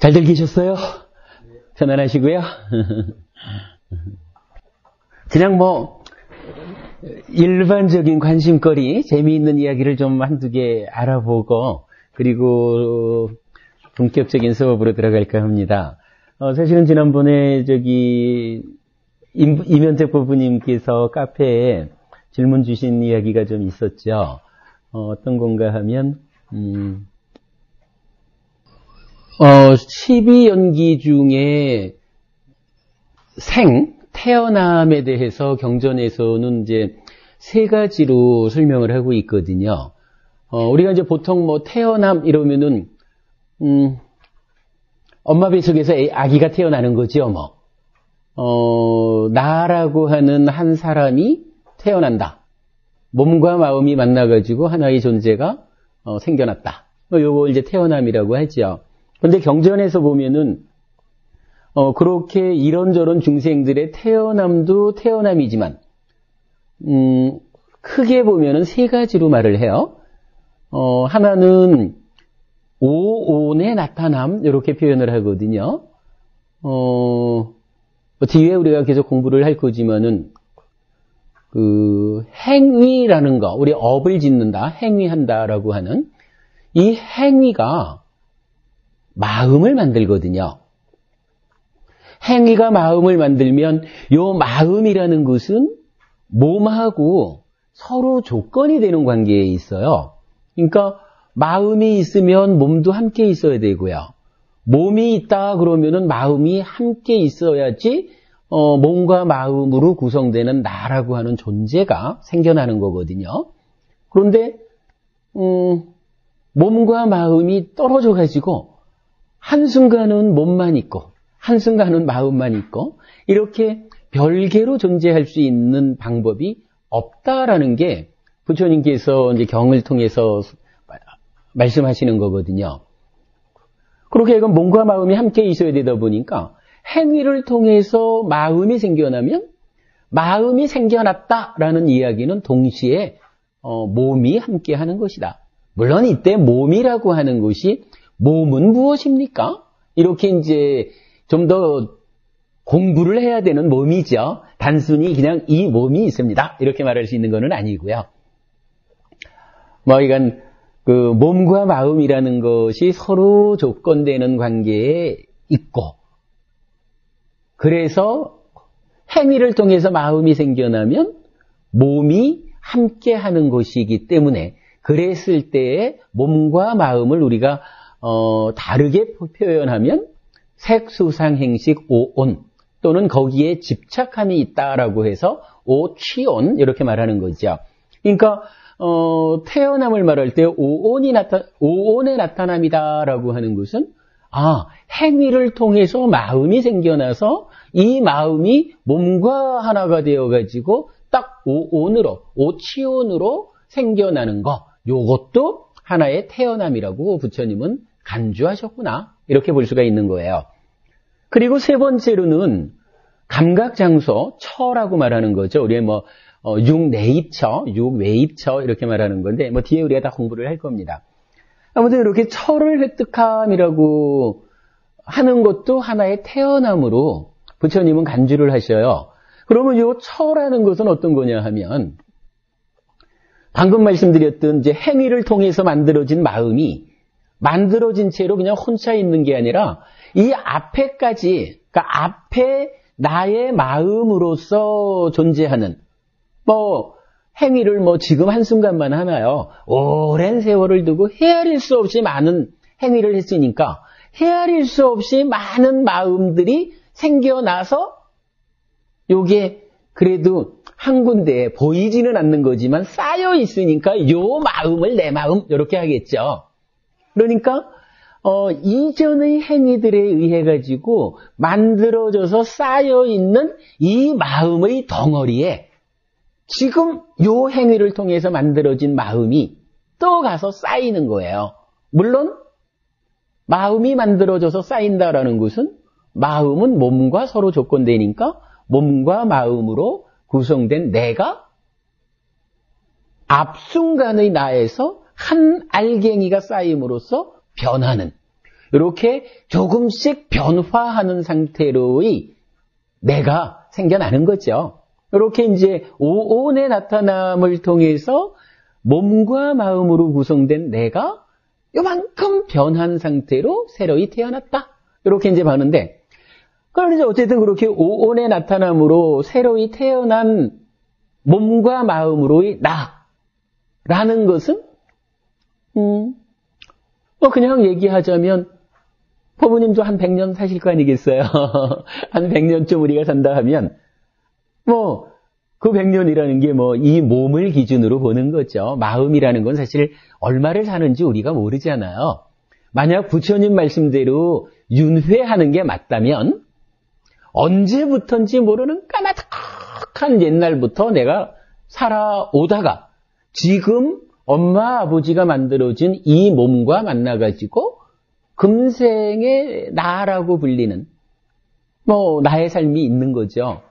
잘들 계셨어요? 편안하시고요. 그냥 일반적인 관심거리, 재미있는 이야기를 좀 한두 개 알아보고, 그리고 본격적인 수업으로 들어갈까 합니다. 사실은 지난번에 이면택 부부님께서 카페에 질문 주신 이야기가 좀 있었죠. 어떤 건가 하면, 12연기 중에 태어남에 대해서 경전에서는 이제 세 가지로 설명을 하고 있거든요. 우리가 이제 보통 태어남 이러면은, 엄마 뱃속에서 아기가 태어나는 거죠, 나라고 하는 한 사람이 태어난다. 몸과 마음이 만나가지고 하나의 존재가 생겨났다. 요거 이제 태어남이라고 하죠. 근데 경전에서 보면은, 그렇게 이런저런 중생들의 태어남도 태어남이지만, 크게 보면은 세 가지로 말을 해요. 하나는 오온의 나타남, 이렇게 표현을 하거든요. 뒤에 우리가 계속 공부를 할 거지만은, 행위라는 거, 우리 업을 짓는다, 행위한다라고 하는, 이 행위가 마음을 만들거든요. 행위가 마음을 만들면 요 마음이라는 것은 몸하고 서로 조건이 되는 관계에 있어요. 그러니까 마음이 있으면 몸도 함께 있어야 되고요. 몸이 있다 그러면은 마음이 함께 있어야지 몸과 마음으로 구성되는 나라고 하는 존재가 생겨나는 거거든요. 그런데 몸과 마음이 떨어져 가지고 한순간은 몸만 있고 한순간은 마음만 있고 이렇게 별개로 존재할 수 있는 방법이 없다라는 게 부처님께서 이제 경을 통해서 말씀하시는 거거든요. 그렇게 이건 몸과 마음이 함께 있어야 되다 보니까 행위를 통해서 마음이 생겨나면 마음이 생겨났다라는 이야기는 동시에 몸이 함께 하는 것이다. 물론 이때 몸이라고 하는 것이 몸은 무엇입니까? 이렇게 이제 좀 더 공부를 해야 되는 몸이죠. 단순히 그냥 이 몸이 있습니다. 이렇게 말할 수 있는 것은 아니고요. 이건 몸과 마음이라는 것이 서로 조건되는 관계에 있고, 그래서 행위를 통해서 마음이 생겨나면 몸이 함께 하는 것이기 때문에 그랬을 때에 몸과 마음을 우리가 다르게 표현하면 색수상행식 오온 또는 거기에 집착함이 있다라고 해서 오취온 이렇게 말하는 거죠. 그러니까 태어남을 말할 때 오온의 나타남이다라고 하는 것은 행위를 통해서 마음이 생겨나서 이 마음이 몸과 하나가 되어가지고 딱 오치온으로 생겨나는 거, 요것도 하나의 태어남이라고 부처님은 간주하셨구나 이렇게 볼 수가 있는 거예요. 그리고 세 번째로는 감각장소, 처라고 말하는 거죠. 우리의 육내입처, 육외입처 이렇게 말하는 건데 뒤에 우리가 다 공부를 할 겁니다. 아무튼 이렇게 처를 획득함이라고 하는 것도 하나의 태어남으로 부처님은 간주를 하셔요. 그러면 이 처라는 것은 어떤 거냐 하면 방금 말씀드렸던 이제 행위를 통해서 만들어진 마음이 만들어진 채로 그냥 혼자 있는 게 아니라 이 앞에까지, 그러니까 앞에 나의 마음으로서 존재하는 행위를 지금 한순간만 하나요. 오랜 세월을 두고 헤아릴 수 없이 많은 행위를 했으니까 헤아릴 수 없이 많은 마음들이 생겨나서 요게 그래도 한 군데에 보이지는 않는 거지만 쌓여 있으니까 요 마음을 내 마음 이렇게 하겠죠. 그러니까 이전의 행위들에 의해 가지고 만들어져서 쌓여 있는 이 마음의 덩어리에 지금 요 행위를 통해서 만들어진 마음이 또 가서 쌓이는 거예요. 물론 마음이 만들어져서 쌓인다라는 것은 마음은 몸과 서로 조건되니까 몸과 마음으로 구성된 내가 앞순간의 나에서 한 알갱이가 쌓임으로써 변하는 이렇게 조금씩 변화하는 상태로의 내가 생겨나는 거죠. 이렇게 이제 오온의 나타남을 통해서 몸과 마음으로 구성된 내가 요만큼 변한 상태로 새로이 태어났다. 이렇게 이제 봤는데, 그럼 이제 어쨌든 그렇게 오온의 나타남으로 새로이 태어난 몸과 마음으로의 나라는 것은, 그냥 얘기하자면, 포부님도 한 100년 사실 거 아니겠어요? 한 100년쯤 우리가 산다 하면, 그 100년이라는 게 이 몸을 기준으로 보는 거죠. 마음이라는 건 사실 얼마를 사는지 우리가 모르잖아요. 만약 부처님 말씀대로 윤회하는 게 맞다면 언제부턴지 모르는 까마득한 옛날부터 내가 살아오다가 지금 엄마 아버지가 만들어준 이 몸과 만나가지고 금생의 나라고 불리는 나의 삶이 있는 거죠.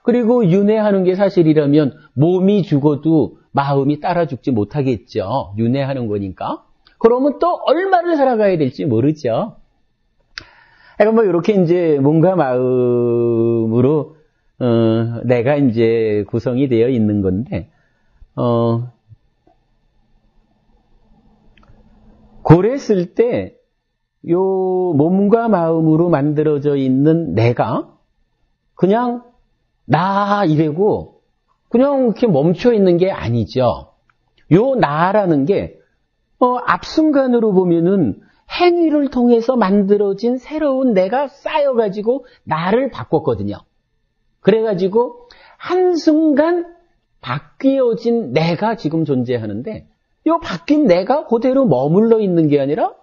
그리고 윤회하는 게 사실이라면 몸이 죽어도 마음이 따라 죽지 못하겠죠. 윤회하는 거니까. 그러면 또 얼마를 살아가야 될지 모르죠. 그러니까 이렇게 이제 몸과 마음으로 내가 이제 구성이 되어 있는 건데 그랬을 때 요 몸과 마음으로 만들어져 있는 내가 그냥 나 이래고 그냥 이렇게 멈춰 있는 게 아니죠. 요 나라는 게 앞순간으로 보면은 행위를 통해서 만들어진 새로운 내가 쌓여가지고 나를 바꿨거든요. 그래가지고 한순간 바뀌어진 내가 지금 존재하는데 요 바뀐 내가 그대로 머물러 있는 게 아니라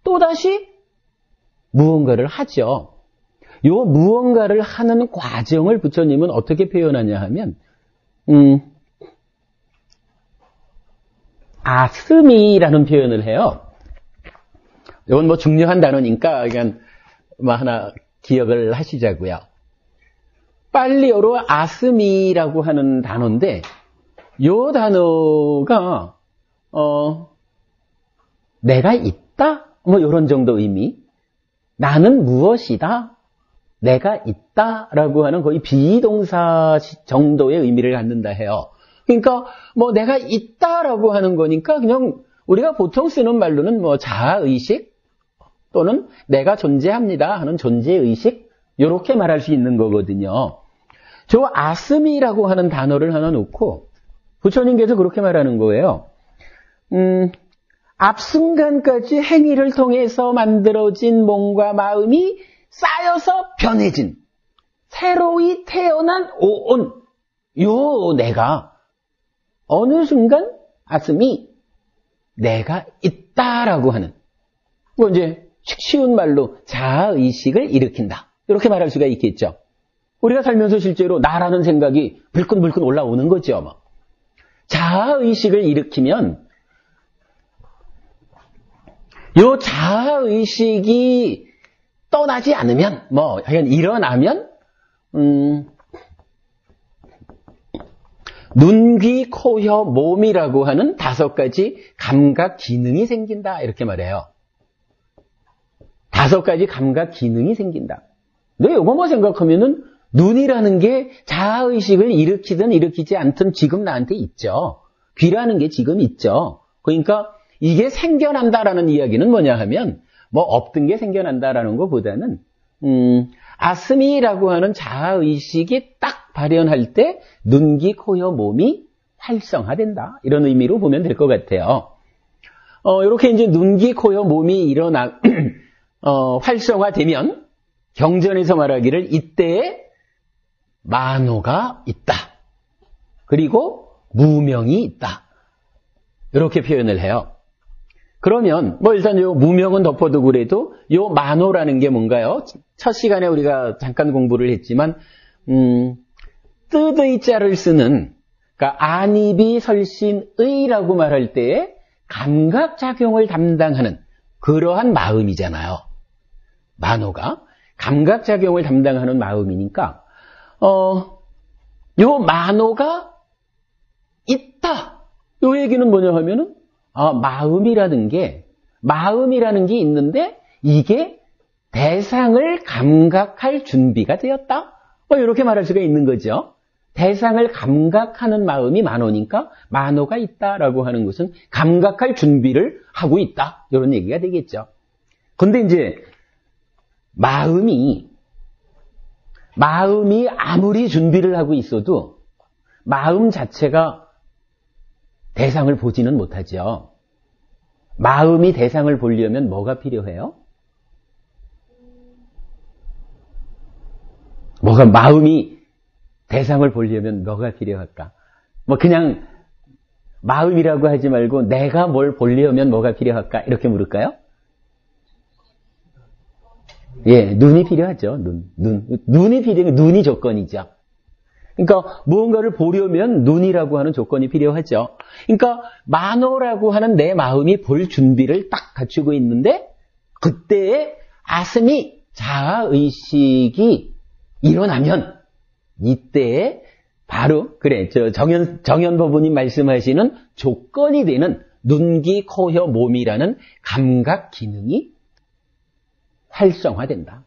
또다시 무언가를 하죠. 요 무언가를 하는 과정을 부처님은 어떻게 표현하냐 하면 아스미라는 표현을 해요. 이건 중요한 단어니까 그냥 하나 기억을 하시자고요. 빨리어로 아스미라고 하는 단어인데 요 단어가 내가 있다? 이런 정도 의미. 나는 무엇이다? 내가 있다라고 하는 거의 비동사 정도의 의미를 갖는다 해요. 그러니까 내가 있다라고 하는 거니까 그냥 우리가 보통 쓰는 말로는 자아의식 또는 내가 존재합니다 하는 존재의식 이렇게 말할 수 있는 거거든요. 저 아스미라고 하는 단어를 하나 놓고 부처님께서 그렇게 말하는 거예요. 앞순간까지 행위를 통해서 만들어진 몸과 마음이 쌓여서 변해진 새로이 태어난 오온 요 내가 어느 순간 아스미 내가 있다라고 하는 이제 쉬운 말로 자아의식을 일으킨다 이렇게 말할 수가 있겠죠. 우리가 살면서 실제로 나라는 생각이 불끈불끈 올라오는 거죠. 자아의식을 일으키면 요 자아의식이 떠나지 않으면 일어나면 눈, 귀, 코, 혀, 몸이라고 하는 5가지 감각 기능이 생긴다 이렇게 말해요. 5가지 감각 기능이 생긴다. 근데 요거 생각하면은 눈이라는 게 자아의식을 일으키든 일으키지 않든 지금 나한테 있죠. 귀라는 게 지금 있죠. 그러니까 이게 생겨난다라는 이야기는 뭐냐 하면 없던 게 생겨난다라는 것보다는 아스미라고 하는 자아의식이 딱 발현할 때 눈, 귀, 코, 혀, 몸이 활성화된다. 이런 의미로 보면 될 것 같아요. 이렇게 이제 눈, 귀, 코, 혀, 몸이 활성화되면 경전에서 말하기를 이때에 만호가 있다. 그리고 무명이 있다. 이렇게 표현을 해요. 그러면 일단 요 무명은 덮어두고 그래도 요 만호라는 게 뭔가요? 첫 시간에 우리가 잠깐 공부를 했지만 뜻의 자를 쓰는 그러니까 안입이 설신의라고 말할 때에 감각작용을 담당하는 그러한 마음이잖아요. 만호가 감각작용을 담당하는 마음이니까 요 만호가 있다. 요 얘기는 뭐냐 하면은 마음이라는 게 있는데 이게 대상을 감각할 준비가 되었다. 이렇게 말할 수가 있는 거죠. 대상을 감각하는 마음이 만호니까 만호가 있다라고 하는 것은 감각할 준비를 하고 있다. 이런 얘기가 되겠죠. 근데 이제 마음이 아무리 준비를 하고 있어도 마음 자체가 대상을 보지는 못하죠. 마음이 대상을 보려면 뭐가 필요해요? 마음이 대상을 보려면 뭐가 필요할까? 그냥 마음이라고 하지 말고 내가 뭘 보려면 뭐가 필요할까? 이렇게 물을까요? 예, 눈이 필요하죠. 눈이 필요해. 눈이 조건이죠. 그러니까 무언가를 보려면 눈이라고 하는 조건이 필요하죠. 그러니까 만호라고 하는 내 마음이 볼 준비를 딱 갖추고 있는데 그때에 아스미 자아의식이 일어나면 이때에 바로 정현 법부님 말씀하시는 조건이 되는 눈, 귀, 코, 혀, 몸이라는 감각 기능이 활성화된다.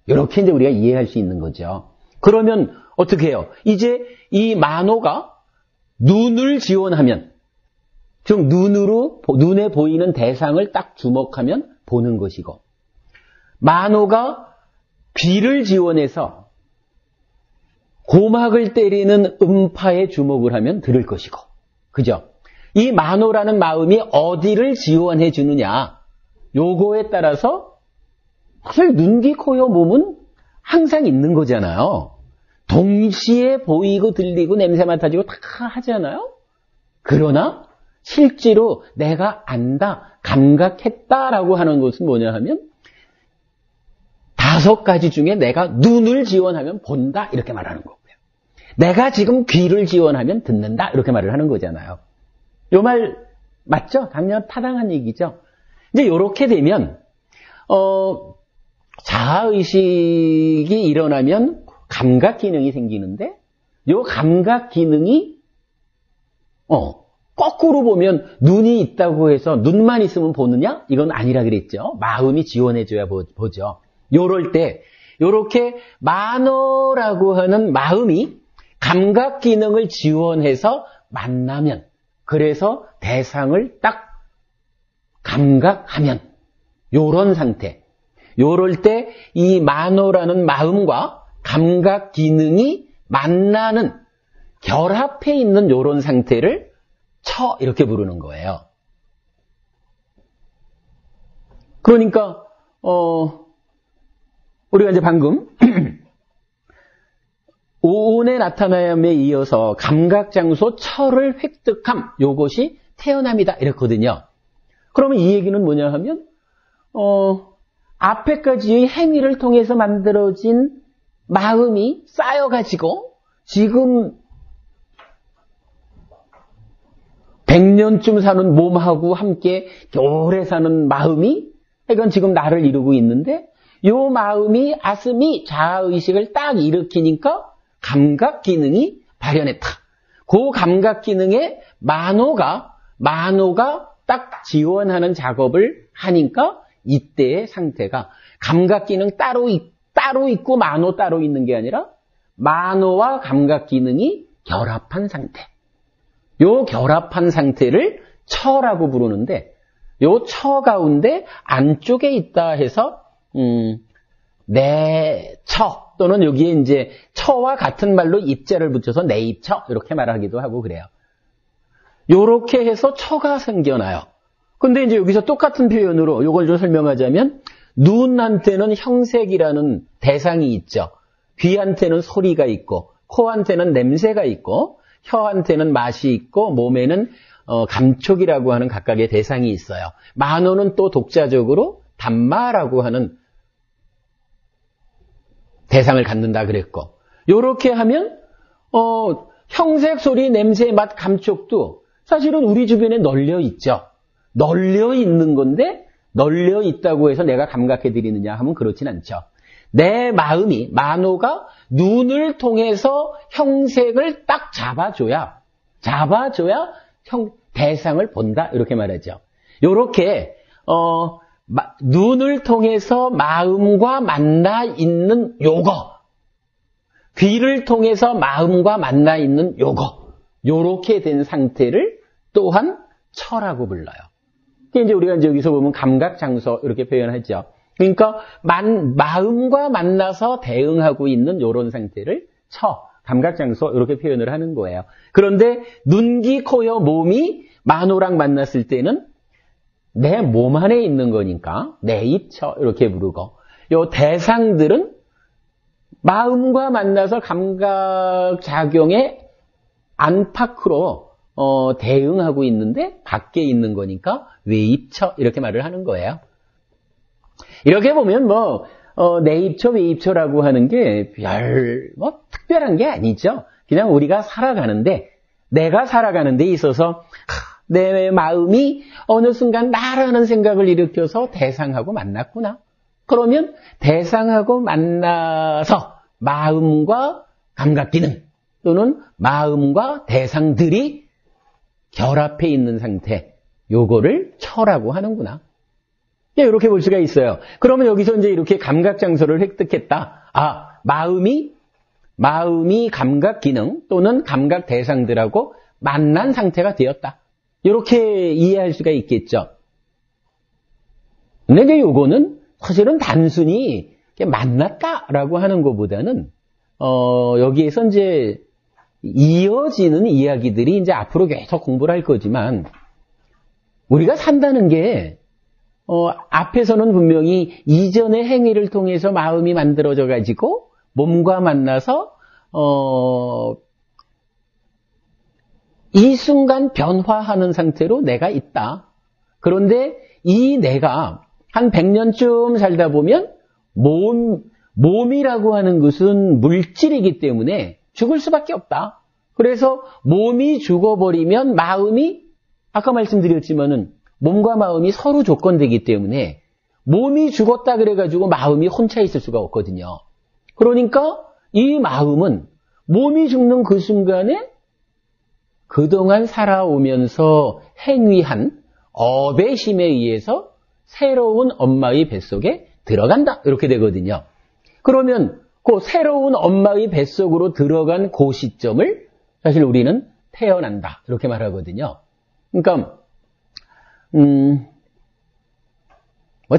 이렇게 이제 우리가 이해할 수 있는 거죠. 그러면 어떻게 해요? 이제 이 만호가 눈을 지원하면, 즉 눈에 보이는 대상을 딱 주목하면 보는 것이고, 만호가 귀를 지원해서 고막을 때리는 음파에 주목을 하면 들을 것이고, 그죠? 이 만호라는 마음이 어디를 지원해 주느냐, 요거에 따라서 사실 눈, 귀, 코, 혀, 몸은 항상 있는 거잖아요. 동시에 보이고 들리고 냄새 맡아지고 다 하잖아요. 그러나 실제로 내가 안다, 감각했다라고 하는 것은 뭐냐 하면 5가지 중에 내가 눈을 지원하면 본다 이렇게 말하는 거고요. 내가 지금 귀를 지원하면 듣는다 이렇게 말을 하는 거잖아요. 요 말 맞죠? 당연 타당한 얘기죠. 이제 이렇게 되면 자아의식이 일어나면 감각 기능이 생기는데 요 감각 기능이 거꾸로 보면 눈이 있다고 해서 눈만 있으면 보느냐? 이건 아니라 그랬죠. 마음이 지원해줘야 보죠. 요럴 때 요렇게 만호라고 하는 마음이 감각 기능을 지원해서 만나면 그래서 대상을 딱 감각하면 요런 상태. 요럴 때 이 만호라는 마음과 감각 기능이 만나는 결합해 있는 요런 상태를 처 이렇게 부르는 거예요. 그러니까 우리가 이제 방금 오온의 나타남에 이어서 감각장소 처를 획득함 요것이 태어남이다 이랬거든요. 그러면 이 얘기는 뭐냐 하면 앞에까지의 행위를 통해서 만들어진 마음이 쌓여가지고 지금 100년쯤 사는 몸하고 함께 오래 사는 마음이 이건 지금 나를 이루고 있는데 요 마음이 아스미 자아의식을 딱 일으키니까 감각 기능이 발현했다. 그 감각 기능에 만호가 딱 지원하는 작업을 하니까 이때의 상태가 감각 기능 따로 있고 만호 따로 있는 게 아니라 만호와 감각 기능이 결합한 상태. 요 결합한 상태를 처라고 부르는데 요 처 가운데 안쪽에 있다 해서 내처 또는 여기에 이제 처와 같은 말로 입자를 붙여서 내입처 이렇게 말하기도 하고 그래요. 요렇게 해서 처가 생겨나요. 근데 이제 여기서 똑같은 표현으로 요걸 좀 설명하자면 눈한테는 형색이라는 대상이 있죠. 귀한테는 소리가 있고 코한테는 냄새가 있고 혀한테는 맛이 있고 몸에는 감촉이라고 하는 각각의 대상이 있어요. 만호는 또 독자적으로 단마라고 하는 대상을 갖는다 그랬고 요렇게 하면 형색, 소리, 냄새, 맛, 감촉도 사실은 우리 주변에 널려 있죠. 널려 있는 건데 널려 있다고 해서 내가 감각해 드리느냐 하면 그렇진 않죠. 내 마음이 만호가 눈을 통해서 형색을 딱 잡아줘야 대상을 본다 이렇게 말하죠. 요렇게 눈을 통해서 마음과 만나 있는 요거, 귀를 통해서 마음과 만나 있는 요거, 요렇게 된 상태를 또한 처라고 불러요. 이제 우리가 이제 여기서 보면 감각장소 이렇게 표현하죠. 그러니까 마음과 만나서 대응하고 있는 요런 상태를 처, 감각장소 이렇게 표현을 하는 거예요. 그런데 눈, 귀, 코, 혀, 몸이 만호랑 만났을 때는 내 몸 안에 있는 거니까 내 입처 이렇게 부르고, 요 대상들은 마음과 만나서 감각작용의 안팎으로 대응하고 있는데 밖에 있는 거니까 외입처 이렇게 말을 하는 거예요. 이렇게 보면 내입처, 외입처라고 하는 게 특별한 게 아니죠. 그냥 우리가 살아가는데, 내가 살아가는 데 있어서 내 마음이 어느 순간 나라는 생각을 일으켜서 대상하고 만났구나. 그러면 대상하고 만나서 마음과 감각기능 또는 마음과 대상들이 결합해 있는 상태, 요거를 처라고 하는구나. 이렇게 볼 수가 있어요. 그러면 여기서 이제 이렇게 감각장소를 획득했다. 마음이 감각기능 또는 감각 대상들하고 만난 상태가 되었다. 이렇게 이해할 수가 있겠죠. 근데 이제 요거는 사실은 단순히 만났다라고 하는 것보다는 여기에서 이제 이어지는 이야기들이 이제 앞으로 계속 공부를 할 거지만, 우리가 산다는 게 앞에서는 분명히 이전의 행위를 통해서 마음이 만들어져 가지고 몸과 만나서 이 순간 변화하는 상태로 내가 있다. 그런데 이 내가 한 100년쯤 살다 보면 몸이라고 하는 것은 물질이기 때문에 죽을 수밖에 없다. 그래서 몸이 죽어버리면 마음이, 아까 말씀드렸지만은 몸과 마음이 서로 조건되기 때문에 몸이 죽었다 그래가지고 마음이 혼자 있을 수가 없거든요. 그러니까 이 마음은 몸이 죽는 그 순간에 그동안 살아오면서 행위한 업의 힘에 의해서 새로운 엄마의 뱃속에 들어간다. 이렇게 되거든요. 그러면 그 새로운 엄마의 뱃속으로 들어간 그 시점을 사실 우리는 태어난다. 이렇게 말하거든요. 그러니까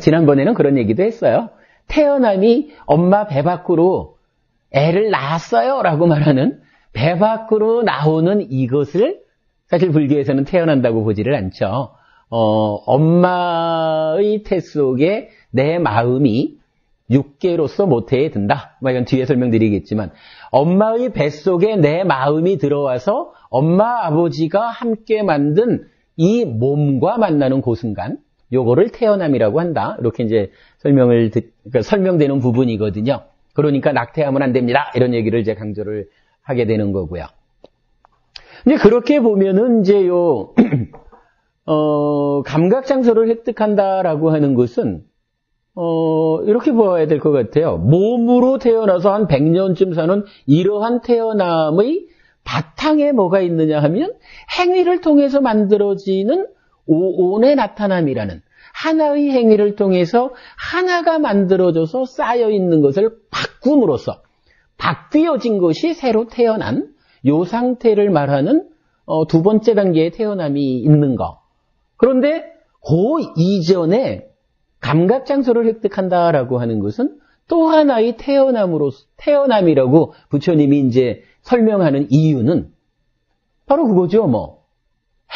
지난번에는 그런 얘기도 했어요. 태어남이 엄마 배 밖으로 애를 낳았어요 라고 말하는 배 밖으로 나오는 이것을 사실 불교에서는 태어난다고 보지를 않죠. 엄마의 태 속에 내 마음이 육계로서 모태에 든다. 이건 뒤에 설명드리겠지만, 엄마의 뱃속에 내 마음이 들어와서 엄마 아버지가 함께 만든 이 몸과 만나는 그 순간, 요거를 태어남이라고 한다. 이렇게 이제 설명되는 부분이거든요. 그러니까 낙태하면 안 됩니다. 이런 얘기를 이제 강조를 하게 되는 거고요. 근데 그렇게 보면은 이제 감각장소를 획득한다라고 하는 것은, 이렇게 보아야 될 것 같아요. 몸으로 태어나서 한 100년쯤 사는 이러한 태어남의 바탕에 뭐가 있느냐 하면 행위를 통해서 만들어지는 오온의 나타남이라는 하나의 행위를 통해서 하나가 만들어져서 쌓여있는 것을 바꿈으로써 바뀌어진 것이 새로 태어난 요 상태를 말하는 두 번째 단계의 태어남이 있는 거. 그런데 그 이전에 감각장소를 획득한다라고 하는 것은 또 하나의 태어남이라고 부처님이 이제 설명하는 이유는 바로 그거죠.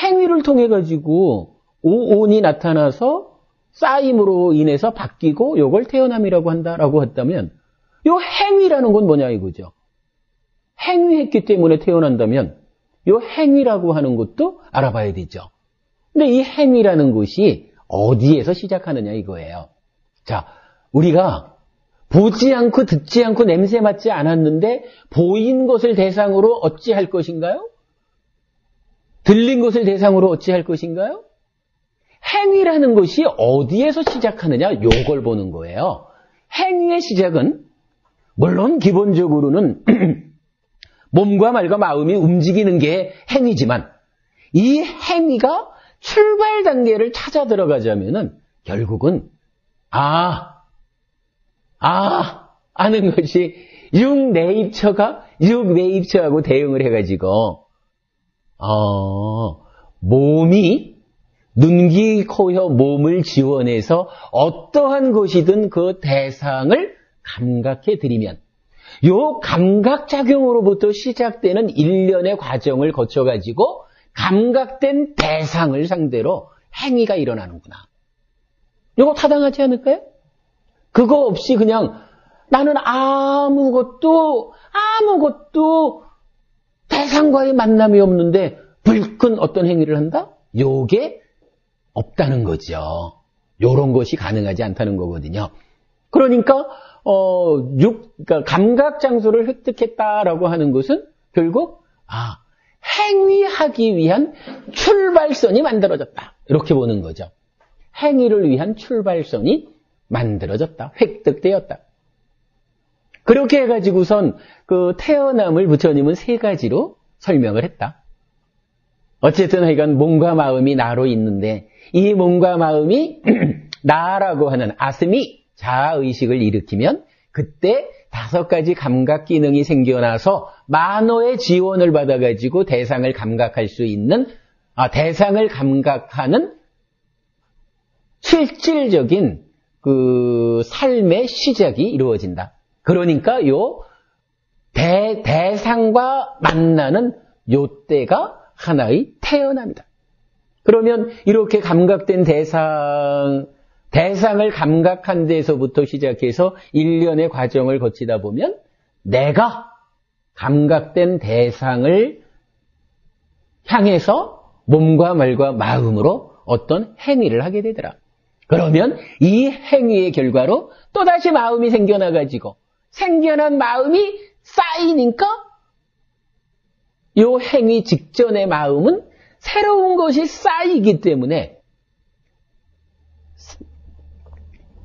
행위를 통해 가지고 오온이 나타나서 쌓임으로 인해서 바뀌고 요걸 태어남이라고 한다라고 했다면, 요 행위라는 건 뭐냐 이거죠. 행위했기 때문에 태어난다면 요 행위라고 하는 것도 알아봐야 되죠. 근데 이 행위라는 것이 어디에서 시작하느냐 이거예요. 자, 우리가 보지 않고 듣지 않고 냄새 맡지 않았는데 보인 것을 대상으로 어찌할 것인가요? 들린 것을 대상으로 어찌할 것인가요? 행위라는 것이 어디에서 시작하느냐 요걸 보는 거예요. 행위의 시작은 물론 기본적으로는 몸과 말과 마음이 움직이는 게 행위지만, 이 행위가 출발 단계를 찾아 들어가자면은 결국은 아는 것이 육내입처하고 대응을 해가지고, 몸이, 눈, 귀, 코, 혀, 몸을 지원해서 어떠한 것이든 그 대상을 감각해드리면, 요 감각작용으로부터 시작되는 일련의 과정을 거쳐가지고, 감각된 대상을 상대로 행위가 일어나는구나. 요거 타당하지 않을까요? 그거 없이 그냥 나는 아무것도 대상과의 만남이 없는데 불끈 어떤 행위를 한다? 요게 없다는 거죠. 요런 것이 가능하지 않다는 거거든요. 그러니까 감각 장소를 획득했다라고 하는 것은 결국 행위하기 위한 출발선이 만들어졌다. 이렇게 보는 거죠. 행위를 위한 출발선이 만들어졌다. 획득되었다. 그렇게 해가지고선 그 태어남을 부처님은 세 가지로 설명을 했다. 어쨌든 하여간 몸과 마음이 나로 있는데 이 몸과 마음이 나라고 하는 아스미 자아의식을 일으키면 그때 5가지 감각 기능이 생겨나서 만호의 지원을 받아가지고 대상을 감각할 수 있는 대상을 감각하는 실질적인 그 삶의 시작이 이루어진다. 그러니까 요 대상과 만나는 요 때가 하나의 태어남이다. 그러면 이렇게 감각된 대상을 감각한 데서부터 시작해서 일련의 과정을 거치다 보면 내가 감각된 대상을 향해서 몸과 말과 마음으로 어떤 행위를 하게 되더라. 그러면 이 행위의 결과로 또다시 마음이 생겨나가지고 생겨난 마음이 쌓이니까 요 행위 직전의 마음은 새로운 것이 쌓이기 때문에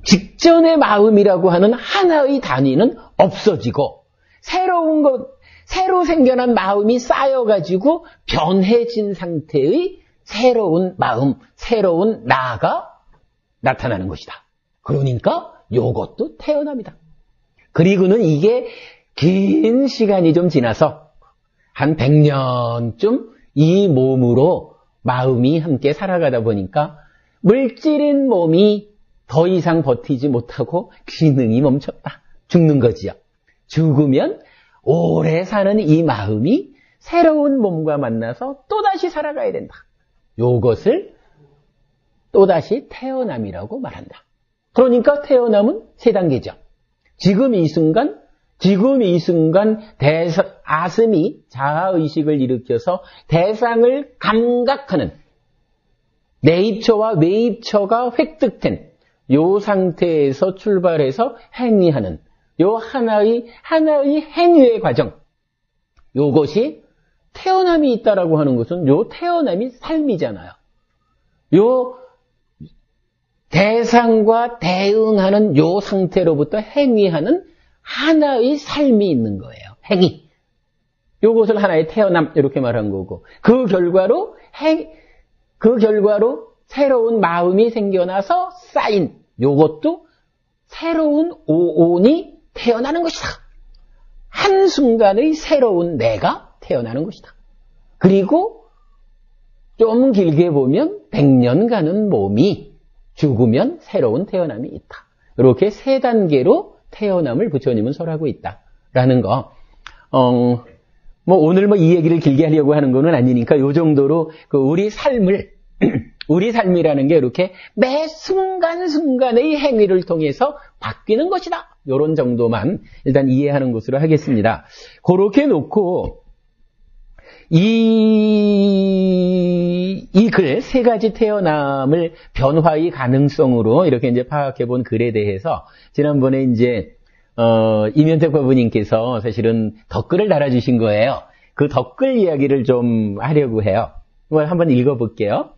직전의 마음이라고 하는 하나의 단위는 없어지고 새로 생겨난 마음이 쌓여가지고 변해진 상태의 새로운 마음, 새로운 나가 나타나는 것이다. 그러니까 요것도 태어납니다. 그리고는 이게 긴 시간이 좀 지나서 한 100년쯤 이 몸으로 마음이 함께 살아가다 보니까 물질인 몸이 더 이상 버티지 못하고 기능이 멈췄다. 죽는 거지요. 죽으면 오래 사는 이 마음이 새로운 몸과 만나서 또다시 살아가야 된다. 요것을 또다시 태어남이라고 말한다. 그러니까 태어남은 3단계죠. 지금 이 순간 아스미 자아의식을 일으켜서 대상을 감각하는 내입처와 외입처가 획득된 요 상태에서 출발해서 행위하는 요 하나의 행위의 과정. 요것이 태어남이 있다라고 하는 것은 요 태어남이 삶이잖아요. 요 대상과 대응하는 요 상태로부터 행위하는 하나의 삶이 있는 거예요. 행위. 요것을 하나의 태어남 이렇게 말한 거고 그 결과로 새로운 마음이 생겨나서 쌓인 요것도 새로운 오온이 태어나는 것이다. 한순간의 새로운 내가 태어나는 것이다. 그리고 좀 길게 보면 100년 가는 몸이 죽으면 새로운 태어남이 있다. 이렇게 3단계로 태어남을 부처님은 설하고 있다라는 거. 오늘 이 얘기를 길게 하려고 하는 거는 아니니까 요 정도로 우리 삶이라는 게 이렇게 매 순간순간의 행위를 통해서 바뀌는 것이다. 요런 정도만 일단 이해하는 것으로 하겠습니다. 그렇게 놓고 이 글 3가지 태어남을 변화의 가능성으로 이렇게 이제 파악해 본 글에 대해서 지난번에 이제 이면택 과부님께서 사실은 댓글을 달아주신 거예요. 그 댓글 이야기를 좀 하려고 해요. 한번 읽어볼게요.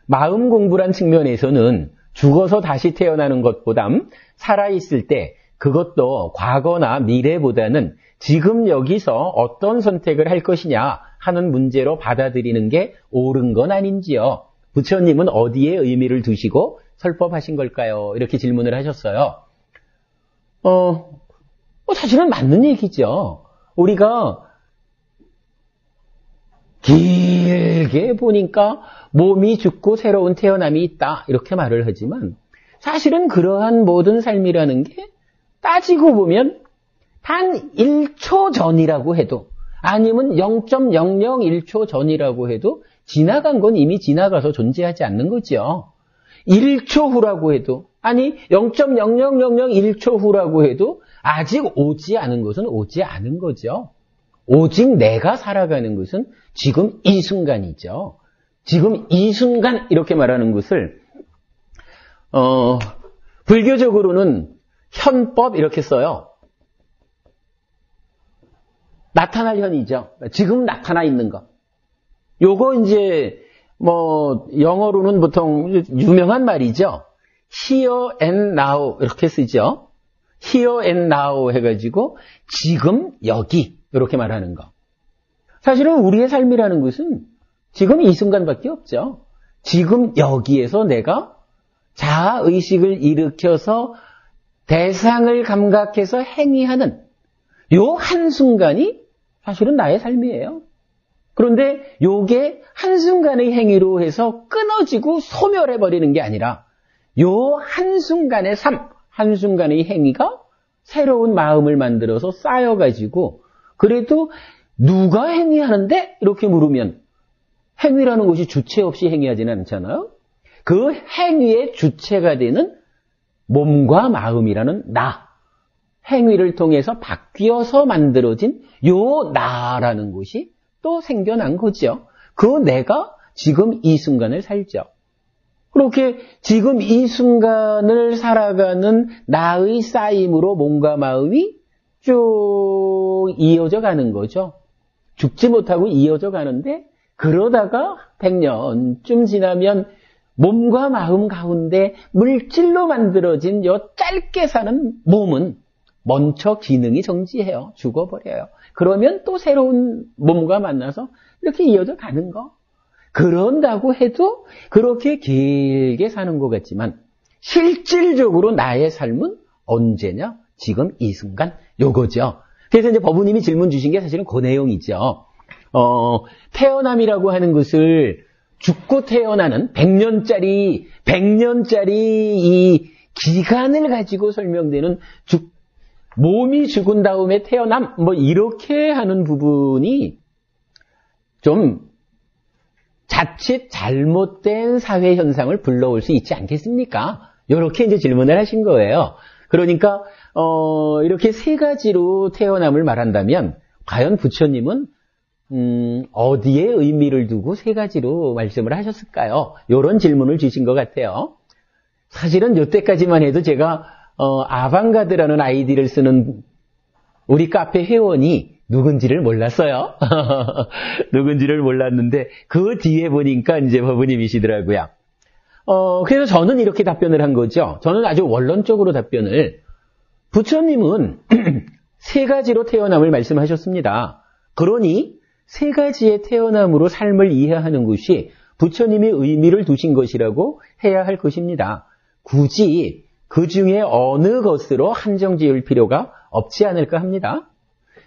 마음 공부란 측면에서는 죽어서 다시 태어나는 것보단 살아있을 때 그것도 과거나 미래보다는 지금 여기서 어떤 선택을 할 것이냐 하는 문제로 받아들이는 게 옳은 건 아닌지요. 부처님은 어디에 의미를 두시고 설법하신 걸까요? 이렇게 질문을 하셨어요. 사실은 맞는 얘기죠. 우리가 길게 보니까 몸이 죽고 새로운 태어남이 있다 이렇게 말을 하지만 사실은 그러한 모든 삶이라는 게 따지고 보면 단 1초 전이라고 해도 아니면 0.001초 전이라고 해도 지나간 건 이미 지나가서 존재하지 않는 거죠. 1초 후라고 해도 아니 0.00001초 후라고 해도 아직 오지 않은 것은 오지 않은 거죠. 오직 내가 살아가는 것은 지금 이 순간이죠. 지금 이 순간 이렇게 말하는 것을 불교적으로는 현법 이렇게 써요. 나타날 현이죠. 지금 나타나 있는 것. 요거 이제 영어로는 보통 유명한 말이죠. Here and now 이렇게 쓰죠. Here and now 해가지고 지금 여기 이렇게 말하는 거. 사실은 우리의 삶이라는 것은 지금 이 순간밖에 없죠. 지금 여기에서 내가 자아의식을 일으켜서 대상을 감각해서 행위하는 요 한순간이 사실은 나의 삶이에요. 그런데 요게 한순간의 행위로 해서 끊어지고 소멸해버리는 게 아니라 요 한순간의 삶, 한순간의 행위가 새로운 마음을 만들어서 쌓여가지고 그래도 누가 행위하는데? 이렇게 물으면 행위라는 것이 주체 없이 행위하지는 않잖아요. 그 행위의 주체가 되는 몸과 마음이라는 나, 행위를 통해서 바뀌어서 만들어진 요 나라는 것이 또 생겨난 거죠. 그 내가 지금 이 순간을 살죠. 그렇게 지금 이 순간을 살아가는 나의 쌓임으로 몸과 마음이 쭉 이어져 가는 거죠. 죽지 못하고 이어져 가는데 그러다가 100년쯤 지나면 몸과 마음 가운데 물질로 만들어진 요 짧게 사는 몸은 먼저 기능이 정지해요. 죽어버려요. 그러면 또 새로운 몸과 만나서 이렇게 이어져 가는 거. 그런다고 해도 그렇게 길게 사는 것 같지만 실질적으로 나의 삶은 언제냐? 지금 이 순간 요거죠. 그래서 이제 법우님이 질문 주신 게 사실은 그 내용이죠. 태어남이라고 하는 것을 죽고 태어나는 100년짜리 이 기간을 가지고 설명되는 몸이 죽은 다음에 태어남 이렇게 하는 부분이 좀 자칫 잘못된 사회 현상을 불러올 수 있지 않겠습니까? 이렇게 이제 질문을 하신 거예요. 그러니까 이렇게 세 가지로 태어남을 말한다면 과연 부처님은 어디에 의미를 두고 세 가지로 말씀을 하셨을까요? 이런 질문을 주신 것 같아요. 사실은 이때까지만 해도 제가 아방가드라는 아이디를 쓰는 우리 카페 회원이 누군지를 몰랐어요. 누군지를 몰랐는데 그 뒤에 보니까 이제 법우님이시더라고요. 그래서 저는 이렇게 답변을 한 거죠. 저는 아주 원론적으로 답변을 부처님은 세 가지로 태어남을 말씀하셨습니다. 그러니 세 가지의 태어남으로 삶을 이해하는 것이 부처님의 의미를 두신 것이라고 해야 할 것입니다. 굳이 그 중에 어느 것으로 한정 지을 필요가 없지 않을까 합니다.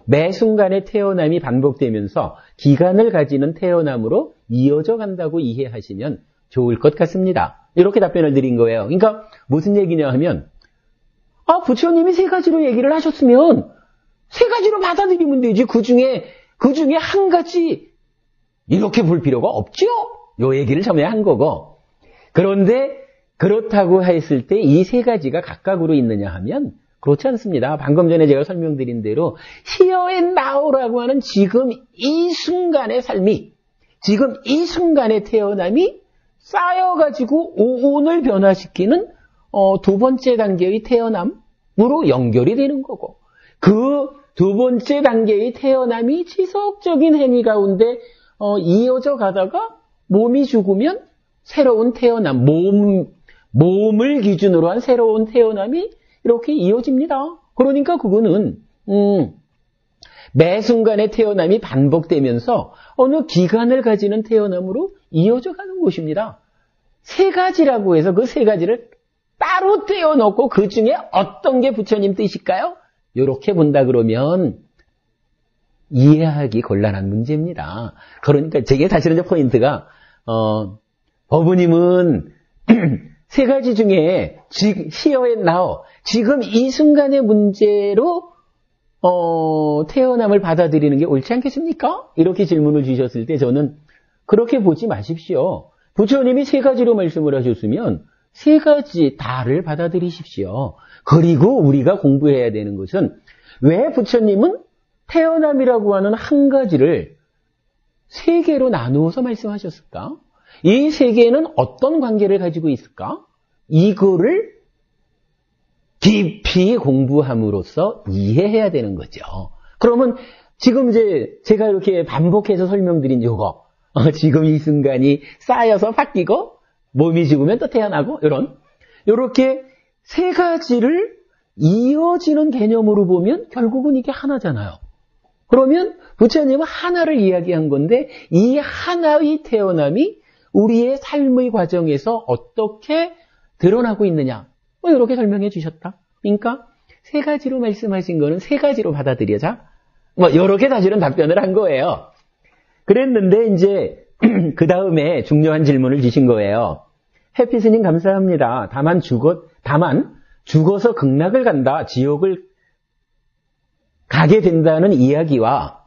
매 순간의 태어남이 반복되면서 기간을 가지는 태어남으로 이어져 간다고 이해하시면 좋을 것 같습니다. 이렇게 답변을 드린 거예요. 그러니까 무슨 얘기냐 하면 부처님이 세 가지로 얘기를 하셨으면 세 가지로 받아들이면 되지. 그 중에 한 가지 이렇게 볼 필요가 없죠. 요 얘기를 처음에 한 거고. 그런데 그렇다고 했을 때 이 세 가지가 각각으로 있느냐 하면 그렇지 않습니다. 방금 전에 제가 설명드린 대로 Here and Now라고 하는 지금 이 순간의 삶이 지금 이 순간의 태어남이 쌓여가지고 오온을 변화시키는 두 번째 단계의 태어남으로 연결이 되는 거고 그 두 번째 단계의 태어남이 지속적인 행위 가운데 이어져 가다가 몸이 죽으면 새로운 태어남, 몸을 기준으로 한 새로운 태어남이 이렇게 이어집니다. 그러니까 그거는 매 순간의 태어남이 반복되면서 어느 기간을 가지는 태어남으로 이어져 가는 것입니다. 세 가지라고 해서 그 세 가지를 따로 떼어놓고 그 중에 어떤 게 부처님 뜻일까요? 이렇게 본다 그러면 이해하기 곤란한 문제입니다. 그러니까 제게 사실은 포인트가 법우님은 세 가지 중에 here and now, 지금 이 순간의 문제로 태어남을 받아들이는 게 옳지 않겠습니까? 이렇게 질문을 주셨을 때 저는 그렇게 보지 마십시오. 부처님이 세 가지로 말씀을 하셨으면 세 가지 다를 받아들이십시오. 그리고 우리가 공부해야 되는 것은 왜 부처님은 태어남이라고 하는 한 가지를 세 개로 나누어서 말씀하셨을까? 이 세 개는 어떤 관계를 가지고 있을까? 이거를 깊이 공부함으로써 이해해야 되는 거죠. 그러면 지금 이제 제가 이렇게 반복해서 설명드린 요거, 지금 이 순간이 쌓여서 바뀌고 몸이 죽으면 또 태어나고 요렇게 세 가지를 이어지는 개념으로 보면 결국은 이게 하나잖아요. 그러면 부처님은 하나를 이야기한 건데 이 하나의 태어남이 우리의 삶의 과정에서 어떻게 드러나고 있느냐, 이렇게 설명해 주셨다. 그러니까 세 가지로 말씀하신 거는 세 가지로 받아들여자, 이렇게 사실은 답변을 한 거예요. 그랬는데 이제 그 다음에 중요한 질문을 주신 거예요. 해피스님 감사합니다. 다만 죽어서 극락을 간다, 지옥을 가게 된다는 이야기와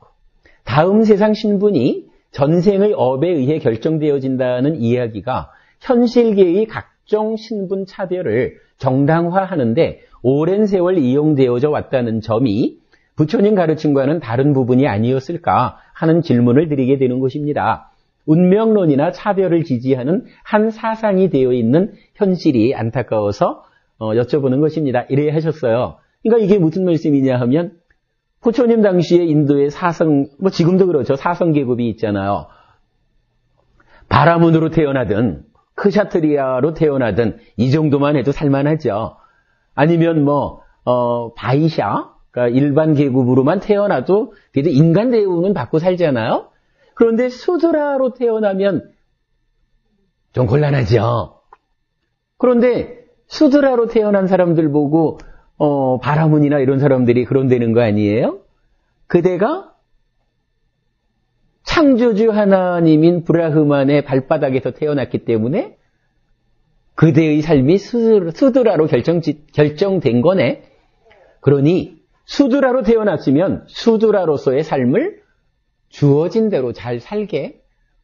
다음 세상 신분이 전생의 업에 의해 결정되어진다는 이야기가 현실계의 각종 신분 차별을 정당화하는데 오랜 세월 이용되어져 왔다는 점이 부처님 가르침과는 다른 부분이 아니었을까 하는 질문을 드리게 되는 것입니다. 운명론이나 차별을 지지하는 한 사상이 되어 있는 현실이 안타까워서 여쭤보는 것입니다. 이래 하셨어요. 그러니까 이게 무슨 말씀이냐 하면 부처님 당시에 인도의 사성, 지금도 그렇죠. 사성 계급이 있잖아요. 바라문으로 태어나든 크샤트리아로 태어나든 이 정도만 해도 살만하죠. 아니면 바이샤, 그러니까 일반 계급으로만 태어나도 그래도 인간 대우는 받고 살잖아요. 그런데 수드라로 태어나면 좀 곤란하죠. 그런데 수드라로 태어난 사람들 보고 바라문이나 이런 사람들이 그런 되는 거 아니에요? 그대가 창조주 하나님인 브라흐만의 발바닥에서 태어났기 때문에 그대의 삶이 수드라로 결정된 거네. 그러니 수드라로 태어났으면 수드라로서의 삶을 주어진 대로 잘 살게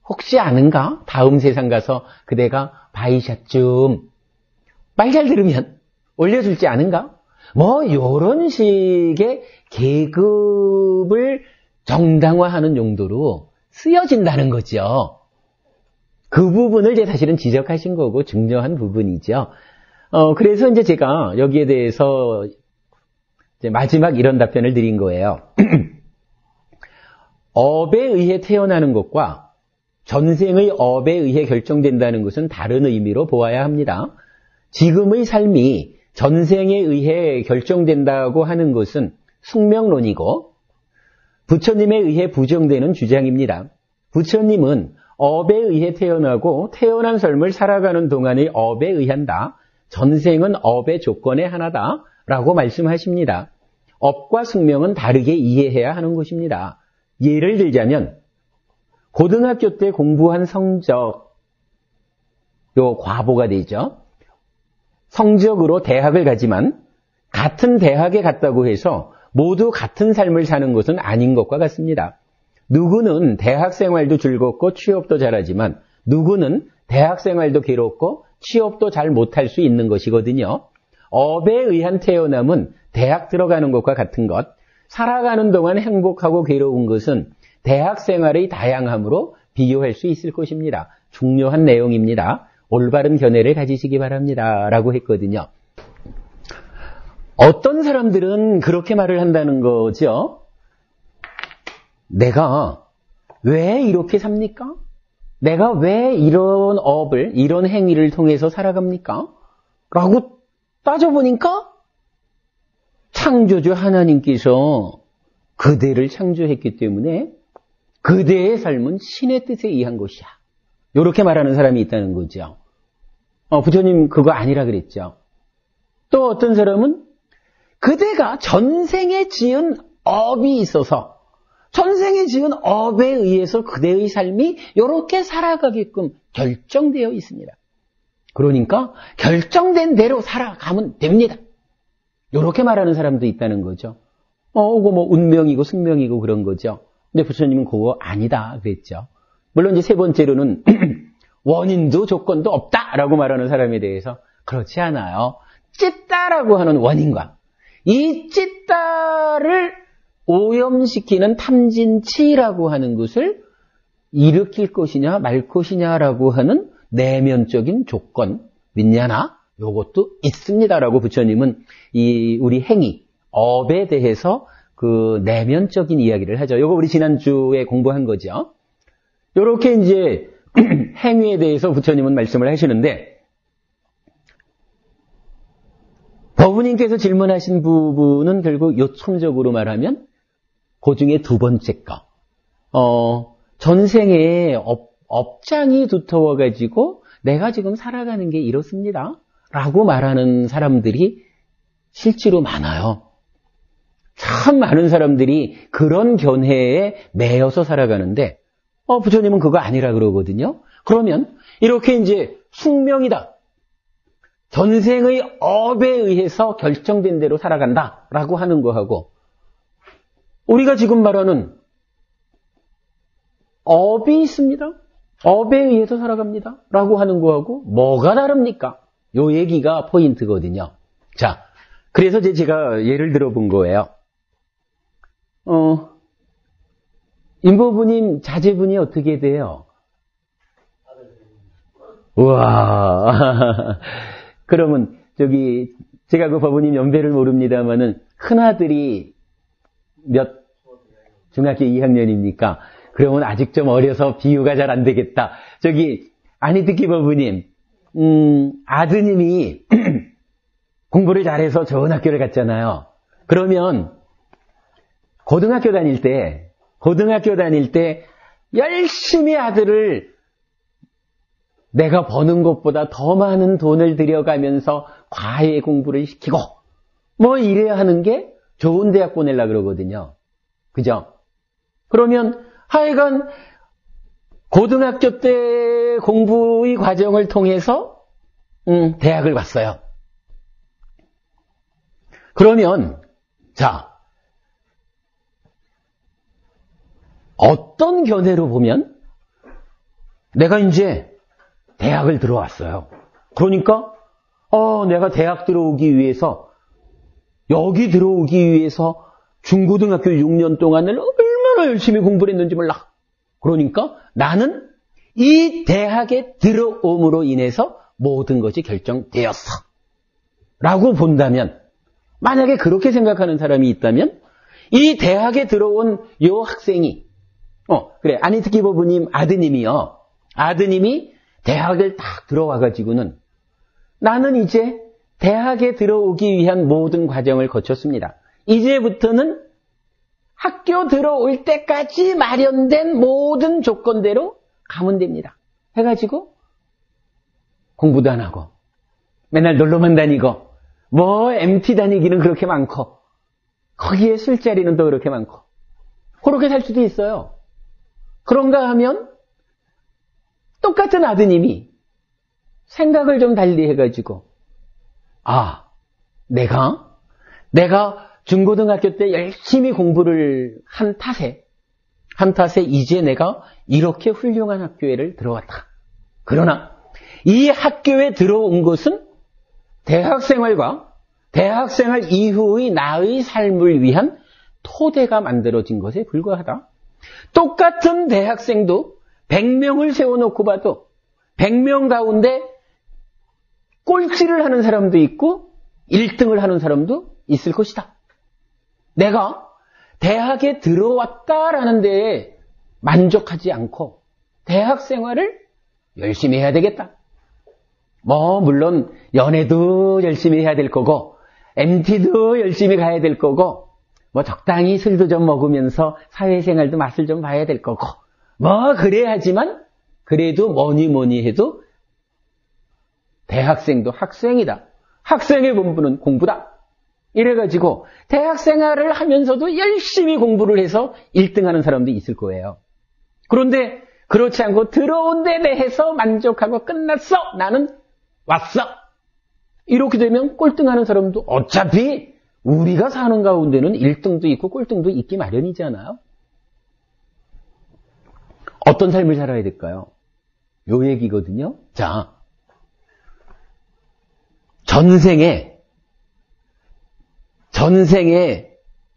혹시 아는가? 다음 세상 가서 그대가 바이샤쯤 말 잘 들으면 올려줄지 아는가? 요런 식의 계급을 정당화하는 용도로 쓰여진다는 거죠. 그 부분을 이제 사실은 지적하신 거고 중요한 부분이죠. 그래서 이제 제가 여기에 대해서 이제 마지막 이런 답변을 드린 거예요. 업에 의해 태어나는 것과 전생의 업에 의해 결정된다는 것은 다른 의미로 보아야 합니다. 지금의 삶이 전생에 의해 결정된다고 하는 것은 숙명론이고 부처님에 의해 부정되는 주장입니다. 부처님은 업에 의해 태어나고 태어난 삶을 살아가는 동안의 업에 의한다. 전생은 업의 조건의 하나다. 라고 말씀하십니다. 업과 숙명은 다르게 이해해야 하는 것입니다. 예를 들자면 고등학교 때 공부한 성적, 과보가 되죠. 성적으로 대학을 가지만 같은 대학에 갔다고 해서 모두 같은 삶을 사는 것은 아닌 것과 같습니다. 누구는 대학 생활도 즐겁고 취업도 잘하지만 누구는 대학 생활도 괴롭고 취업도 잘 못할 수 있는 것이거든요. 업에 의한 태어남은 대학 들어가는 것과 같은 것, 살아가는 동안 행복하고 괴로운 것은 대학 생활의 다양함으로 비교할 수 있을 것입니다. 중요한 내용입니다. 올바른 견해를 가지시기 바랍니다. 라고 했거든요. 어떤 사람들은 그렇게 말을 한다는 거죠. 내가 왜 이렇게 삽니까? 내가 왜 이런 업을, 이런 행위를 통해서 살아갑니까? 라고 따져보니까 창조주 하나님께서 그대를 창조했기 때문에 그대의 삶은 신의 뜻에 의한 것이야. 이렇게 말하는 사람이 있다는 거죠. 부처님 그거 아니라 그랬죠. 또 어떤 사람은 그대가 전생에 지은 업이 있어서 전생에 지은 업에 의해서 그대의 삶이 이렇게 살아가게끔 결정되어 있습니다. 그러니까 결정된 대로 살아가면 됩니다. 이렇게 말하는 사람도 있다는 거죠. 그거 뭐 운명이고 숙명이고 그런 거죠. 근데 부처님은 그거 아니다 그랬죠. 물론 이제 세 번째로는 원인도 조건도 없다라고 말하는 사람에 대해서 그렇지 않아요. 찢다라고 하는 원인과 이 찢다를 오염시키는 탐진치라고 하는 것을 일으킬 것이냐 말 것이냐라고 하는 내면적인 조건, 윈야나 요것도 있습니다라고 부처님은 이 우리 행위, 업에 대해서 그 내면적인 이야기를 하죠. 요거 우리 지난주에 공부한 거죠. 요렇게 이제 행위에 대해서 부처님은 말씀을 하시는데 법부님께서 질문하신 부분은 결국 요청적으로 말하면 그 중에 두 번째 거. 전생에 업장이 두터워가지고 내가 지금 살아가는 게 이렇습니다. 라고 말하는 사람들이 실제로 많아요. 참 많은 사람들이 그런 견해에 매여서 살아가는데, 부처님은 그거 아니라 그러거든요. 그러면 이렇게 이제 숙명이다. 전생의 업에 의해서 결정된 대로 살아간다. 라고 하는 거하고, 우리가 지금 말하는 업이 있습니다. 업에 의해서 살아갑니다. 라고 하는 거하고 뭐가 다릅니까? 요 얘기가 포인트거든요. 자, 그래서 제가 예를 들어본 거예요. 임보부님 자제분이 어떻게 돼요? 우와. 그러면 제가 그 법부님 연배를 모릅니다만은 큰아들이 중학교 2학년입니까? 그러면 아직 좀 어려서 비유가 잘 안 되겠다. 아니듣기 법부님, 아드님이 공부를 잘해서 좋은 학교를 갔잖아요. 그러면 고등학교 다닐 때 열심히 아들을 내가 버는 것보다 더 많은 돈을 들여가면서 과외 공부를 시키고 뭐 이래야 하는 게 좋은 대학 보내려고 그러거든요. 그죠? 그러면 하여간 고등학교 때 공부의 과정을 통해서 대학을 갔어요. 그러면 자, 어떤 견해로 보면 내가 이제 대학을 들어왔어요. 그러니까 내가 대학 들어오기 위해서 여기 들어오기 위해서 중고등학교 6년 동안을 얼마나 열심히 공부를 했는지 몰라. 그러니까 나는 이 대학에 들어옴으로 인해서 모든 것이 결정되었어. 라고 본다면, 만약에 그렇게 생각하는 사람이 있다면 이 대학에 들어온 요 학생이 그래, 아니특기 법부님 아드님이요. 아드님이 대학을 딱 들어와가지고는 나는 이제 대학에 들어오기 위한 모든 과정을 거쳤습니다. 이제부터는 학교 들어올 때까지 마련된 모든 조건대로 가면 됩니다. 해가지고 공부도 안 하고 맨날 놀러만 다니고 뭐 MT 다니기는 그렇게 많고 거기에 술자리는 또 그렇게 많고 그렇게 살 수도 있어요. 그런가 하면 똑같은 아드님이 생각을 좀 달리 해가지고 내가 중고등학교 때 열심히 공부를 한 탓에 이제 내가 이렇게 훌륭한 학교에를 들어왔다. 그러나 이 학교에 들어온 것은 대학생활과 대학생활 이후의 나의 삶을 위한 토대가 만들어진 것에 불과하다. 똑같은 대학생도 100명을 세워놓고 봐도 100명 가운데 꼴찌를 하는 사람도 있고 1등을 하는 사람도 있을 것이다. 내가 대학에 들어왔다라는 데에 만족하지 않고 대학 생활을 열심히 해야 되겠다. 물론 연애도 열심히 해야 될 거고 MT도 열심히 가야 될 거고 적당히 술도 좀 먹으면서 사회생활도 맛을 좀 봐야 될 거고 그래야지만 그래도 뭐니 해도 대학생도 학생이다. 학생의 본분은 공부다. 이래가지고 대학 생활을 하면서도 열심히 공부를 해서 1등하는 사람도 있을 거예요. 그런데 그렇지 않고 들어온 데 대해서 만족하고 끝났어. 나는 왔어. 이렇게 되면 꼴등하는 사람도 어차피 우리가 사는 가운데는 1등도 있고 꼴등도 있기 마련이잖아요. 어떤 삶을 살아야 될까요? 요 얘기거든요. 자, 전생에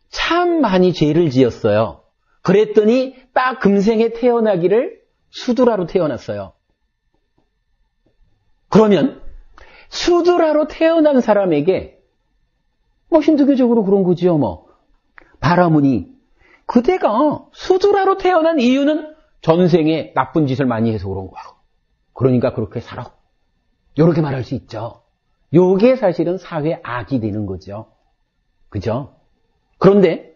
참 많이 죄를 지었어요. 그랬더니 딱 금생에 태어나기를 수두라로 태어났어요. 그러면 수두라로 태어난 사람에게 힌두교적으로 그런 거지요. 바라문이 그대가 수두라로 태어난 이유는 전생에 나쁜 짓을 많이 해서 그런 거야. 그러니까 그렇게 살아. 이렇게 말할 수 있죠. 요게 사실은 사회 악이 되는 거죠. 그죠? 그런데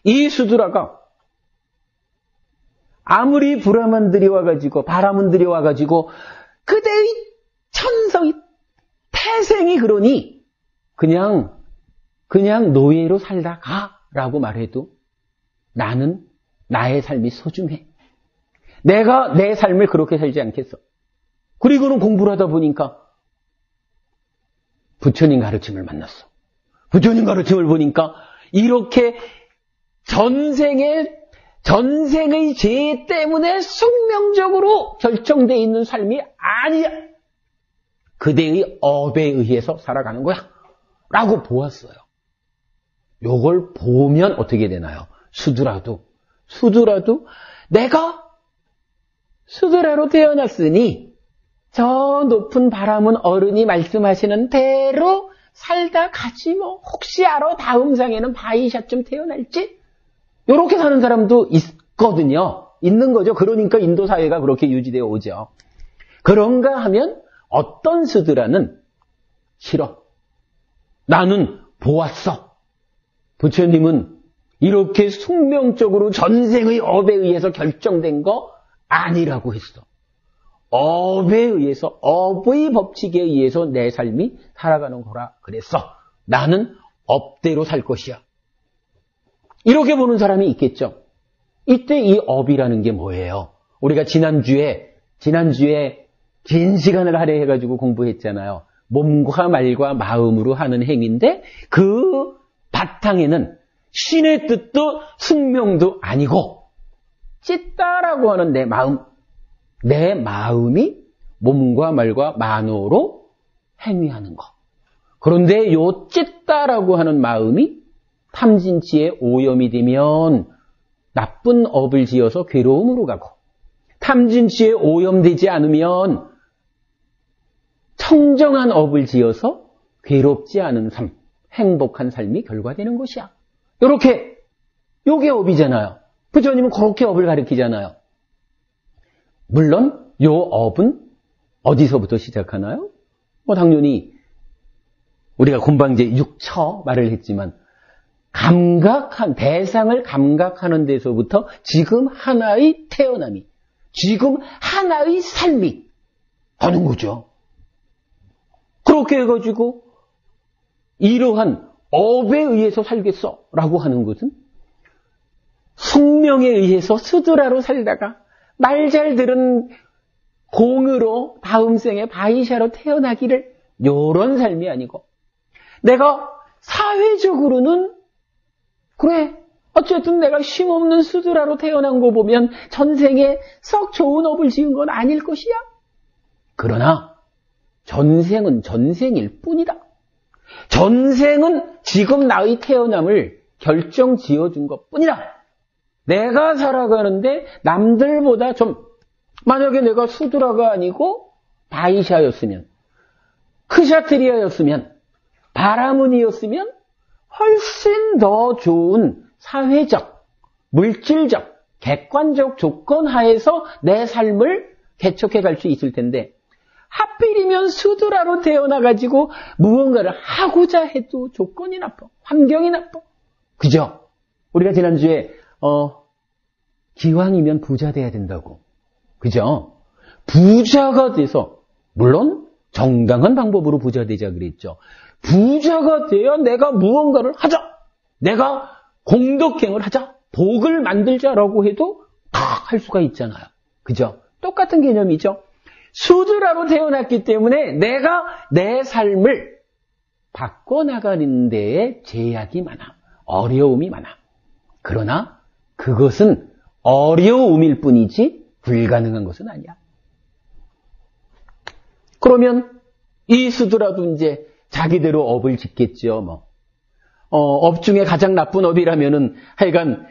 이 수두라가 아무리 브라만들이 와가지고 바라문들이 와가지고 그대의 천성이 태생이 그러니 그냥 노예로 살다 가라고 말해도 나는 나의 삶이 소중해. 내가 내 삶을 그렇게 살지 않겠어. 그리고는 공부를 하다 보니까 부처님 가르침을 만났어. 부처님 가르침을 보니까 이렇게 전생의 죄 때문에 숙명적으로 결정되어 있는 삶이 아니야. 그대의 업에 의해서 살아가는 거야. 라고 보았어요. 요걸 보면 어떻게 되나요? 수두라도 내가 수두라로 태어났으니 저 높은 바람은 어른이 말씀하시는 대로 살다 가지 혹시 알아 다음 생에는 바이샤쯤 태어날지? 요렇게 사는 사람도 있거든요. 있는 거죠. 그러니까 인도 사회가 그렇게 유지되어 오죠. 그런가 하면 어떤 수두라는 싫어. 나는 보았어. 부처님은 이렇게 숙명적으로 전생의 업에 의해서 결정된 거 아니라고 했어. 업에 의해서, 업의 법칙에 의해서 내 삶이 살아가는 거라 그랬어. 나는 업대로 살 것이야. 이렇게 보는 사람이 있겠죠. 이때 이 업이라는 게 뭐예요? 우리가 지난주에 긴 시간을 할애해가지고 공부했잖아요. 몸과 말과 마음으로 하는 행위인데 그 바탕에는 신의 뜻도 숙명도 아니고 찢다라고 하는 내 마음이 몸과 말과 만호로 행위하는 거. 그런데 요 찢다라고 하는 마음이 탐진치에 오염이 되면 나쁜 업을 지어서 괴로움으로 가고, 탐진치에 오염되지 않으면 청정한 업을 지어서 괴롭지 않은 삶, 행복한 삶이 결과되는 것이야. 요게 업이잖아요. 부처님은 그렇게 업을 가르치잖아요. 물론 요 업은 어디서부터 시작하나요? 당연히 우리가 곤방제 6처 말을 했지만 대상을 감각하는 데서부터 지금 하나의 태어남이, 지금 하나의 삶이 하는 거죠. 그렇게 해가지고 이러한 업에 의해서 살겠어라고 하는 것은 숙명에 의해서 수두라로 살다가 말 잘 들은 공으로 다음 생에 바이샤로 태어나기를, 요런 삶이 아니고 내가 사회적으로는 그래 어쨌든 내가 쉼없는 수두라로 태어난 거 보면 전생에 썩 좋은 업을 지은 건 아닐 것이야. 그러나 전생은 전생일 뿐이다. 전생은 지금 나의 태어남을 결정 지어준 것 뿐이다. 내가 살아가는데 남들보다 만약에 내가 수두라가 아니고 바이샤였으면, 크샤트리아였으면, 바라문이었으면 훨씬 더 좋은 사회적, 물질적, 객관적 조건 하에서 내 삶을 개척해 갈 수 있을 텐데, 하필이면 수두라로 태어나가지고 무언가를 하고자 해도 조건이 나빠, 환경이 나빠. 그죠? 우리가 지난주에 기왕이면 부자 돼야 된다고. 그죠? 부자가 돼서, 물론 정당한 방법으로 부자 되자 그랬죠. 부자가 돼야 내가 무언가를 하자. 내가 공덕행을 하자. 복을 만들자라고 해도 다 할 수가 있잖아요. 그죠? 똑같은 개념이죠. 수두라로 태어났기 때문에 내가 내 삶을 바꿔나가는 데에 제약이 많아. 어려움이 많아. 그러나 그것은 어려움일 뿐이지 불가능한 것은 아니야. 그러면 이 수두라도 이제 자기대로 업을 짓겠죠. 뭐. 업 중에 가장 나쁜 업이라면은 하여간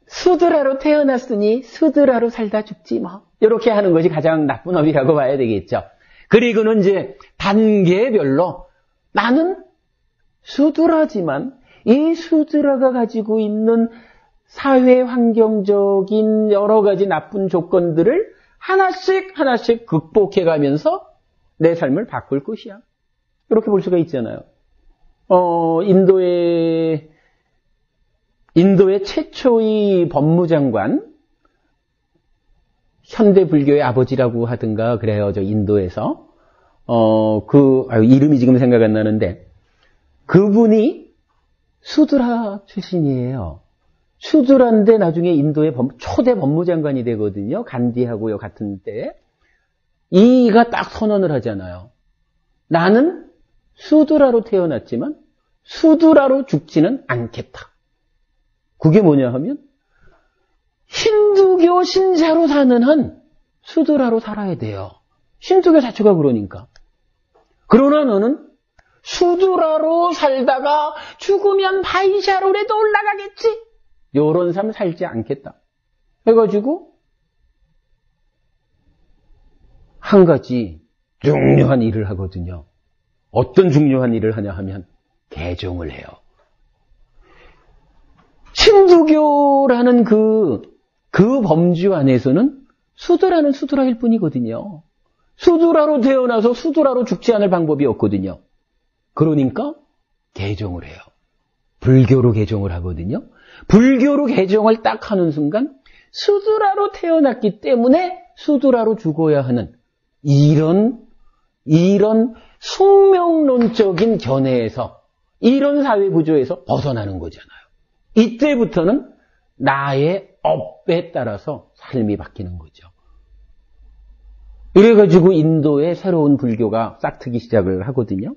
수두라로 태어났으니 수두라로 살다 죽지 뭐. 이렇게 하는 것이 가장 나쁜 업이라고 봐야 되겠죠. 그리고는 이제 단계별로 나는 수두라지만 이 수두라가 가지고 있는 사회 환경적인 여러 가지 나쁜 조건들을 하나씩 극복해 가면서 내 삶을 바꿀 것이야. 이렇게 볼 수가 있잖아요. 인도의 최초의 법무장관, 현대 불교의 아버지라고 하든가 그래요. 저 인도에서 이름이 지금 생각 안 나는데 그분이 수두라 출신이에요. 수두라인데 나중에 인도의 초대 법무장관이 되거든요. 간디하고요 같은 때. 이가 딱 선언을 하잖아요. 나는 수두라로 태어났지만 수두라로 죽지는 않겠다. 그게 뭐냐 하면 힌두교 신자로 사는 한 수두라로 살아야 돼요. 힌두교 자체가 그러니까. 그러나 너는 수두라로 살다가 죽으면 바이샤롤에도 올라가겠지? 요런 삶 살지 않겠다. 해가지고 한 가지 중요한 일을 하거든요. 어떤 중요한 일을 하냐 하면 개종을 해요. 힌두교라는 그 범주 안에서는 수두라는 수두라일 뿐이거든요. 수두라로 태어나서 수두라로 죽지 않을 방법이 없거든요. 그러니까 개종을 해요. 불교로 개종을 하거든요. 불교로 개종을 딱 하는 순간 수두라로 태어났기 때문에 수두라로 죽어야 하는 이런 숙명론적인 견해에서 이런 사회 구조에서 벗어나는 거잖아요. 이때부터는 나의 업에 따라서 삶이 바뀌는 거죠. 이래가지고 인도의 새로운 불교가 싹트기 시작을 하거든요.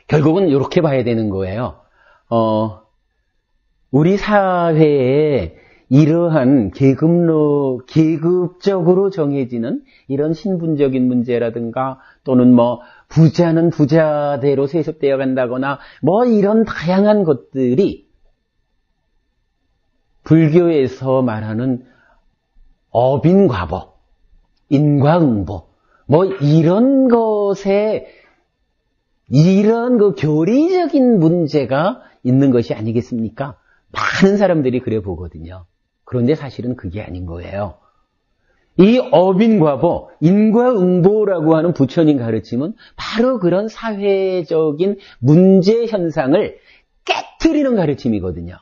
결국은 이렇게 봐야 되는 거예요. 우리 사회에 이러한 계급적으로 정해지는 이런 신분적인 문제라든가 또는 뭐 부자는 부자대로 세습되어 간다거나 뭐 이런 다양한 것들이 불교에서 말하는 어빈과보, 인과응보 뭐 이런 것에 이런 그 교리적인 문제가 있는 것이 아니겠습니까? 많은 사람들이 그래 보거든요. 그런데 사실은 그게 아닌 거예요. 이 어빈과보, 인과응보라고 하는 부처님 가르침은 바로 그런 사회적인 문제 현상을 깨트리는 가르침이거든요.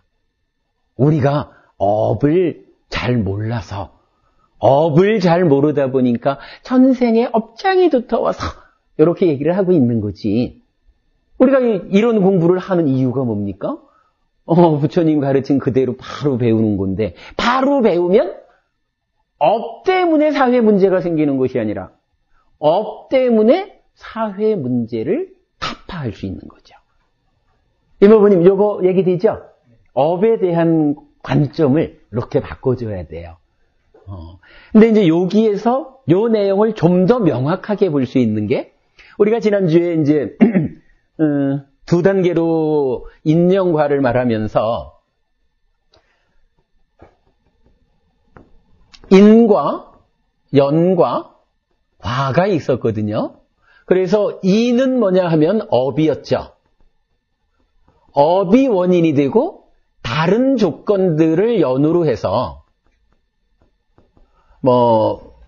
우리가 업을 잘 몰라서, 업을 잘 모르다 보니까 전생에 업장이 두터워서 이렇게 얘기를 하고 있는 거지. 우리가 이런 공부를 하는 이유가 뭡니까? 부처님 가르친 그대로 바로 배우는 건데, 바로 배우면 업 때문에 사회 문제가 생기는 것이 아니라 업 때문에 사회 문제를 타파할 수 있는 거죠. 이모부님, 요거 얘기되죠? 업에 대한 관점을 이렇게 바꿔줘야 돼요. 근데 이제 여기에서 요 내용을 좀 더 명확하게 볼 수 있는 게 우리가 지난주에 이제 두 단계로 인연과를 말하면서 인과, 연과, 과가 있었거든요. 그래서 이는 뭐냐 하면 업이었죠. 업이 원인이 되고 다른 조건들을 연으로 해서 뭐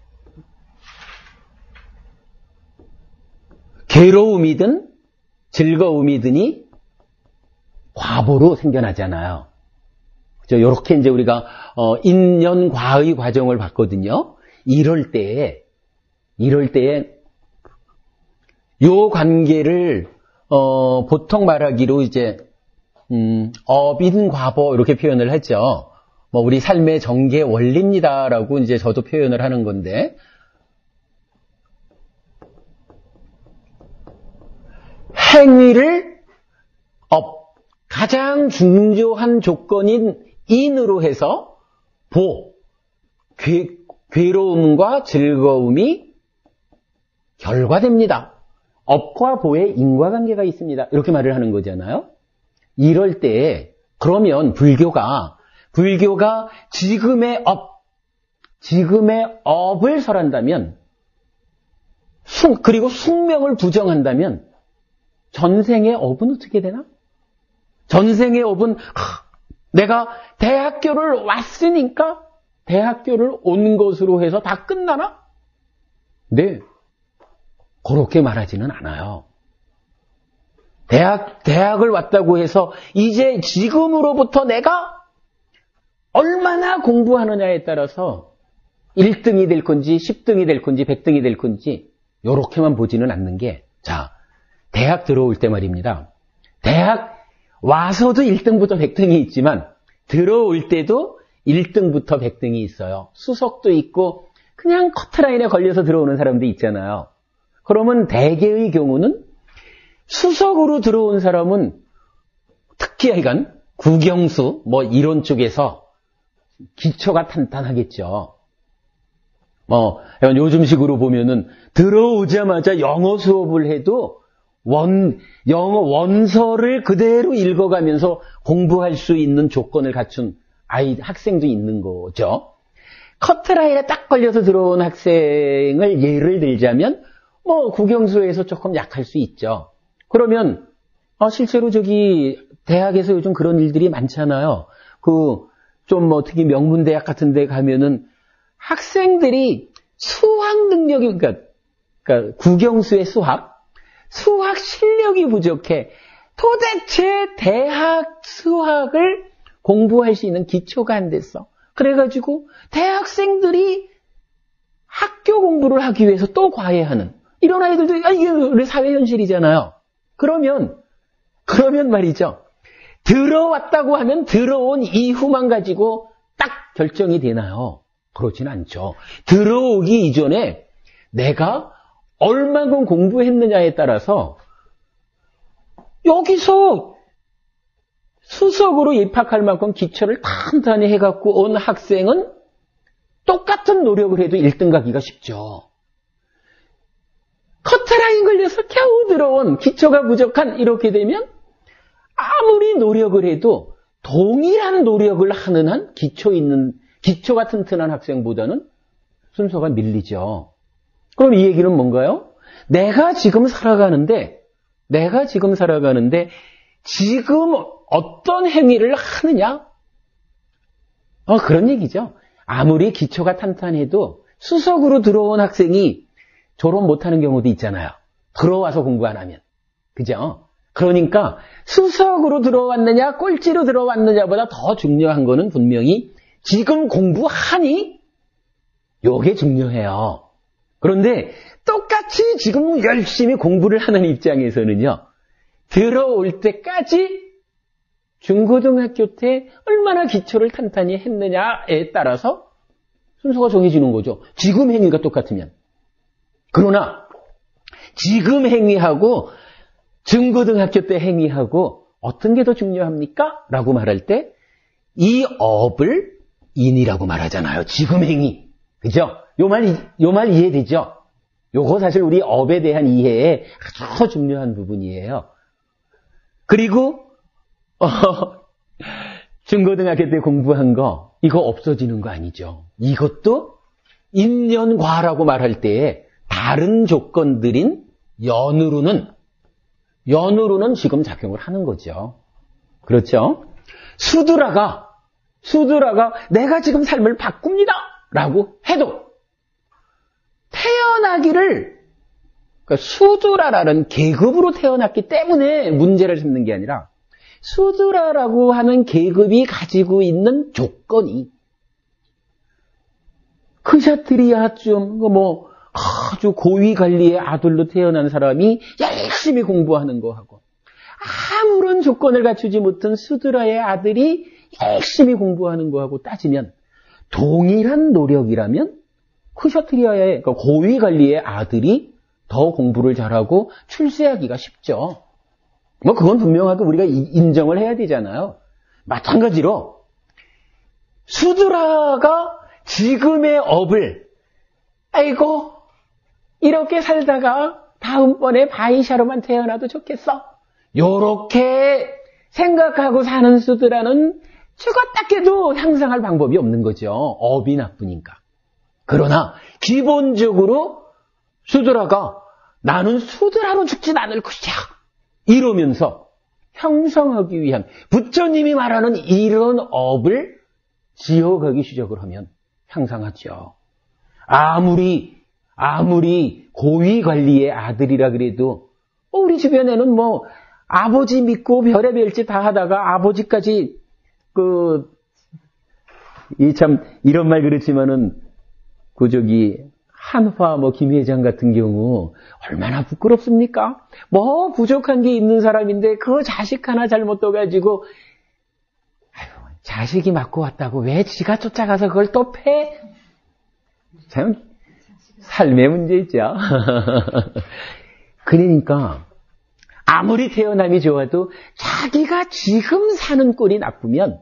괴로움이든 즐거움이든이 과보로 생겨나잖아요. 이렇게 이제 우리가 인연과의 과정을 봤거든요. 이럴 때 이럴 때에 요 관계를 보통 말하기로 이제 업인과보 이렇게 표현을 하죠. 뭐 우리 삶의 전개 원리입니다라고 이제 저도 표현을 하는 건데, 행위를 가장 중요한 조건인 인으로 해서 괴로움과 즐거움이 결과됩니다. 업과 보에 인과관계가 있습니다. 이렇게 말을 하는 거잖아요. 이럴 때 그러면 불교가 지금의 업을 설한다면, 그리고 숙명을 부정한다면 전생의 업은 어떻게 되나? 전생의 업은 내가 대학교를 왔으니까 대학교를 온 것으로 해서 다 끝나나? 네, 그렇게 말하지는 않아요. 대학을 왔다고 해서 이제 지금으로부터 내가 얼마나 공부하느냐에 따라서 1등이 될 건지 10등이 될 건지 100등이 될 건지 이렇게만 보지는 않는 게, 자, 대학 들어올 때 말입니다. 대학 와서도 1등부터 100등이 있지만 들어올 때도 1등부터 100등이 있어요. 수석도 있고 그냥 커트라인에 걸려서 들어오는 사람도 있잖아요. 그러면 대개의 경우는 수석으로 들어온 사람은 특히 하여간 국영수 뭐 이런 쪽에서 기초가 탄탄하겠죠. 요즘식으로 보면은 들어오자마자 영어 수업을 해도 영어 원서를 그대로 읽어가면서 공부할 수 있는 조건을 갖춘 학생도 있는 거죠. 커트라인에 딱 걸려서 들어온 학생을 예를 들자면 국영수에서 조금 약할 수 있죠. 그러면 실제로 대학에서 요즘 그런 일들이 많잖아요. 특히 명문대학 같은 데 가면은 학생들이 수학 능력이, 그러니까 국영수의 수학 실력이 부족해. 도대체 대학 수학을 공부할 수 있는 기초가 안 됐어. 그래가지고 대학생들이 학교 공부를 하기 위해서 또 과외하는 이런 아이들도, 이게 우리 사회 현실이잖아요. 그러면 말이죠. 들어왔다고 하면 들어온 이후만 가지고 딱 결정이 되나요? 그렇진 않죠. 들어오기 이전에 내가 얼마큼 공부했느냐에 따라서 여기서 수석으로 입학할 만큼 기초를 탄탄히 해갖고 온 학생은 똑같은 노력을 해도 1등 가기가 쉽죠. 커트라인 걸려서 겨우 들어온 기초가 부족한 이렇게 되면 아무리 노력을 해도 동일한 노력을 하는 한 기초가 튼튼한 학생보다는 순서가 밀리죠. 그럼 이 얘기는 뭔가요? 내가 지금 살아가는데 지금 어떤 행위를 하느냐? 그런 얘기죠. 아무리 기초가 탄탄해도 수석으로 들어온 학생이 졸업 못하는 경우도 있잖아요. 들어와서 공부 안 하면. 그죠? 그러니까 수석으로 들어왔느냐 꼴찌로 들어왔느냐보다 더 중요한 거는 분명히 지금 공부하니? 요게 중요해요. 그런데 똑같이 지금 열심히 공부를 하는 입장에서는요. 들어올 때까지 중고등학교 때 얼마나 기초를 탄탄히 했느냐에 따라서 순서가 정해지는 거죠. 지금 행위가 똑같으면. 그러나 지금 행위하고 중고등학교 때 행위하고 어떤 게 더 중요합니까? 라고 말할 때 이 업을 인이라고 말하잖아요. 지금 행위. 그죠? 요 말 이해되죠? 요거 사실 우리 업에 대한 이해에 아주 중요한 부분이에요. 그리고 중고등학교 때 공부한 거 이거 없어지는 거 아니죠. 이것도 인연과라고 말할 때에 다른 조건들인 연으로는 지금 작용을 하는 거죠. 그렇죠? 수두라가 내가 지금 삶을 바꿉니다 라고 해도 태어나기를, 그러니까 수두라라는 계급으로 태어났기 때문에 문제를 삼는 게 아니라 수두라라고 하는 계급이 가지고 있는 조건이 크샤트리야 아주 고위 관리의 아들로 태어난 사람이 열심히 공부하는 거하고 아무런 조건을 갖추지 못한 수드라의 아들이 열심히 공부하는 거하고 따지면 동일한 노력이라면 크셔트리아의 그러니까 고위 관리의 아들이 더 공부를 잘하고 출세하기가 쉽죠. 뭐 그건 분명하게 우리가 인정을 해야 되잖아요. 마찬가지로 수드라가 지금의 업을 아이고 이렇게 살다가 다음번에 바이샤로만 태어나도 좋겠어. 요렇게 생각하고 사는 수드라는 죽었다 깨도 향상할 방법이 없는 거죠. 업이 나쁘니까. 그러나 기본적으로 수드라가 나는 수드라로 죽진 않을 것이야. 이러면서 형성하기 위한 부처님이 말하는 이런 업을 지어가기 시작을 하면 향상하죠. 아무리 고위 관리의 아들이라 그래도 우리 주변에는 뭐 아버지 믿고 별의별 짓 다 하다가 아버지까지 참 이런 말 그렇지만은 한화 김 회장 같은 경우 얼마나 부끄럽습니까? 뭐 부족한 게 있는 사람인데 그 자식 하나 잘못 떠가지고 자식이 맞고 왔다고 왜 지가 쫓아가서 그걸 또 패? 참 삶의 문제 있죠. 그러니까 아무리 태어남이 좋아도 자기가 지금 사는 꼴이 나쁘면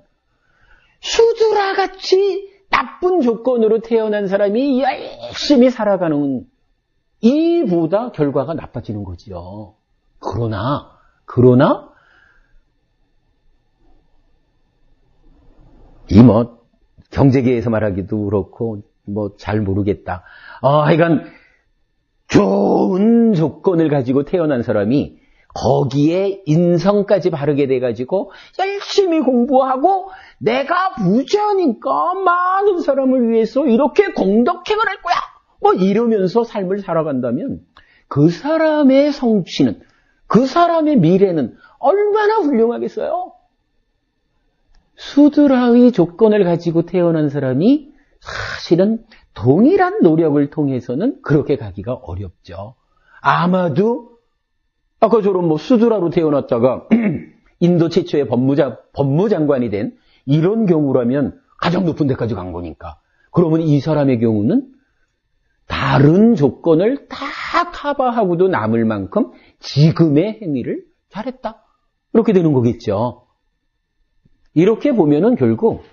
수드라같이 나쁜 조건으로 태어난 사람이 열심히 살아가는 이보다 결과가 나빠지는 거지요. 그러나 경제계에서 말하기도 그렇고 잘 모르겠다. 하여간 좋은 조건을 가지고 태어난 사람이 거기에 인성까지 바르게 돼가지고 열심히 공부하고 내가 부자니까 많은 사람을 위해서 이렇게 공덕행을 할 거야. 이러면서 삶을 살아간다면 그 사람의 성취는, 그 사람의 미래는 얼마나 훌륭하겠어요? 수드라의 조건을 가지고 태어난 사람이 사실은 동일한 노력을 통해서는 그렇게 가기가 어렵죠. 아마도 아까처럼 수드라로 태어났다가 인도 최초의 법무장관이 된 이런 경우라면 가장 높은 데까지 간 거니까. 그러면 이 사람의 경우는 다른 조건을 다 커버하고도 남을 만큼 지금의 행위를 잘했다. 이렇게 되는 거겠죠. 이렇게 보면은 결국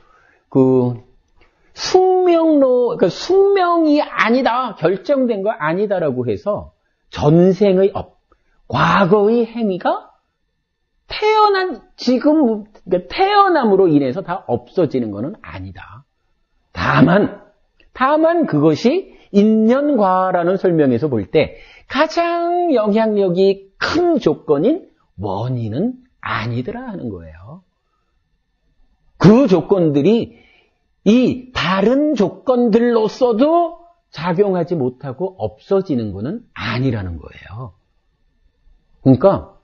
그러니까 숙명이 아니다, 결정된 거 아니다라고 해서 전생의 업, 과거의 행위가 그러니까 태어남으로 인해서 다 없어지는 것은 아니다. 다만 그것이 인연과라는 설명에서 볼 때 가장 영향력이 큰 조건인 원인은 아니더라 하는 거예요. 그 조건들이 이 다른 조건들로서도 작용하지 못하고 없어지는 것은 아니라는 거예요. 그러니까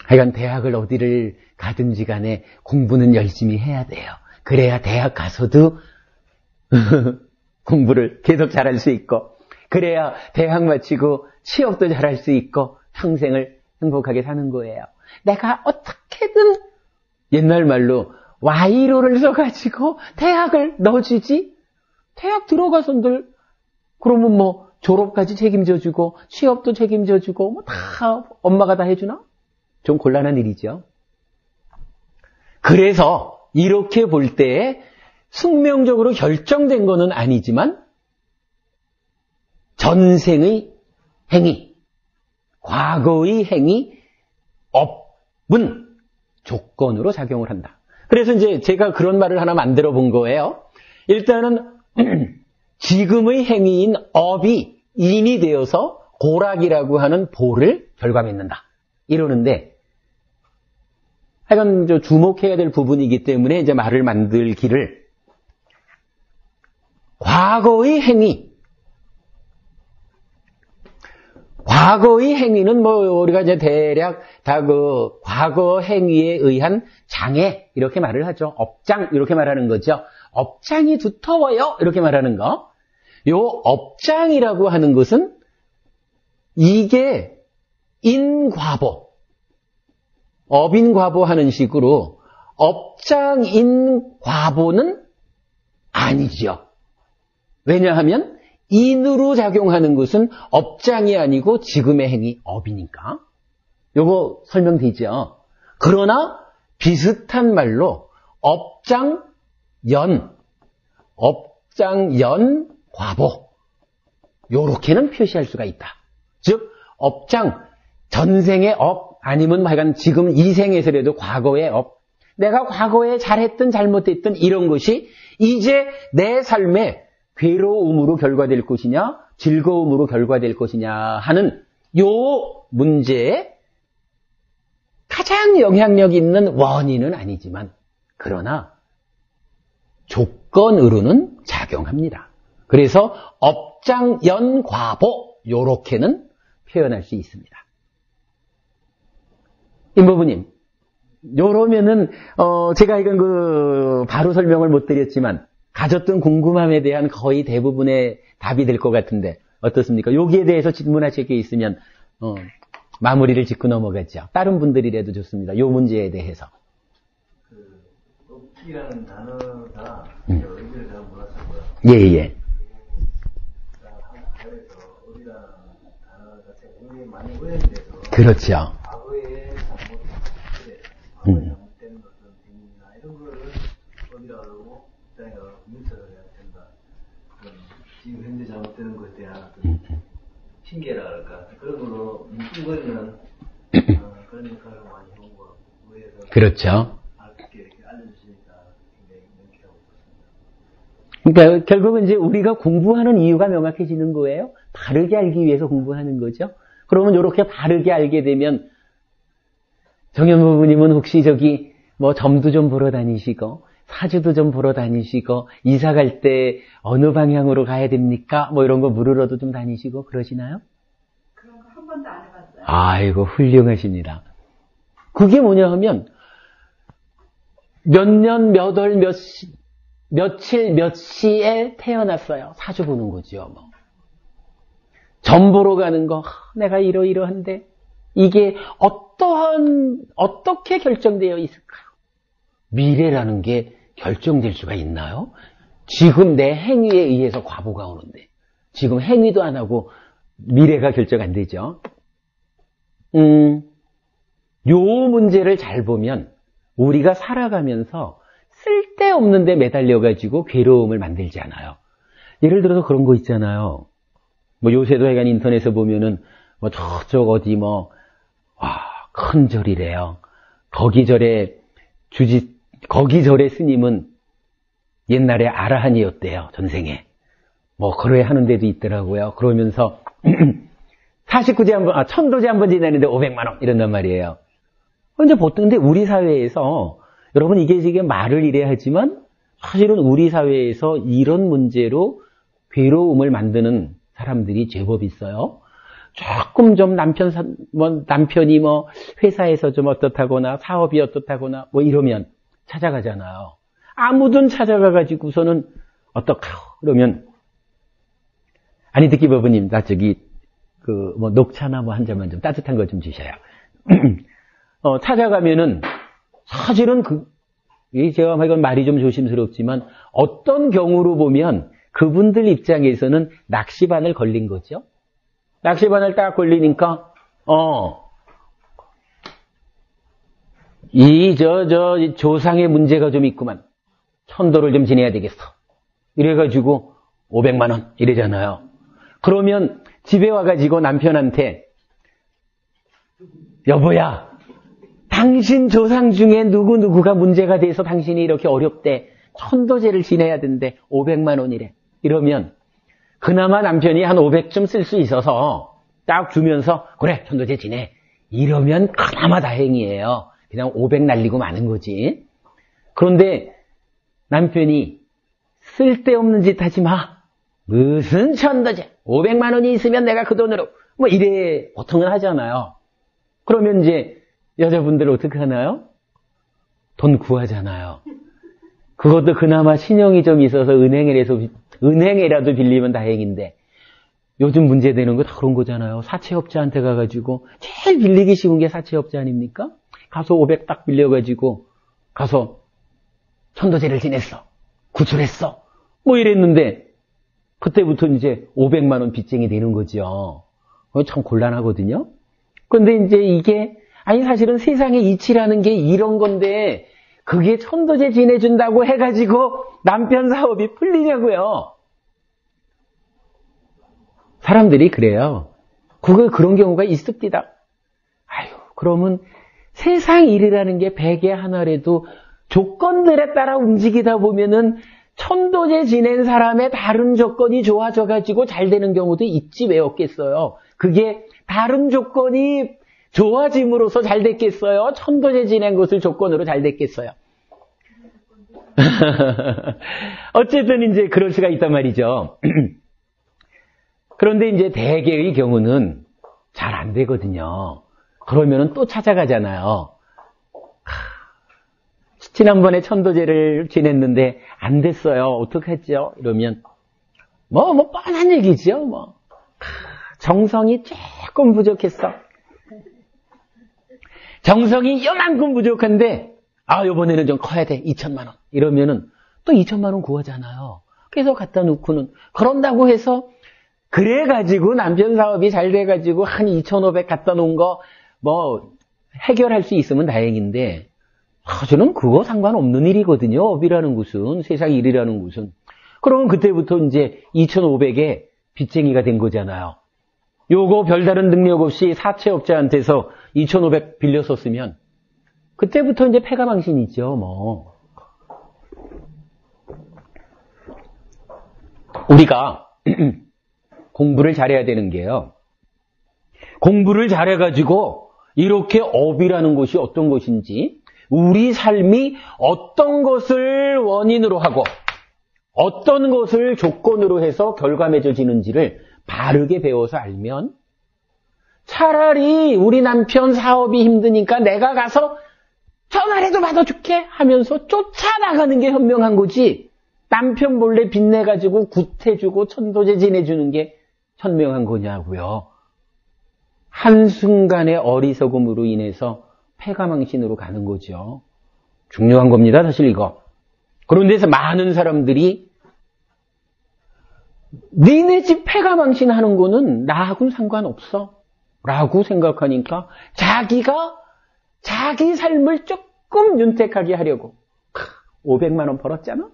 하여간 대학을 어디를 가든지 간에 공부는 열심히 해야 돼요. 그래야 대학 가서도 공부를 계속 잘할 수 있고, 그래야 대학 마치고 취업도 잘할 수 있고 평생을 행복하게 사는 거예요. 내가 어떻게든 옛날 말로 와이로를 써가지고 대학을 넣어주지? 대학 들어가서들 그러면 졸업까지 책임져주고 취업도 책임져주고 다 엄마가 다 해주나? 좀 곤란한 일이죠. 그래서 이렇게 볼 때 숙명적으로 결정된 거는 아니지만 전생의 행위, 과거의 행위, 업은 조건으로 작용을 한다. 그래서 이제 제가 그런 말을 하나 만들어 본 거예요. 일단은 지금의 행위인 업이 인이 되어서 고락이라고 하는 보를 결과맺는다. 이러는데 하여간 주목해야 될 부분이기 때문에 이제 말을 만들기를 과거의 행위는 우리가 이제 대략 다 과거 행위에 의한 장애 이렇게 말을 하죠. 업장 이렇게 말하는 거죠. 업장이 두터워요 이렇게 말하는 거. 요 업장이라고 하는 것은 이게 인과보, 업인과보 하는 식으로 업장인과보는 아니지요. 왜냐하면 인으로 작용하는 것은 업장이 아니고 지금의 행위 업이니까. 요거 설명되죠. 그러나 비슷한 말로 업장연과보 요렇게는 표시할 수가 있다. 즉 업장, 전생의 업 아니면 하여간 지금 이 생에서라도 과거의 업, 내가 과거에 잘했든 잘못했든 이런 것이 이제 내 삶에 괴로움으로 결과될 것이냐 즐거움으로 결과될 것이냐 하는 요 문제에 가장 영향력 있는 원인은 아니지만 그러나 조건으로는 작용합니다. 그래서 업장연과보 요렇게는 표현할 수 있습니다. 임보부님, 요러면은 제가 이건 바로 설명을 못 드렸지만 가졌던 궁금함에 대한 거의 대부분의 답이 될 것 같은데 어떻습니까? 여기에 대해서 질문하실 게 있으면 마무리를 짓고 넘어가죠. 다른 분들이라도 좋습니다. 요 문제에 대해서. 업이라는 단어가 의미를 잘 몰랐었고요. 예. 사회에서 업이라는 단어 자체가 굉장히 많이 오염돼서 그렇죠. 과거에 잘못된 어떤 행위나 이런 거를 업이라고 하고 입장에서 문서를 해야 된다. 지금 현재 잘못되는 것에 대한 어떤 핑계라 할까 그런 걸로 뭉뚱거리는 그런 역할을 많이 해온 것 같고 의회에서 그렇죠. 이렇게 알려주시니까 굉장히 명쾌하고 좋습니다. 그러니까 결국은 이제 우리가 공부하는 이유가 명확해지는 거예요. 바르게 알기 위해서 공부하는 거죠. 그러면 이렇게 바르게 알게 되면 정현부부님은 혹시 뭐 점도 좀 보러 다니시고 사주도 좀 보러 다니시고 이사 갈 때 어느 방향으로 가야 됩니까? 뭐 이런 거 물으러도 좀 다니시고 그러시나요? 그런 거 한 번도 안 해봤어요. 아이고 훌륭하십니다. 그게 뭐냐 하면 몇 년, 몇 월, 며칠, 몇 시에 태어났어요. 사주 보는 거죠. 뭐. 점 보러 가는 거 내가 이러이러한데 이게 어떻게 결정되어 있을까요? 미래라는 게 결정될 수가 있나요? 지금 내 행위에 의해서 과보가 오는데 지금 행위도 안 하고 미래가 결정 안 되죠. 요 문제를 잘 보면 우리가 살아가면서 쓸데없는 데 매달려가지고 괴로움을 만들지 않아요. 예를 들어서 그런 거 있잖아요. 뭐 요새도 하여간 인터넷에 보면은 뭐 저쪽 어디 큰 절이래요. 거기 절의 스님은 옛날에 아라한이었대요. 전생에. 뭐 그래 하는 데도 있더라고요. 그러면서 49제 천도제 한 번 지내는데 500만 원 이런단 말이에요. 근데 보통 우리 사회에서 여러분 이게 지금 말을 이래 하지만 사실은 우리 사회에서 이런 문제로 괴로움을 만드는 사람들이 제법 있어요. 조금 좀 남편이 회사에서 좀 어떻다거나 사업이 어떻다거나 이러면 찾아가잖아요. 아무든 찾아가가지고서는 어떡하오 그러면 아니 듣기법부님 나 녹차나 한 잔만 좀 따뜻한 거 좀 주셔요. 찾아가면은 사실은 제가 이건 말이 좀 조심스럽지만 어떤 경우로 보면 그분들 입장에서는 낚시바늘 걸린 거죠. 낚시바늘 딱 걸리니까 조상의 문제가 좀 있구만. 천도를 좀 지내야 되겠어. 이래가지고 500만 원 이래잖아요. 그러면 집에 와가지고 남편한테 여보야 당신 조상 중에 누구누구가 문제가 돼서 당신이 이렇게 어렵대. 천도제를 지내야 된대. 500만 원이래. 이러면 그나마 남편이 한 500좀 쓸 수 있어서 딱 주면서 그래 천도제 지내. 이러면 그나마 다행이에요. 그냥 500 날리고 마는 거지. 그런데 남편이 쓸데없는 짓 하지 마. 무슨 천도제. 500만 원이 있으면 내가 그 돈으로 이래 보통은 하잖아요. 그러면 이제 여자분들 어떻게 하나요? 돈 구하잖아요. 그것도 그나마 신용이 좀 있어서 은행에라도 빌리면 다행인데, 요즘 문제되는 거 다 그런 거잖아요. 사채업자한테 가가지고, 제일 빌리기 쉬운 게 사채업자 아닙니까? 가서 500 딱 빌려가지고, 가서 천도제를 지냈어. 구출했어. 뭐 이랬는데, 그때부터 이제 500만 원 빚쟁이 되는 거죠. 참 곤란하거든요. 그런데 이제 이게, 아니 사실은 세상에 이치라는 게 이런 건데, 그게 천도제 지내준다고 해가지고 남편 사업이 풀리냐고요. 사람들이 그래요. 그런 경우가 있습니다. 아유, 그러면 세상 일이라는 게 백에 하나라도 조건들에 따라 움직이다 보면은 천도제 지낸 사람의 다른 조건이 좋아져가지고 잘 되는 경우도 있지 왜 없겠어요. 그게 다른 조건이 좋아짐으로써 잘 됐겠어요? 천도제 지낸 것을 조건으로 잘 됐겠어요? 어쨌든 이제 그럴 수가 있단 말이죠. 그런데 이제 대개의 경우는 잘 안 되거든요. 그러면은 또 찾아가잖아요. 지난번에 천도제를 지냈는데 안 됐어요. 어떡하죠? 이러면 뭐 뻔한 얘기죠. 정성이 조금 부족했어. 정성이 요만큼 부족한데 요번에는 좀 커야 돼. 2천만 원. 이러면은 또 2천만 원 구하잖아요. 그래서 갖다 놓고는 그런다고 해서 그래가지고 남편 사업이 잘 돼가지고 한 2,500 갖다 놓은 거 해결할 수 있으면 다행인데 저는 그거 상관없는 일이거든요. 업이라는 것은 세상 일이라는 것은. 그러면 그때부터 이제 2,500에 빚쟁이가 된 거잖아요. 요거 별다른 능력 없이 사채업자한테서 2,500 빌렸었으면 그때부터 이제 패가망신이죠. 우리가 공부를 잘해야 되는 게요. 공부를 잘해가지고 이렇게 업이라는 것이 어떤 것인지 우리 삶이 어떤 것을 원인으로 하고 어떤 것을 조건으로 해서 결과 맺어지는지를 바르게 배워서 알면 차라리 우리 남편 사업이 힘드니까 내가 가서 전화라도 받아줄게 하면서 쫓아나가는 게 현명한 거지 남편 몰래 빚내가지고 굿해주고 천도제 지내주는 게 현명한 거냐고요. 한순간의 어리석음으로 인해서 패가망신으로 가는 거죠. 중요한 겁니다. 사실 이거. 그런데 많은 사람들이 니네 집 패가망신하는 거는 나하고는 상관없어 라고 생각하니까 자기가 자기 삶을 조금 윤택하게 하려고 500만 원 벌었잖아?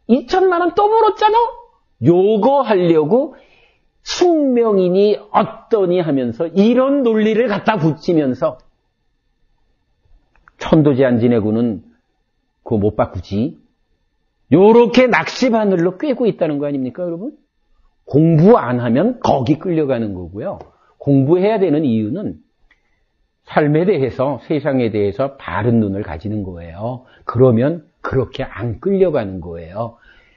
2천만 원 또 벌었잖아? 요거 하려고 숙명이니 어떠니 하면서 이런 논리를 갖다 붙이면서 천도제 안 지내고는 그거 못 바꾸지. 요렇게 낚시바늘로 꿰고 있다는 거 아닙니까, 여러분? 공부 안 하면 거기 끌려가는 거고요. 공부해야 되는 이유는 삶에 대해서, 세상에 대해서 바른 눈을 가지는 거예요. 그러면 그렇게 안 끌려가는 거예요.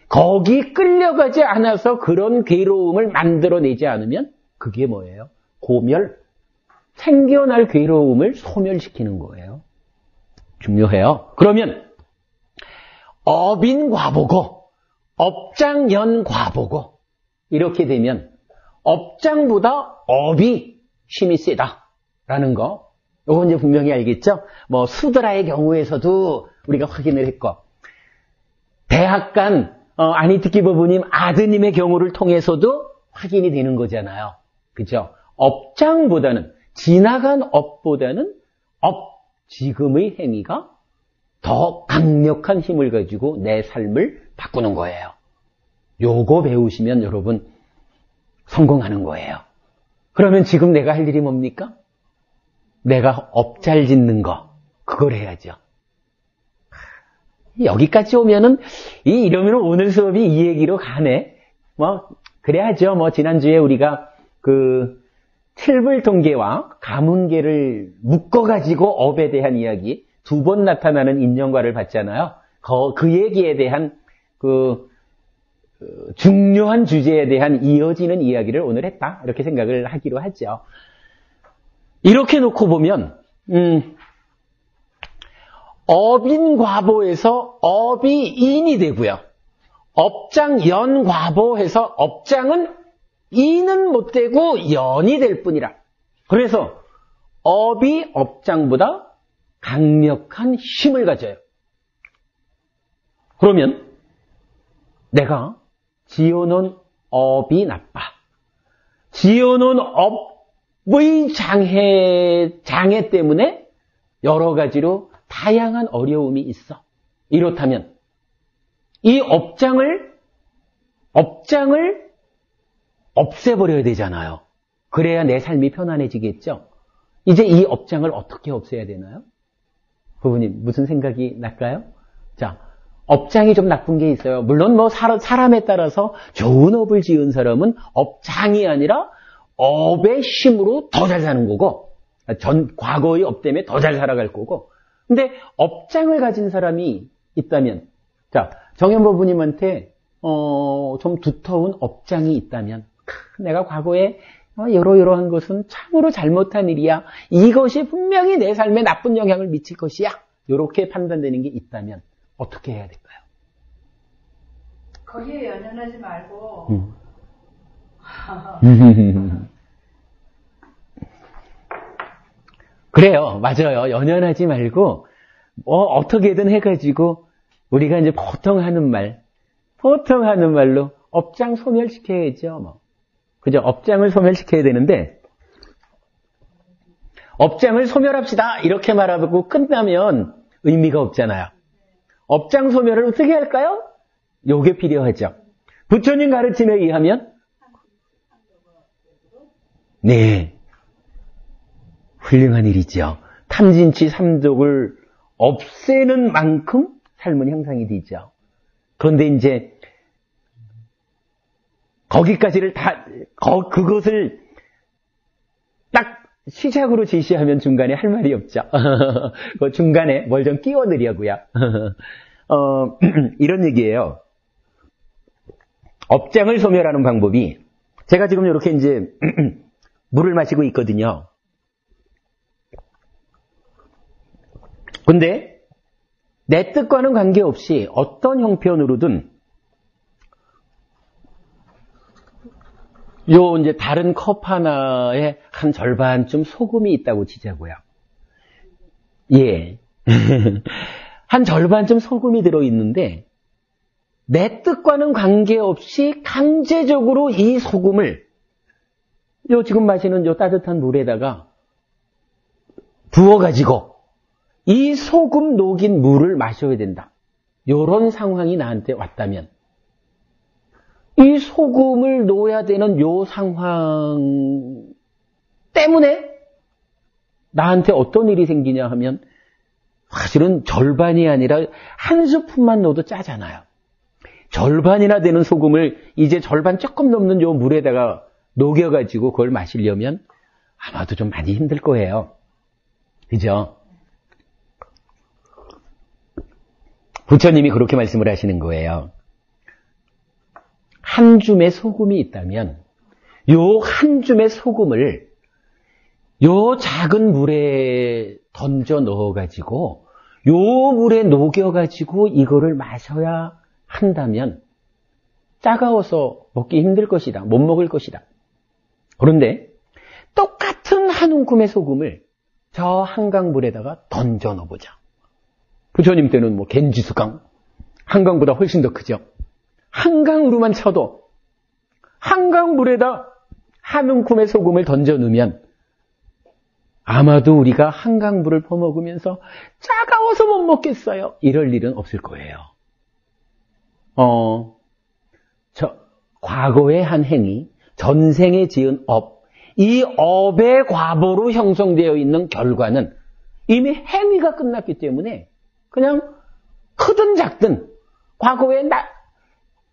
거기 끌려가지 않아서 그런 괴로움을 만들어내지 않으면 그게 뭐예요? 고멸. 생겨날 괴로움을 소멸시키는 거예요. 중요해요. 그러면 업인과보고 업장연과보고 이렇게 되면 업장보다 업이 힘이 세다라는 거 이거 이제 분명히 알겠죠? 수드라의 경우에서도 우리가 확인을 했고 대학간 아니트키버부님 아드님의 경우를 통해서도 확인이 되는 거잖아요. 그죠? 업장보다는 지나간 업보다는 지금의 행위가 더 강력한 힘을 가지고 내 삶을 바꾸는 거예요. 요거 배우시면 여러분 성공하는 거예요. 그러면 지금 내가 할 일이 뭡니까? 내가 업 잘 짓는 거 그걸 해야죠. 여기까지 오면은 이러면 오늘 수업이 이 얘기로 가네. 그래야죠. 지난주에 우리가 그 칠불통계와 가문계를 묶어가지고 업에 대한 이야기 2번 나타나는 인연과를 봤잖아요. 그 얘기에 대한 중요한 주제에 대한 이어지는 이야기를 오늘 했다. 이렇게 생각을 하기로 하죠. 이렇게 놓고 보면 업인과보에서 업이 인이 되고요. 업장연과보해서 업장은 인은 못 되고 연이 될 뿐이라. 그래서 업이 업장보다 강력한 힘을 가져요. 그러면 내가 지어놓은 업이 나빠. 지어놓은 업의 장애 때문에 여러 가지로 다양한 어려움이 있어. 이렇다면 이 업장을 없애버려야 되잖아요. 그래야 내 삶이 편안해지겠죠. 이제 이 업장을 어떻게 없애야 되나요? 부부님 무슨 생각이 날까요? 자, 업장이 좀 나쁜 게 있어요. 물론 뭐 사람에 따라서 좋은 업을 지은 사람은 업장이 아니라 업의 힘으로 더 잘 사는 거고, 과거의 업 때문에 더 잘 살아갈 거고. 근데 업장을 가진 사람이 있다면, 자, 정현보 부님한테 좀 두터운 업장이 있다면, 내가 과거에 이러이러한 것은 참으로 잘못한 일이야. 이것이 분명히 내 삶에 나쁜 영향을 미칠 것이야. 이렇게 판단되는 게 있다면 어떻게 해야 될까요? 거기에 연연하지 말고 그래요. 맞아요. 연연하지 말고 어떻게든 해가지고 우리가 이제 보통 하는 말로 업장 소멸시켜야죠. 뭐. 그죠? 업장을 소멸시켜야 되는데 업장을 소멸합시다 이렇게 말하고 끝나면 의미가 없잖아요. 업장 소멸을 어떻게 할까요? 요게 필요하죠. 부처님 가르침에 의하면 네, 훌륭한 일이죠. 탐진치 삼독을 없애는 만큼 삶은 향상이 되죠. 그런데 이제 거기까지를 그것을 딱 시작으로 제시하면 중간에 할 말이 없죠. 그 중간에 뭘 좀 끼워드리고요. 이런 얘기예요. 업장을 소멸하는 방법이, 제가 지금 이렇게 이제 물을 마시고 있거든요. 근데 내 뜻과는 관계없이 어떤 형편으로든 이제 다른 컵 하나에 한 절반쯤 소금이 있다고 치자고요. 예. 한 절반쯤 소금이 들어있는데, 내 뜻과는 관계없이 강제적으로 이 소금을 지금 마시는 따뜻한 물에다가 부어가지고 이 소금 녹인 물을 마셔야 된다. 이런 상황이 나한테 왔다면, 이 소금을 놓아야 되는 요 상황 때문에 나한테 어떤 일이 생기냐 하면, 사실은 절반이 아니라 한 스푼만 넣어도 짜잖아요. 절반이나 되는 소금을 이제 절반 조금 넘는 요 물에다가 녹여가지고 그걸 마시려면 아마도 좀 많이 힘들 거예요. 그죠? 부처님이 그렇게 말씀을 하시는 거예요. 한 줌의 소금이 있다면 요 한 줌의 소금을 요 작은 물에 던져 넣어가지고 요 물에 녹여가지고 이거를 마셔야 한다면 따가워서 먹기 힘들 것이다. 못 먹을 것이다. 그런데 똑같은 한 움큼의 소금을 저 한강물에다가 던져 넣어보자. 부처님 때는 뭐 겐지수강, 한강보다 훨씬 더 크죠. 한강으로만 쳐도 한강물에다 한 움큼의 소금을 던져 넣으면 아마도 우리가 한강물을 퍼먹으면서 차가워서 못 먹겠어요. 이럴 일은 없을 거예요. 과거의 한 행위, 전생에 지은 업, 이 업의 과보로 형성되어 있는 결과는 이미 행위가 끝났기 때문에 그냥 크든 작든 과거에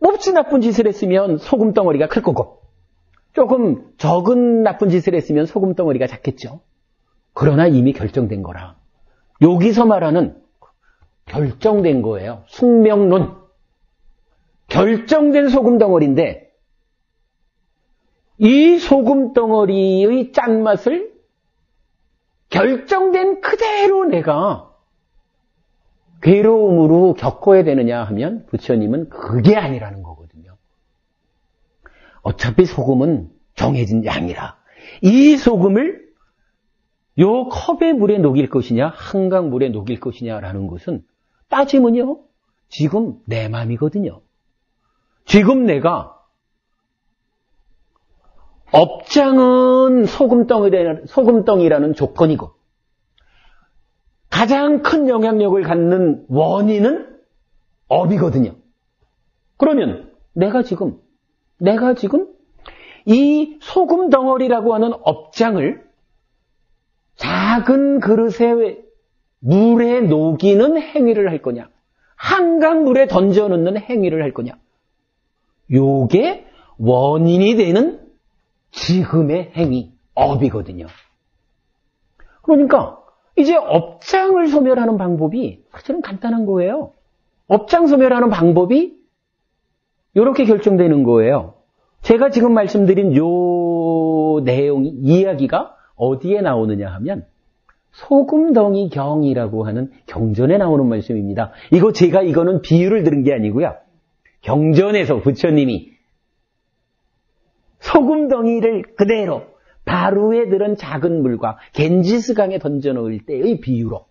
몹시 나쁜 짓을 했으면 소금 덩어리가 클 거고, 조금 적은 나쁜 짓을 했으면 소금 덩어리가 작겠죠. 그러나 이미 결정된 거라. 여기서 말하는 결정된 거예요. 숙명론. 결정된 소금 덩어리인데 이 소금 덩어리의 짠맛을 결정된 그대로 내가 괴로움으로 겪어야 되느냐 하면 부처님은 그게 아니라는 거거든요. 어차피 소금은 정해진 양이라 이 소금을 요 컵의 물에 녹일 것이냐 한강 물에 녹일 것이냐라는 것은 따지면요 지금 내 맘이거든요. 지금 내가 업장은 소금덩이라는 조건이고 가장 큰 영향력을 갖는 원인은 업이거든요. 그러면 내가 지금 이 소금 덩어리라고 하는 업장을 작은 그릇에 물에 녹이는 행위를 할 거냐, 한강물에 던져놓는 행위를 할 거냐. 요게 원인이 되는 지금의 행위, 업이거든요. 그러니까 이제 업장을 소멸하는 방법이 사실은 간단한 거예요. 업장 소멸하는 방법이 이렇게 결정되는 거예요. 제가 지금 말씀드린 요 내용, 이야기가 어디에 나오느냐 하면 소금덩이 경이라고 하는 경전에 나오는 말씀입니다. 이거는 비유를 들은 게 아니고요. 경전에서 부처님이 소금덩이를 그대로 바루에 들은 작은 물과 겐지스강에 던져놓을 때의 비유로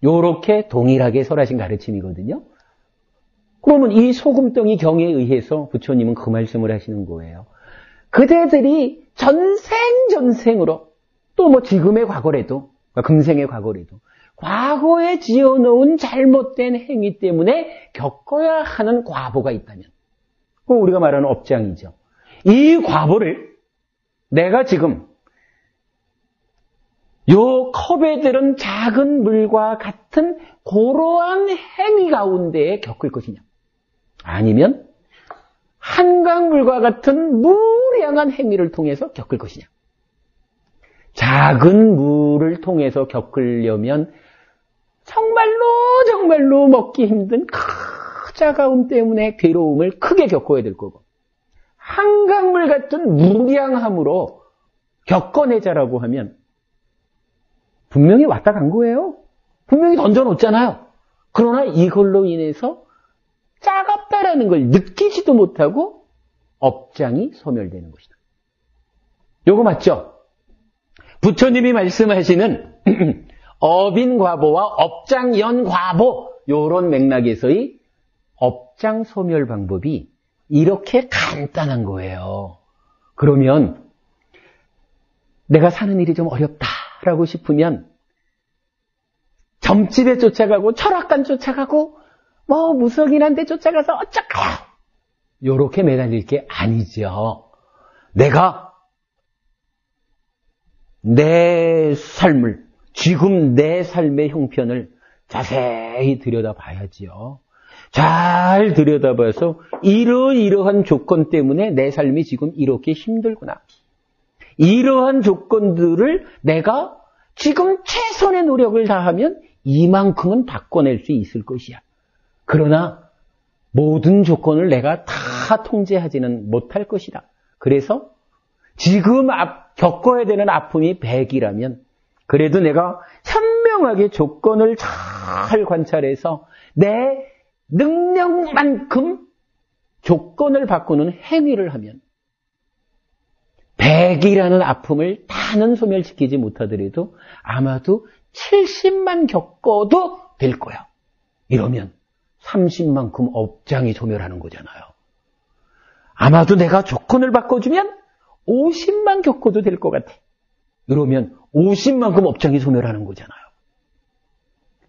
요렇게 동일하게 설하신 가르침이거든요. 그러면 이 소금덩이 경에 의해서 부처님은 그 말씀을 하시는 거예요. 그대들이 전생으로 또 뭐 지금의 과거래도 금생의 과거래도 과거에 지어놓은 잘못된 행위 때문에 겪어야 하는 과보가 있다면 그거 우리가 말하는 업장이죠. 이 과보를 내가 지금 요 컵에 들은 작은 물과 같은 그러한 행위 가운데에 겪을 것이냐 아니면 한강물과 같은 무량한 행위를 통해서 겪을 것이냐. 작은 물을 통해서 겪으려면 정말로 먹기 힘든 차가움 때문에 괴로움을 크게 겪어야 될 거고 한강물 같은 무량함으로 겪어내자라고 하면 분명히 왔다 간 거예요. 분명히 던져놓잖아요. 그러나 이걸로 인해서 짜갑다라는 걸 느끼지도 못하고 업장이 소멸되는 것이다. 요거 맞죠? 부처님이 말씀하시는 업인과보와 업장연과보 요런 맥락에서의 업장 소멸 방법이 이렇게 간단한 거예요. 그러면 내가 사는 일이 좀 어렵다라고 싶으면 점집에 쫓아가고 철학관 쫓아가고 뭐 무속인한 데 쫓아가서 어쩌고 요렇게 매달릴 게 아니죠. 내가 내 삶을 지금 내 삶의 형편을 자세히 들여다봐야지요. 잘 들여다봐서 이러이러한 조건 때문에 내 삶이 지금 이렇게 힘들구나. 이러한 조건들을 내가 지금 최선의 노력을 다하면 이만큼은 바꿔낼 수 있을 것이야. 그러나 모든 조건을 내가 다 통제하지는 못할 것이다. 그래서 지금 겪어야 되는 아픔이 100이라면 그래도 내가 현명하게 조건을 잘 관찰해서 내 능력만큼 조건을 바꾸는 행위를 하면 100이라는 아픔을 다는 소멸시키지 못하더라도 아마도 70만 겪어도 될 거야. 이러면 30만큼 업장이 소멸하는 거잖아요. 아마도 내가 조건을 바꿔주면 50만 겪어도 될 것 같아. 이러면 50만큼 업장이 소멸하는 거잖아요.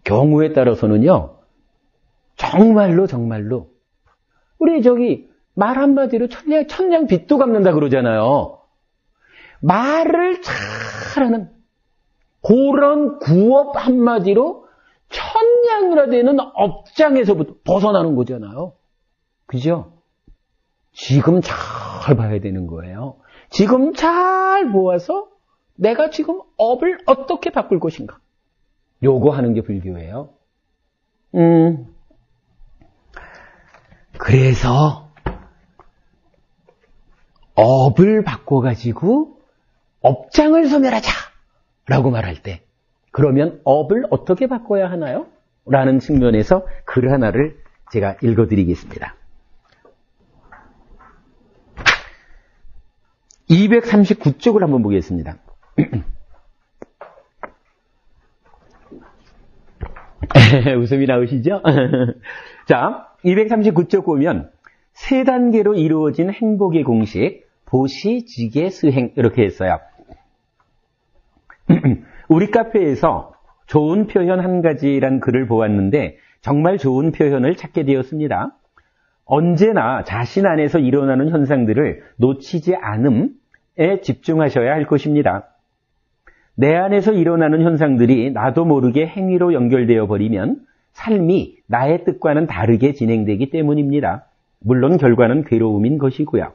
경우에 따라서는요. 정말로 우리 말 한마디로 천냥 빚도 갚는다 그러잖아요. 말을 잘하는 그런 구업 한마디로 천냥이라 되는 업장에서부터 벗어나는 거잖아요. 그죠? 지금 잘 봐야 되는 거예요. 지금 잘 모아서 내가 지금 업을 어떻게 바꿀 것인가. 요거 하는 게 불교예요. 그래서 업을 바꿔가지고 업장을 소멸하자 라고 말할 때 그러면 업을 어떻게 바꿔야 하나요? 라는 측면에서 글 하나를 제가 읽어드리겠습니다. 239쪽을 한번 보겠습니다. 웃음이 나오시죠? 자, 239쪽 보면 세 단계로 이루어진 행복의 공식, 보시, 지계, 스행 이렇게 했어요. 우리 카페에서 좋은 표현 한 가지란 글을 보았는데 정말 좋은 표현을 찾게 되었습니다. 언제나 자신 안에서 일어나는 현상들을 놓치지 않음에 집중하셔야 할 것입니다. 내 안에서 일어나는 현상들이 나도 모르게 행위로 연결되어 버리면 삶이 나의 뜻과는 다르게 진행되기 때문입니다. 물론 결과는 괴로움인 것이고요.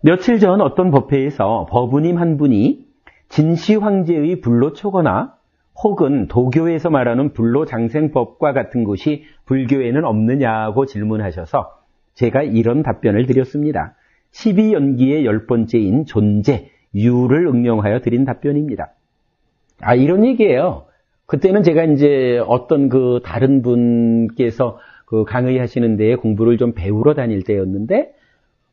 며칠 전 어떤 법회에서 법우님 한 분이 진시 황제의 불로초거나 혹은 도교에서 말하는 불로장생법과 같은 것이 불교에는 없느냐고 질문하셔서 제가 이런 답변을 드렸습니다. 12연기의 10번째인 존재, 유를 응용하여 드린 답변입니다. 이런 얘기예요. 그때는 제가 이제 어떤 그 다른 분께서 그 강의하시는 데에 공부를 좀 배우러 다닐 때였는데,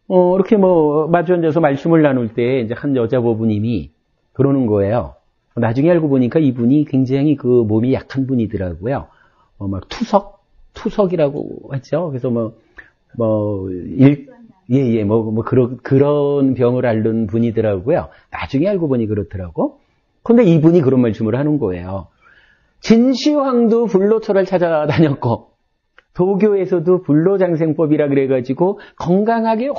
이렇게 마주 앉아서 말씀을 나눌 때 이제 한 여자 법우님이 그러는 거예요. 나중에 알고 보니까 이분이 굉장히 그 몸이 약한 분이더라고요. 막 투석이라고 하죠. 그래서 그런 병을 앓는 분이더라고요. 나중에 알고 보니 그렇더라고. 근데 이분이 그런 말씀을 하는 거예요. 진시황도 불로초를 찾아다녔고, 도교에서도 불로장생법이라 그래가지고 건강하게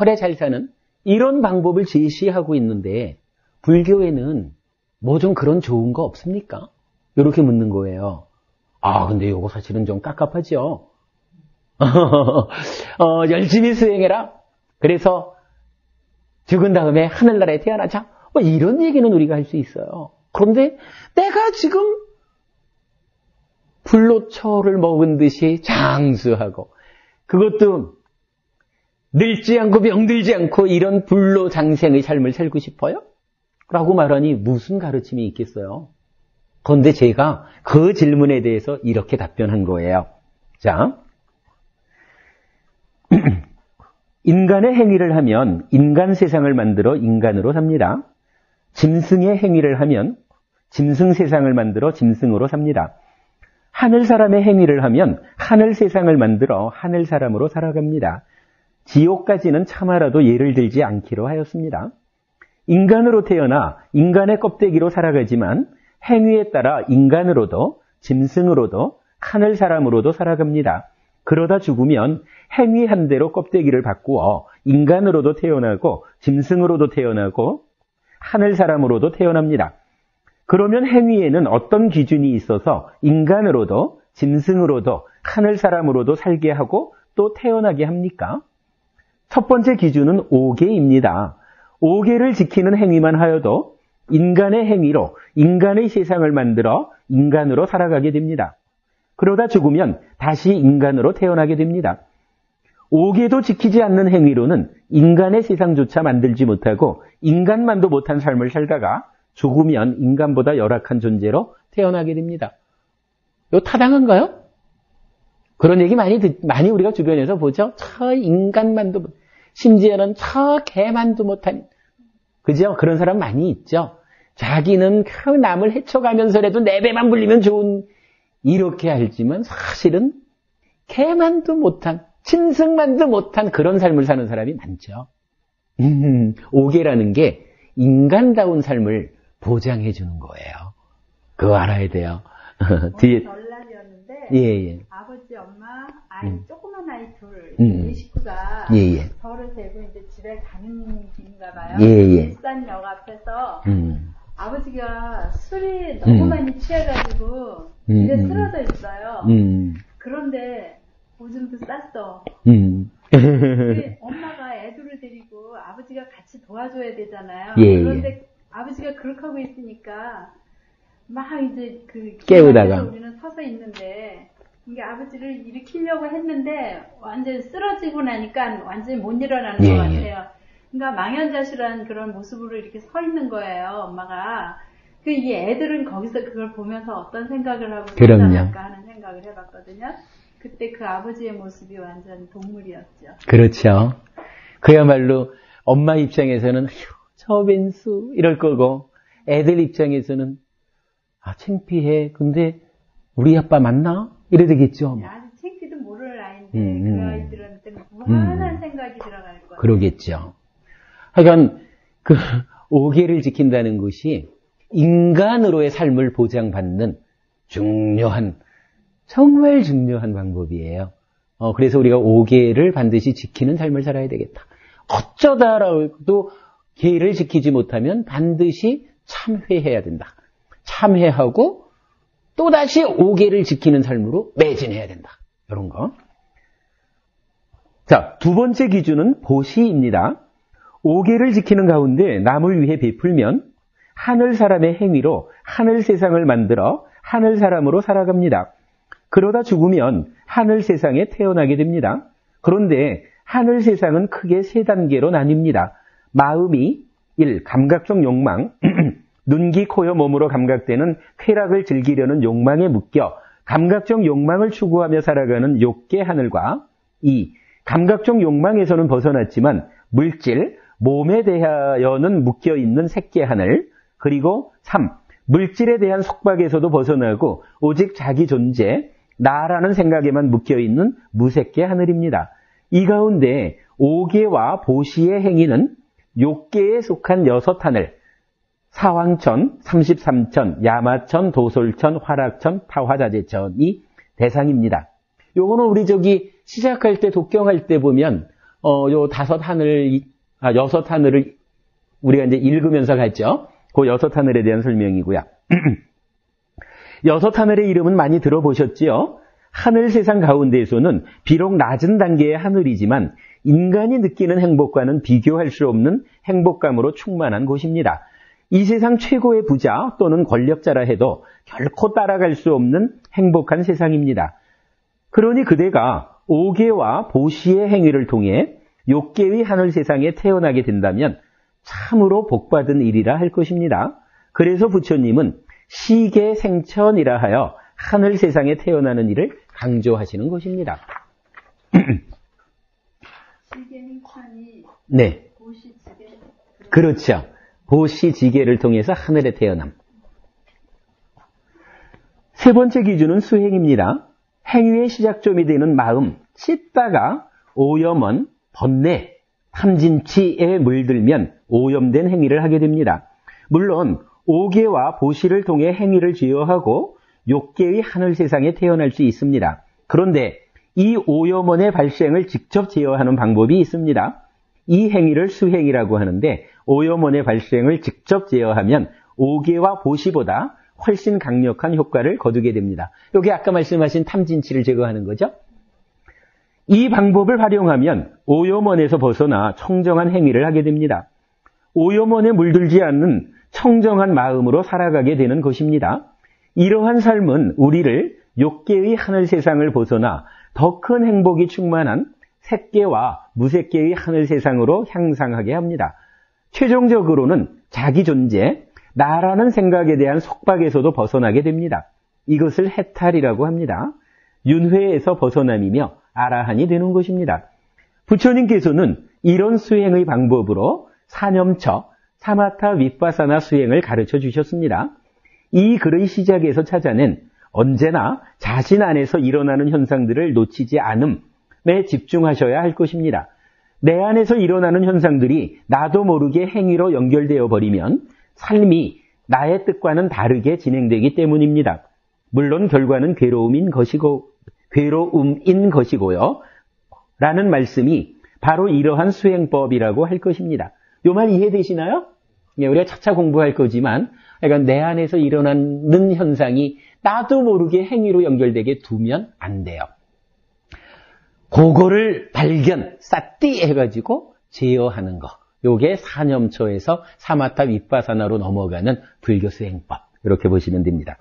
오래 잘 사는 이런 방법을 제시하고 있는데, 불교에는 뭐 좀 그런 좋은 거 없습니까? 이렇게 묻는 거예요. 근데 이거 사실은 좀 깝깝하죠. 열심히 수행해라. 그래서 죽은 다음에 하늘나라에 태어나자. 이런 얘기는 우리가 할 수 있어요. 그런데 내가 지금 불로초를 먹은 듯이 장수하고, 그것도 늙지 않고 병들지 않고 이런 불로장생의 삶을 살고 싶어요? 라고 말하니 무슨 가르침이 있겠어요? 그런데 제가 그 질문에 대해서 이렇게 답변한 거예요. 자, 인간의 행위를 하면 인간 세상을 만들어 인간으로 삽니다. 짐승의 행위를 하면 짐승 세상을 만들어 짐승으로 삽니다. 하늘 사람의 행위를 하면 하늘 세상을 만들어 하늘 사람으로 살아갑니다. 지옥까지는 참아라도 예를 들지 않기로 하였습니다. 인간으로 태어나 인간의 껍데기로 살아가지만 행위에 따라 인간으로도 짐승으로도 하늘 사람으로도 살아갑니다. 그러다 죽으면 행위한 대로 껍데기를 바꾸어 인간으로도 태어나고 짐승으로도 태어나고 하늘 사람으로도 태어납니다. 그러면 행위에는 어떤 기준이 있어서 인간으로도 짐승으로도 하늘 사람으로도 살게 하고 또 태어나게 합니까? 첫 번째 기준은 5계입니다. 5계를 지키는 행위만 하여도 인간의 행위로 인간의 세상을 만들어 인간으로 살아가게 됩니다. 그러다 죽으면 다시 인간으로 태어나게 됩니다. 5계도 지키지 않는 행위로는 인간의 세상조차 만들지 못하고 인간만도 못한 삶을 살다가 죽으면 인간보다 열악한 존재로 태어나게 됩니다. 이거 타당한가요? 그런 얘기 많이 우리가 주변에서 보죠. 저 인간만도, 심지어는 저 개만도 못한, 그죠? 그런 사람 많이 있죠. 자기는 남을 해쳐가면서라도 내 배만 불리면 좋은, 이렇게 알지만 사실은 개만도 못한, 짐승만도 못한 그런 삶을 사는 사람이 많죠. 5계라는 게 인간다운 삶을 보장해 주는 거예요. 그거 알아야 돼요. 뒤에 전날이었는데 예. 아버지, 엄마, 조그만 아이 둘, 이 식구가 저를 대고 이제 집에 가는 길인가 봐요. 일산역 앞에서 아버지가 술이 너무 많이 취해가지고 집에 쓰러져 있어요. 그런데 오줌도 쌌어. 엄마가 애들을 데리고 아버지가 같이 도와줘야 되잖아요. 그런데 아버지가 그렇게 하고 있으니까 막 이제 깨우다가 우리는 서서 있는데 이게 아버지를 일으키려고 했는데 완전 쓰러지고 나니까 완전히 못 일어나는 것 같아요. 그러니까 망연자실한 그런 모습으로 이렇게 서 있는 거예요, 엄마가. 이 애들은 거기서 그걸 보면서 어떤 생각을 하고 살아갈까 하는 생각을 해봤거든요. 그때 그 아버지의 모습이 완전 동물이었죠. 그렇죠. 그야말로 엄마 입장에서는 저 벤수 이럴 거고 애들 입장에서는 창피해. 근데 우리 아빠 맞나? 이래 되겠죠. 아직 창피도 모를 나이인데 그 아이들한테는 무한한 생각이 들어갈 거예요. 그러겠죠. 하여간 그 오계를 지킨다는 것이 인간으로의 삶을 보장받는 정말 중요한 방법이에요. 그래서 우리가 오계를 반드시 지키는 삶을 살아야 되겠다. 어쩌다라도 계를 지키지 못하면 반드시 참회해야 된다. 참회하고 또다시 오계를 지키는 삶으로 매진해야 된다. 이런 거. 자, 두 번째 기준은 보시입니다. 오계를 지키는 가운데 남을 위해 베풀면 하늘 사람의 행위로 하늘 세상을 만들어 하늘 사람으로 살아갑니다. 그러다 죽으면 하늘 세상에 태어나게 됩니다. 그런데 하늘 세상은 크게 세 단계로 나뉩니다. 마음이 1. 감각적 욕망, 눈, 귀, 코, 혀, 몸으로 감각되는 쾌락을 즐기려는 욕망에 묶여 감각적 욕망을 추구하며 살아가는 욕계 하늘과 2. 감각적 욕망에서는 벗어났지만 물질, 몸에 대하여는 묶여있는 색계 하늘, 그리고 3. 물질에 대한 속박에서도 벗어나고 오직 자기 존재, 나라는 생각에만 묶여있는 무색계 하늘입니다. 이 가운데 오계와 보시의 행위는 욕계에 속한 6 하늘, 사왕천, 33천, 야마천, 도솔천, 화락천, 타화자재천이 대상입니다. 요거는 우리 시작할 때 독경할 때 보면 요 6 하늘을 우리가 이제 읽으면서 갔죠. 그 6 하늘에 대한 설명이고요. 6 하늘의 이름은 많이 들어보셨지요? 하늘 세상 가운데에서는 비록 낮은 단계의 하늘이지만 인간이 느끼는 행복과는 비교할 수 없는 행복감으로 충만한 곳입니다. 이 세상 최고의 부자 또는 권력자라 해도 결코 따라갈 수 없는 행복한 세상입니다. 그러니 그대가 오계와 보시의 행위를 통해 욕계의 하늘 세상에 태어나게 된다면 참으로 복받은 일이라 할 것입니다. 그래서 부처님은 시계생천이라 하여 하늘 세상에 태어나는 일을 강조하시는 것입니다. 시계생천이 네. 보시지계. 그렇죠. 보시지계를 통해서 하늘에 태어남. 세 번째 기준은 수행입니다. 행위의 시작점이 되는 마음, 찢다가 오염원, 번뇌, 탐진치에 물들면 오염된 행위를 하게 됩니다. 물론 오계와 보시를 통해 행위를 제어하고 욕계의 하늘 세상에 태어날 수 있습니다. 그런데 이 오염원의 발생을 직접 제어하는 방법이 있습니다. 이 행위를 수행이라고 하는데 오염원의 발생을 직접 제어하면 오계와 보시보다 훨씬 강력한 효과를 거두게 됩니다. 여기 아까 말씀하신 탐진치를 제거하는 거죠. 이 방법을 활용하면 오염원에서 벗어나 청정한 행위를 하게 됩니다. 오염원에 물들지 않는 청정한 마음으로 살아가게 되는 것입니다. 이러한 삶은 우리를 욕계의 하늘 세상을 벗어나 더 큰 행복이 충만한 색계와 무색계의 하늘 세상으로 향상하게 합니다. 최종적으로는 자기 존재, 나라는 생각에 대한 속박에서도 벗어나게 됩니다. 이것을 해탈이라고 합니다. 윤회에서 벗어남이며 아라한이 되는 것입니다. 부처님께서는 이런 수행의 방법으로 사념처, 사마타 윗바사나 수행을 가르쳐 주셨습니다. 이 글의 시작에서 찾아낸 언제나 자신 안에서 일어나는 현상들을 놓치지 않음에 집중하셔야 할 것입니다. 내 안에서 일어나는 현상들이 나도 모르게 행위로 연결되어 버리면 삶이 나의 뜻과는 다르게 진행되기 때문입니다. 물론 결과는 괴로움인 것이고요. 라는 말씀이 바로 이러한 수행법이라고 할 것입니다. 요 말 이해되시나요? 우리가 차차 공부할 거지만 그러니까 내 안에서 일어나는 현상이 나도 모르게 행위로 연결되게 두면 안 돼요. 그거를 발견, 쌌띠 해가지고 제어하는 거. 요게 사념처에서 사마타 윗바사나로 넘어가는 불교 수행법. 이렇게 보시면 됩니다.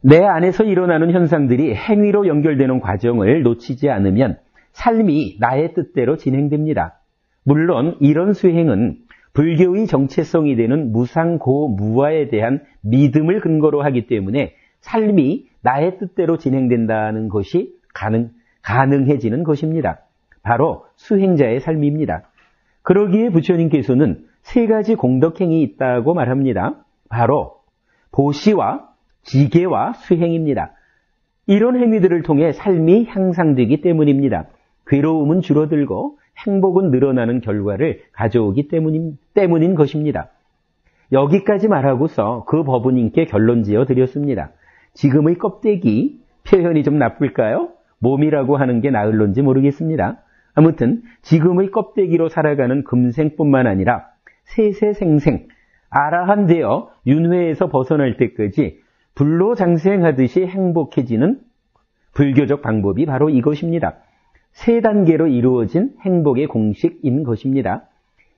내 안에서 일어나는 현상들이 행위로 연결되는 과정을 놓치지 않으면 삶이 나의 뜻대로 진행됩니다. 물론 이런 수행은 불교의 정체성이 되는 무상고무아에 대한 믿음을 근거로 하기 때문에 삶이 나의 뜻대로 진행된다는 것이 가능해지는 것입니다. 바로 수행자의 삶입니다. 그러기에 부처님께서는 세 가지 공덕행이 있다고 말합니다. 바로 보시와 지계와 수행입니다. 이런 행위들을 통해 삶이 향상되기 때문입니다. 괴로움은 줄어들고 행복은 늘어나는 결과를 가져오기 때문인 것입니다. 여기까지 말하고서 그 법부님께 결론 지어 드렸습니다. 지금의 껍데기, 표현이 좀 나쁠까요? 몸이라고 하는 게 나을런지 모르겠습니다. 아무튼 지금의 껍데기로 살아가는 금생뿐만 아니라 세세생생 아라한 되어 윤회에서 벗어날 때까지 불로장생하듯이 행복해지는 불교적 방법이 바로 이것입니다. 세 단계로 이루어진 행복의 공식인 것입니다.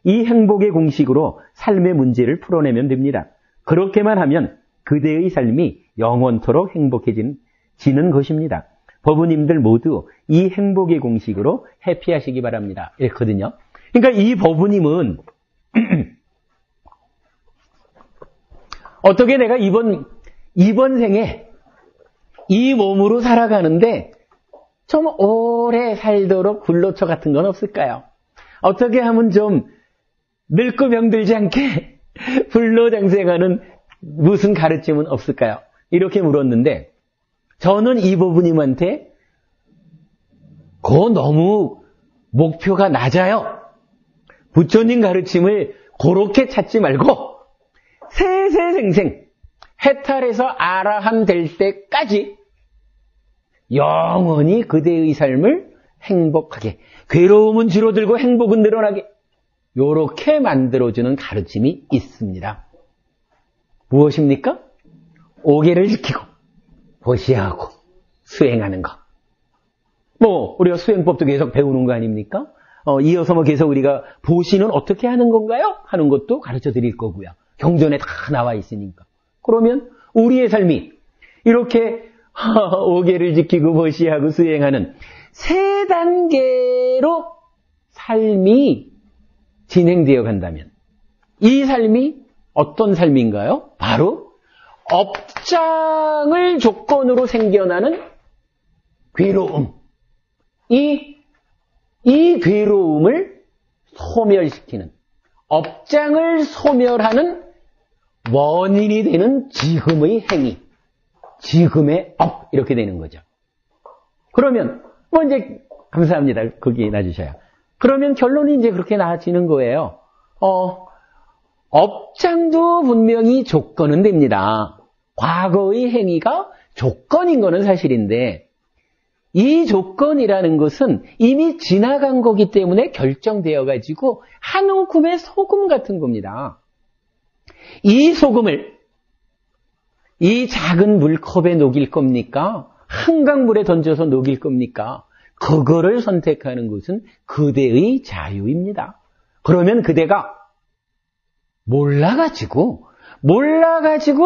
이 행복의 공식으로 삶의 문제를 풀어내면 됩니다. 그렇게만 하면 그대의 삶이 영원토록 행복해지는 것입니다. 법부님들 모두 이 행복의 공식으로 해피하시기 바랍니다. 이렇거든요. 그러니까 이 법부님은 어떻게 내가 이번 생에 이 몸으로 살아가는데 좀 오래 살도록 굴로처 같은 건 없을까요? 어떻게 하면 좀 늙고 병들지 않게 불로장생하는 무슨 가르침은 없을까요? 이렇게 물었는데 저는 이 법부님한테 그거 너무 목표가 낮아요. 부처님 가르침을 그렇게 찾지 말고 세세생생 해탈해서 아라한 될 때까지 영원히 그대의 삶을 행복하게, 괴로움은 줄어들고 행복은 늘어나게 요렇게 만들어주는 가르침이 있습니다. 무엇입니까? 오계를 지키고 보시하고 수행하는 것. 우리가 수행법도 계속 배우는 거 아닙니까? 이어서 계속 우리가 보시는 어떻게 하는 건가요? 하는 것도 가르쳐 드릴 거고요. 경전에 다 나와 있으니까. 그러면 우리의 삶이 이렇게 오계를 지키고 보시하고 수행하는 세 단계로 삶이 진행되어 간다면 이 삶이 어떤 삶인가요? 바로 업장을 조건으로 생겨나는 괴로움. 이 괴로움을 소멸시키는, 업장을 소멸하는 원인이 되는 지금의 행위, 지금의 업, 이렇게 되는 거죠. 그러면, 이제, 감사합니다. 거기 놔주셔요. 그러면 결론이 이제 그렇게 나아지는 거예요. 업장도 분명히 조건은 됩니다. 과거의 행위가 조건인 거는 사실인데, 이 조건이라는 것은 이미 지나간 거기 때문에 결정되어 가지고 한 움큼의 소금 같은 겁니다. 이 소금을 이 작은 물컵에 녹일 겁니까? 한강물에 던져서 녹일 겁니까? 그거를 선택하는 것은 그대의 자유입니다. 그러면 그대가 몰라가지고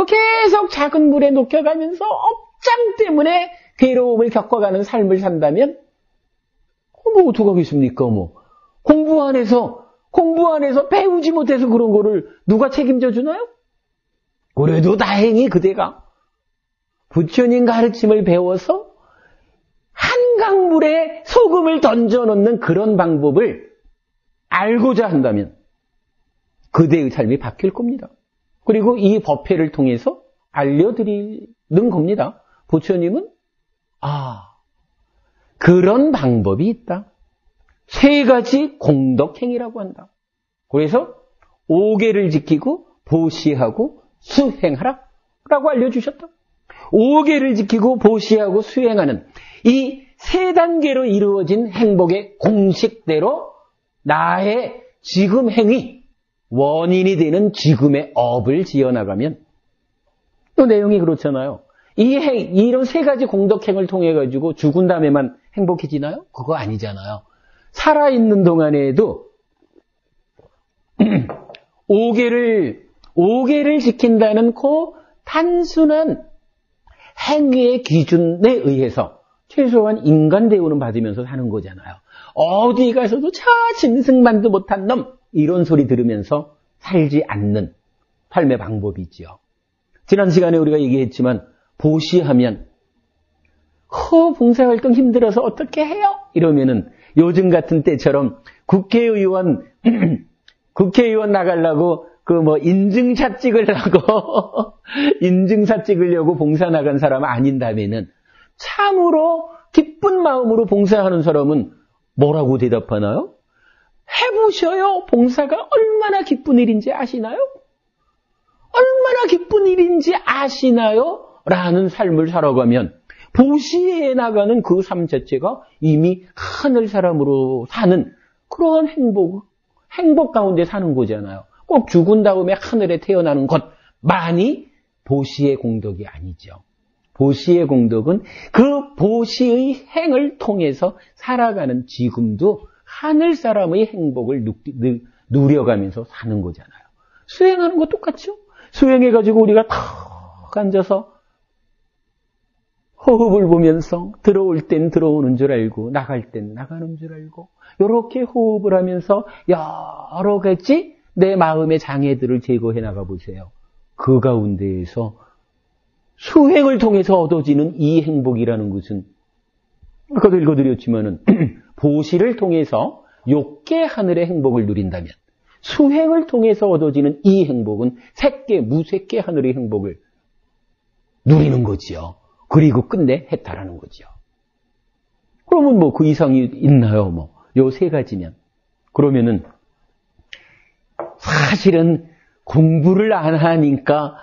계속 작은 물에 녹여가면서 업장 때문에 괴로움을 겪어가는 삶을 산다면 어떡하겠습니까? 공부 안에서 배우지 못해서 그런 거를 누가 책임져 주나요? 그래도 다행히 그대가 부처님 가르침을 배워서 한강물에 소금을 던져놓는 그런 방법을 알고자 한다면 그대의 삶이 바뀔 겁니다. 그리고 이 법회를 통해서 알려드리는 겁니다. 부처님은 그런 방법이 있다. 세 가지 공덕행이라고 한다. 그래서 오계를 지키고 보시하고 수행하라 라고 알려주셨다. 오계를 지키고 보시하고 수행하는 이 세 단계로 이루어진 행복의 공식대로 나의 지금 행위, 원인이 되는 지금의 업을 지어나가면 또 내용이 그렇잖아요. 이런 세 가지 공덕행을 통해 가지고 죽은 다음에만 행복해지나요? 그거 아니잖아요. 살아있는 동안에도 오계를 지킨다는 그 단순한 행위의 기준에 의해서 최소한 인간 대우는 받으면서 사는 거잖아요. 어디 가서도 저 짐승만도 못한 놈 이런 소리 들으면서 살지 않는 삶의 방법이지요. 지난 시간에 우리가 얘기했지만 보시하면 봉사활동 힘들어서 어떻게 해요? 이러면은 요즘 같은 때처럼 국회의원 나가려고 인증샷 찍으려고 인증샷 찍으려고 봉사 나간 사람 아닌다면은 참으로 기쁜 마음으로 봉사하는 사람은 뭐라고 대답하나요? 해보셔요. 봉사가 얼마나 기쁜 일인지 아시나요? 얼마나 기쁜 일인지 아시나요? 라는 삶을 살아가면 보시에 나가는 그 삶 자체가 이미 하늘 사람으로 사는 그러한 행복 가운데 사는 거잖아요. 꼭 죽은 다음에 하늘에 태어나는 것만이 보시의 공덕이 아니죠. 보시의 공덕은 그 보시의 행을 통해서 살아가는 지금도 하늘 사람의 행복을 누려가면서 사는 거잖아요. 수행하는 거 똑같죠? 수행해가지고 우리가 탁 앉아서 호흡을 보면서 들어올 땐 들어오는 줄 알고 나갈 땐 나가는 줄 알고 이렇게 호흡을 하면서 여러 가지 내 마음의 장애들을 제거해 나가 보세요. 그 가운데에서 수행을 통해서 얻어지는 이 행복이라는 것은 아까도 읽어드렸지만은 보시를 통해서 욕계 하늘의 행복을 누린다면 수행을 통해서 얻어지는 이 행복은 색계 무색계 하늘의 행복을 누리는 거지요. 그리고 끝내 해탈하는 거죠. 그러면 그 이상이 있나요? 요 세 가지면. 그러면은 사실은 공부를 안 하니까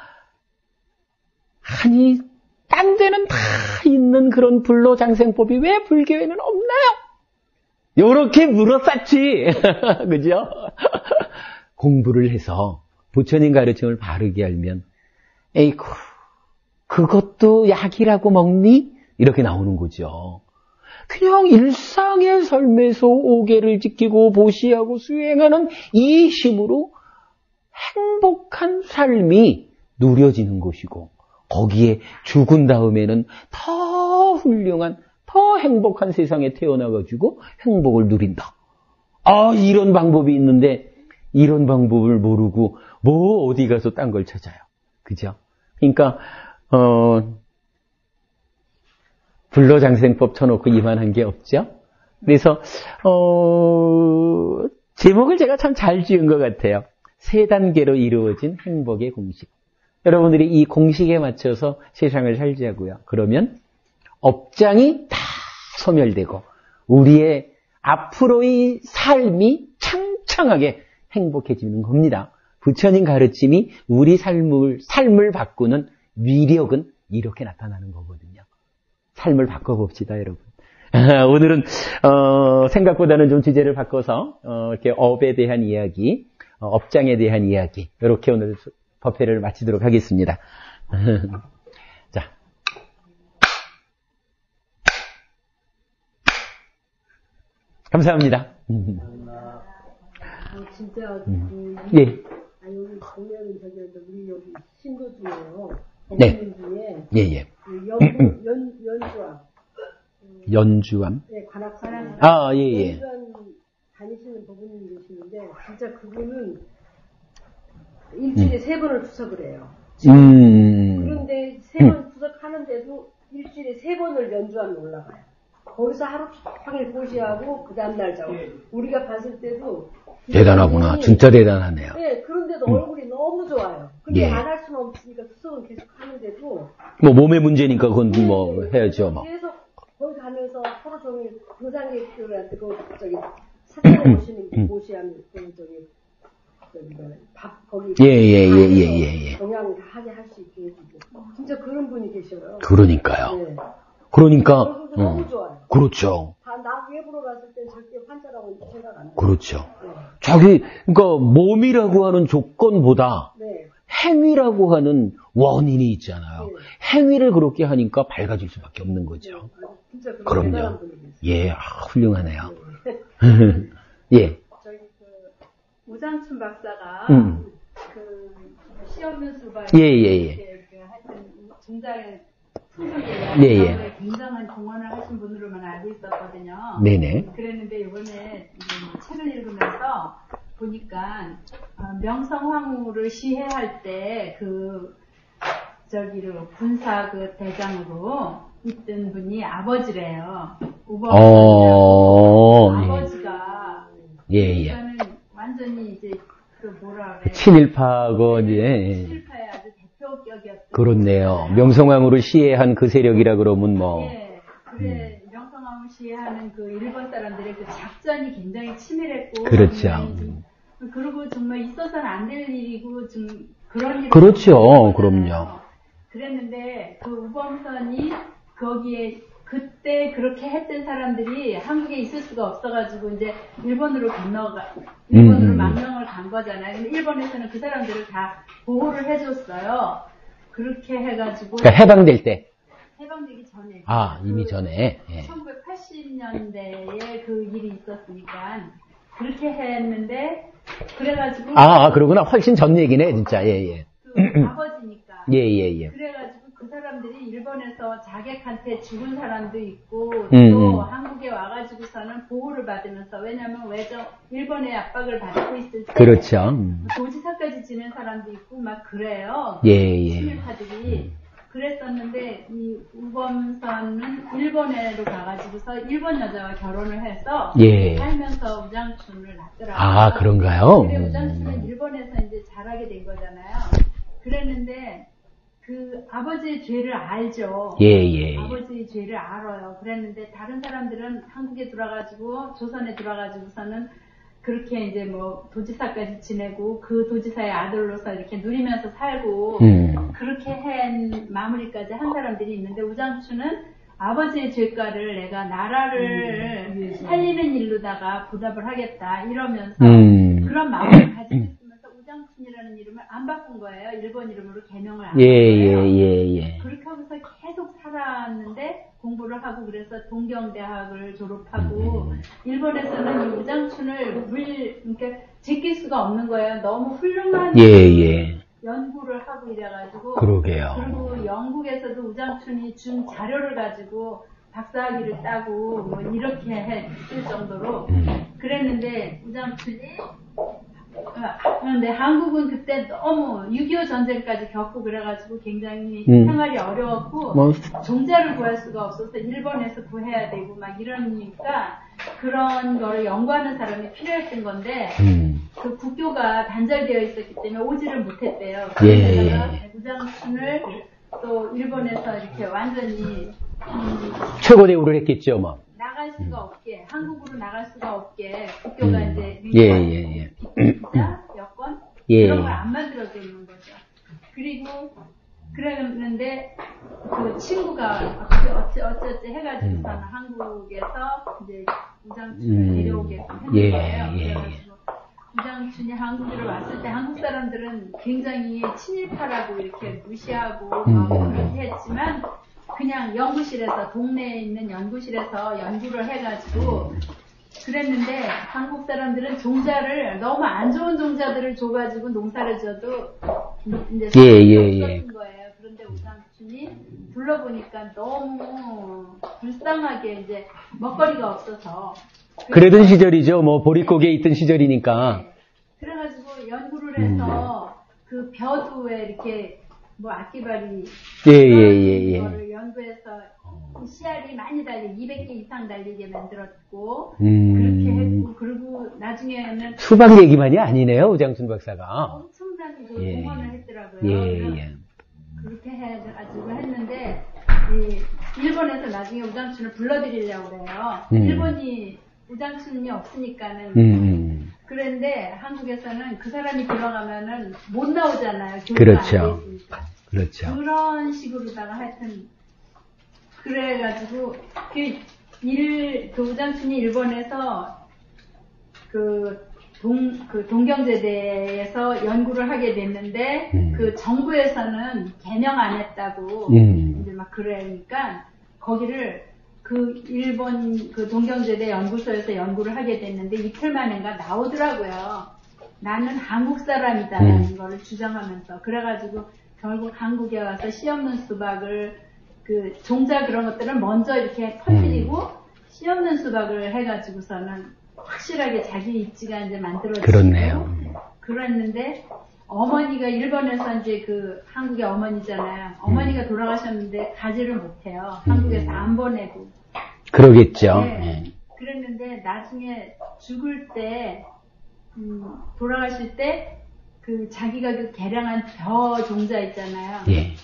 아니 딴 데는 다 있는 그런 불로장생법이 왜 불교에는 없나요? 요렇게 물어쌌지. 그죠? 공부를 해서 부처님 가르침을 바르게 알면 에이쿠 그것도 약이라고 먹니? 이렇게 나오는 거죠. 그냥 일상의 삶에서 오계를 지키고 보시하고 수행하는 이 힘으로 행복한 삶이 누려지는 것이고 거기에 죽은 다음에는 더 훌륭한 더 행복한 세상에 태어나가지고 행복을 누린다. 이런 방법이 있는데 이런 방법을 모르고 어디 가서 딴 걸 찾아요. 그죠? 그러니까 불로장생법 쳐놓고 이만한 게 없죠. 그래서 제목을 제가 참 잘 지은 것 같아요. 3단계로 이루어진 행복의 공식. 여러분들이 이 공식에 맞춰서 세상을 살자고요. 그러면 업장이 다 소멸되고 우리의 앞으로의 삶이 창창하게 행복해지는 겁니다. 부처님 가르침이 우리 삶을 바꾸는 위력은 이렇게 나타나는 거거든요. 삶을 바꿔봅시다, 여러분. 오늘은 생각보다는 좀 주제를 바꿔서 이렇게 업에 대한 이야기, 업장에 대한 이야기 이렇게 오늘 법회를 마치도록 하겠습니다. 자, 감사합니다. 진짜 예. 여기 보면 우리 여기 신도 중에요. 네. 중에 예. 연주암. 네, 관악산. 예. 연주암 다니시는 부분이 계시는데 진짜 그분은 일주일에 3번을 투석을 해요. 그런데 3번 투석하는데도 일주일에 3번을 연주암에 올라가요. 거기서 하루 종일 보시하고 그 다음날 자고. 우리가 봤을 때도 대단하구나. 진짜 대단하네요. 네, 그런데도 얼굴이 너무 좋아요. 근데 안 할 수는 없으니까 투석은 계속 하는데도 몸의 문제니까 그건 해야죠. 계속 거기 가면서 하루 종일 등산객들한테 사찰에 오시는 보시하면 밥 거기 예. 동양 다 하게 할 수 있게 해주고 진짜 그런 분이 계셔요. 그러니까요. 네. 그러니까 너무 좋아요. 그렇죠. 나 외부로 갔을 땐 절대 환자라고 생각 안 해요. 그렇죠. 네. 그러니까 몸이라고 하는 조건보다 네. 행위라고 하는 원인이 있잖아요. 네. 행위를 그렇게 하니까 밝아질 수밖에 없는 거죠. 네. 진짜 그럼요. 예, 훌륭하네요. 네. 예. 저희 우장춘 박사가 시험면 수발 하여튼 중장에 예. 굉장한 공헌을 하신 분으로만 알고 있었거든요. 네네. 그랬는데 이번에 책을 읽으면서 보니까 명성황후를 시해할 때 군사 대장으로 있던 분이 아버지래요. 우범선이라고 아버지가 그러니까는 완전히 이제 뭐라 그래 친일파고 이제 친일파의 아주 대표격이었던. 그렇네요. 명성황후를 시해한 그 세력이라 그러면 뭐. 예, 그래 명성황후 시해하는 그 일본 사람들의 그 작전이 굉장히 치밀했고. 그렇죠. 그리고 정말 있어서는 안 될 일이고 좀 그런 일. 그렇죠. 그럼요. 그랬는데 그 우범선이 거기에 그때 그렇게 했던 사람들이 한국에 있을 수가 없어가지고 이제 일본으로 망명을 간 거잖아요. 근데 일본에서는 그 사람들을 다 보호를 해줬어요. 그렇게 해가지고. 그러니까 해방될 때. 해방되기 전에. 이미 전에. 예. 1980년대에 그 일이 있었으니까 그렇게 했는데 그래가지고. 그러구나. 훨씬 전 얘기네, 진짜. 예. 그 아버지니까. 예. 그래가지고 그 사람들이 일본에서 자객한테 죽은 사람도 있고 또 한국에 와가지고서는 보호를 받으면서 왜냐면 일본의 압박을 받고 있을 때 그렇죠. 도지사까지 지낸 사람도 있고 막 그래요. 예. 친일파들이 그랬었는데 이 우범선은 일본에로 가가지고서 일본 여자와 결혼을 해서 살면서 우장춘을 낳더라고요. 그런가요? 근데 우장춘은 일본에서 이제 자라게 된 거잖아요. 그랬는데 그 아버지의 죄를 알죠. 예. 아버지의 죄를 알아요. 그랬는데 다른 사람들은 한국에 들어가지고 조선에 들어가지고서는 그렇게 이제 뭐 도지사까지 지내고 그 도지사의 아들로서 이렇게 누리면서 살고 그렇게 마무리까지 한 사람들이 있는데 우장춘은 아버지의 죄가를 내가 나라를 살리는 일로다가 보답을 하겠다 이러면서 그런 마음을 가지고 있으면서 우장춘이라는 이름을 안 바꾼 거예요. 일본 이름으로 개명을 안 한 거예요. 예. 그렇게 하면서 계속 살았는데 공부를 하고 그래서 동경대학을 졸업하고 일본에서는 이 우장춘을 그러니까 제낄 수가 없는 거예요. 너무 훌륭한 연구를 하고 이래가지고. 그러게요. 그리고 영국에서도 우장춘이 준 자료를 가지고 박사학위를 따고 뭐 이렇게 했을 정도로 그랬는데 우장춘이 그런데 한국은 그때 너무 6.25 전쟁까지 겪고 그래가지고 굉장히 생활이 어려웠고 종자를 구할 수가 없어서 일본에서 구해야 되고 막 이러니까 그런 거를 연구하는 사람이 필요했던 건데 그 국교가 단절되어 있었기 때문에 오지를 못했대요. 그래서 우장춘을 또 일본에서 이렇게 완전히 최고 대우를 했겠죠, 뭐. 나갈 수가 없게 한국으로 나갈 수가 없게 국교가 이제 비자 여권 그런 걸 안 만들어져 있는 거죠. 그리고 그랬는데 그 친구가 어쩌지 해가지고서는 한국에서 이제 우장춘을 데려오게끔 했는 거예요. 그래가지고 우장춘이 한국으로 왔을 때 한국 사람들은 굉장히 친일파라고 이렇게 무시하고 그렇게 했지만 그냥 연구실에서 동네에 있는 연구실에서 연구를 해가지고 그랬는데 한국 사람들은 종자를 너무 안 좋은 종자들을 줘가지고 농사를 져도 이제 없었던 거예요. 그런데 우장춘이 둘러보니까 너무 불쌍하게 이제 먹거리가 없어서 그러던 시절이죠. 뭐 보릿고개에 있던 시절이니까. 그래가지고 연구를 해서 그 벼두에 이렇게 뭐 악기발이 거를 연구해서 씨알이 많이 달리 200개 이상 달리게 만들었고 그렇게 했고 그리고 나중에는 수박 얘기만이 아니네요. 우장춘 박사가 엄청난 공헌을 했더라고요. 그렇게 해가지고 했는데 일본에서 나중에 우장춘을 불러드리려고 그래요. 일본이 우장춘이 없으니까는 그런데 한국에서는 그 사람이 들어가면은 못 나오잖아요. 그렇죠. 그렇죠. 그런 식으로다가 하여튼 그래가지고 그 우장춘이 일본에서 동경제대에서 연구를 하게 됐는데 그 정부에서는 개명 안 했다고 이제 막 그러니까 거기를 그 일본 그 동경제대 연구소에서 연구를 하게 됐는데 이틀 만인가 나오더라고요. 나는 한국 사람이다라는 거를 주장하면서 그래가지고 결국 한국에 와서 씨 없는 수박을 그 종자 그런 것들을 먼저 이렇게 퍼뜨리고 씨 없는 수박을 해가지고서는 확실하게 자기 입지가 이제 만들어지고. 그렇네요. 그랬는데, 어머니가 일본에서 이제 그 한국의 어머니잖아요. 어머니가 돌아가셨는데 가지를 못해요. 한국에서 안 보내고. 그러겠죠. 네. 예. 그랬는데 나중에 죽을 때 돌아가실 때 그 자기가 그 개량한 벼 종자 있잖아요. 예.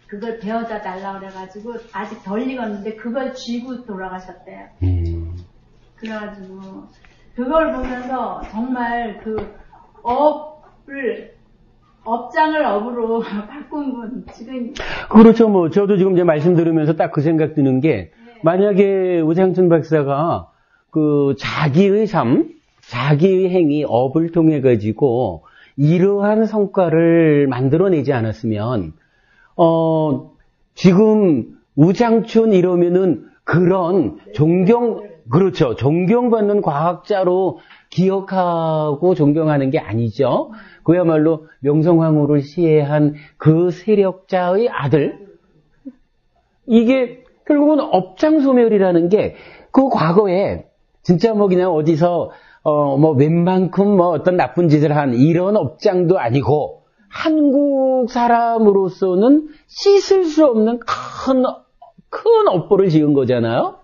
그걸 베어다 달라 그래가지고 아직 덜 익었는데 그걸 쥐고 돌아가셨대요. 그래가지고 그걸 보면서 정말 그 업장을 업으로 바꾼 분 지금. 그렇죠. 뭐 저도 지금 이제 말씀 들으면서 딱 그 생각 드는 게, 만약에 우장춘 박사가 그 자기의 삶, 자기의 행위, 업을 통해 가지고 이러한 성과를 만들어내지 않았으면, 지금 우장춘 이러면은 그런 그렇죠. 존경받는 과학자로 기억하고 존경하는 게 아니죠. 그야말로 명성황후를 시해한 그 세력자의 아들. 이게 결국은 업장소멸이라는 게 그 과거에 진짜 뭐 그냥 어디서 뭐 웬만큼 뭐 어떤 나쁜 짓을 한 이런 업장도 아니고, 한국 사람으로서는 씻을 수 없는 큰 업보를 지은 거잖아요.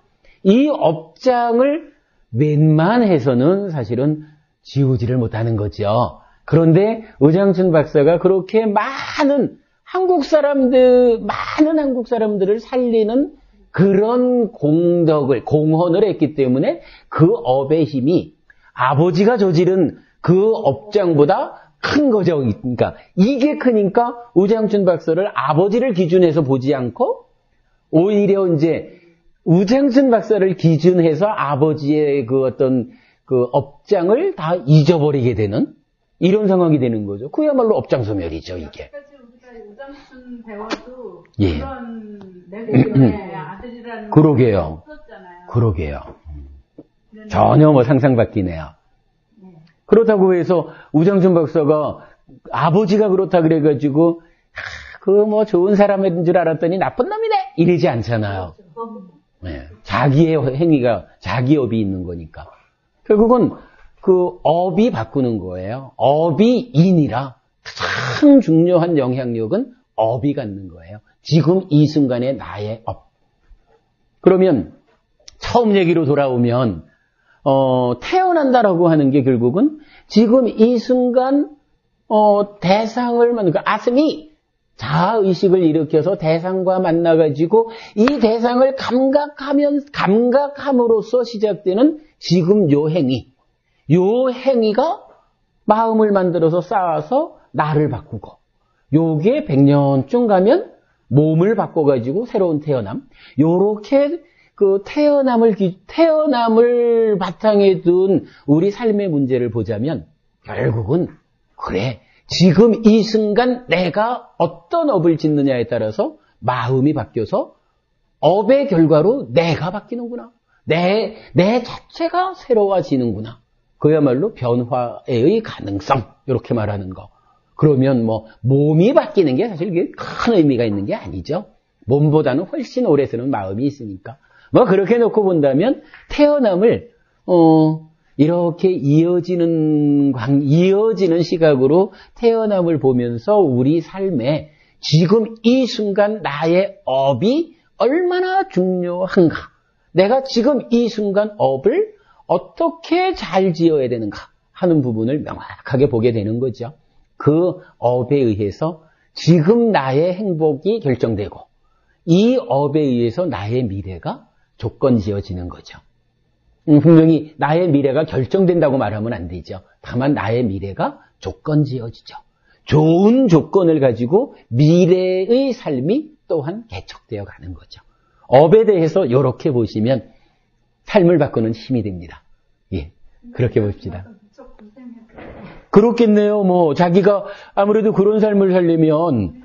이 업장을 웬만해서는 사실은 지우지를 못하는 거죠. 그런데 우장춘 박사가 그렇게 많은 한국 사람들을 살리는 그런 공헌을 했기 때문에 그 업의 힘이 아버지가 저지른 그 업장보다 큰 거죠. 그러니까 이게 크니까 우장춘 박사를 아버지를 기준해서 보지 않고 오히려 이제 우장춘 박사를 기준해서 아버지의 그 어떤 그 업장을 다 잊어버리게 되는 이런 상황이 되는 거죠. 그야말로 업장소멸이죠, 이게. 우리가 우장춘 배워도 예. 그런 내국의 아들이라는 그러게요. 없었잖아요. 그러게요. 전혀 뭐 상상 바뀌네요. 그렇다고 해서 우장춘 박사가 아버지가 그렇다 그래가지고 그 뭐 좋은 사람인 줄 알았더니 나쁜 놈이네 이러지 않잖아요. 네. 자기의 행위가 자기 업이 있는 거니까 결국은 그 업이 바꾸는 거예요. 업이 인이라 가장 중요한 영향력은 업이 갖는 거예요. 지금 이 순간의 나의 업. 그러면 처음 얘기로 돌아오면 태어난다라고 하는 게 결국은 지금 이 순간 대상을 그러니까 아스미 자아의식을 일으켜서 대상과 만나가지고 이 대상을 감각함으로써 시작되는 지금 요 행위가 마음을 만들어서 쌓아서 나를 바꾸고 요게 100년쯤 가면 몸을 바꿔가지고 새로운 태어남. 요렇게 그 태어남을 바탕에 둔 우리 삶의 문제를 보자면 결국은 그래. 지금 이 순간 내가 어떤 업을 짓느냐에 따라서 마음이 바뀌어서 업의 결과로 내가 바뀌는구나. 내 자체가 새로워지는구나. 그야말로 변화의 가능성. 이렇게 말하는 거. 그러면 뭐 몸이 바뀌는 게 사실 이게 큰 의미가 있는 게 아니죠. 몸보다는 훨씬 오래 쓰는 마음이 있으니까. 뭐 그렇게 놓고 본다면 태어남을 이렇게 이어지는 시각으로 태어남을 보면서 우리 삶에 지금 이 순간 나의 업이 얼마나 중요한가. 내가 지금 이 순간 업을 어떻게 잘 지어야 되는가 하는 부분을 명확하게 보게 되는 거죠. 그 업에 의해서 지금 나의 행복이 결정되고 이 업에 의해서 나의 미래가 조건 지어지는 거죠. 분명히 나의 미래가 결정된다고 말하면 안 되죠. 다만 나의 미래가 조건 지어지죠. 좋은 조건을 가지고 미래의 삶이 또한 개척되어 가는 거죠. 업에 대해서 이렇게 보시면 삶을 바꾸는 힘이 됩니다. 예, 그렇게 봅시다. 그렇겠네요. 뭐 자기가 아무래도 그런 삶을 살려면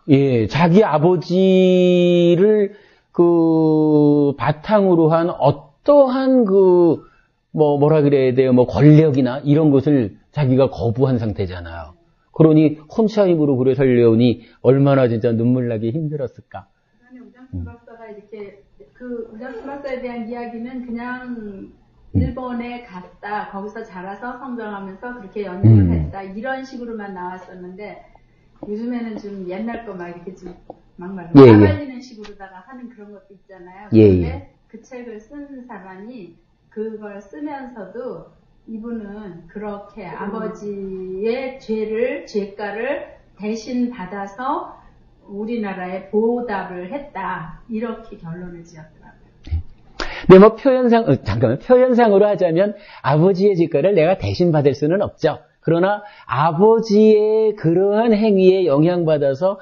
예, 자기 아버지를 그 바탕으로 한 어떠한 그 뭐라 그래야 돼요? 뭐 권력이나 이런 것을 자기가 거부한 상태잖아요. 그러니 혼자 힘으로 그래 살려오니 얼마나 진짜 눈물 나기 힘들었을까. 우장춘 박사가 이렇게 그 우장춘 박사에 대한 이야기는 그냥 일본에 갔다, 거기서 자라서 성장하면서 그렇게 연구를 했다, 이런 식으로만 나왔었는데, 요즘에는 좀 옛날 거 막 이렇게 좀 막말 까발리는 식으로다가 하는 그런 것도 있잖아요. 그런데 그 책을 쓴 사람이 그걸 쓰면서도 이분은 그렇게 아버지의 죄가를 대신 받아서 우리나라에 보답을 했다, 이렇게 결론을 지었더라고요. 네, 뭐 표현상으로 하자면 아버지의 죄가를 내가 대신 받을 수는 없죠. 그러나 아버지의 그러한 행위에 영향받아서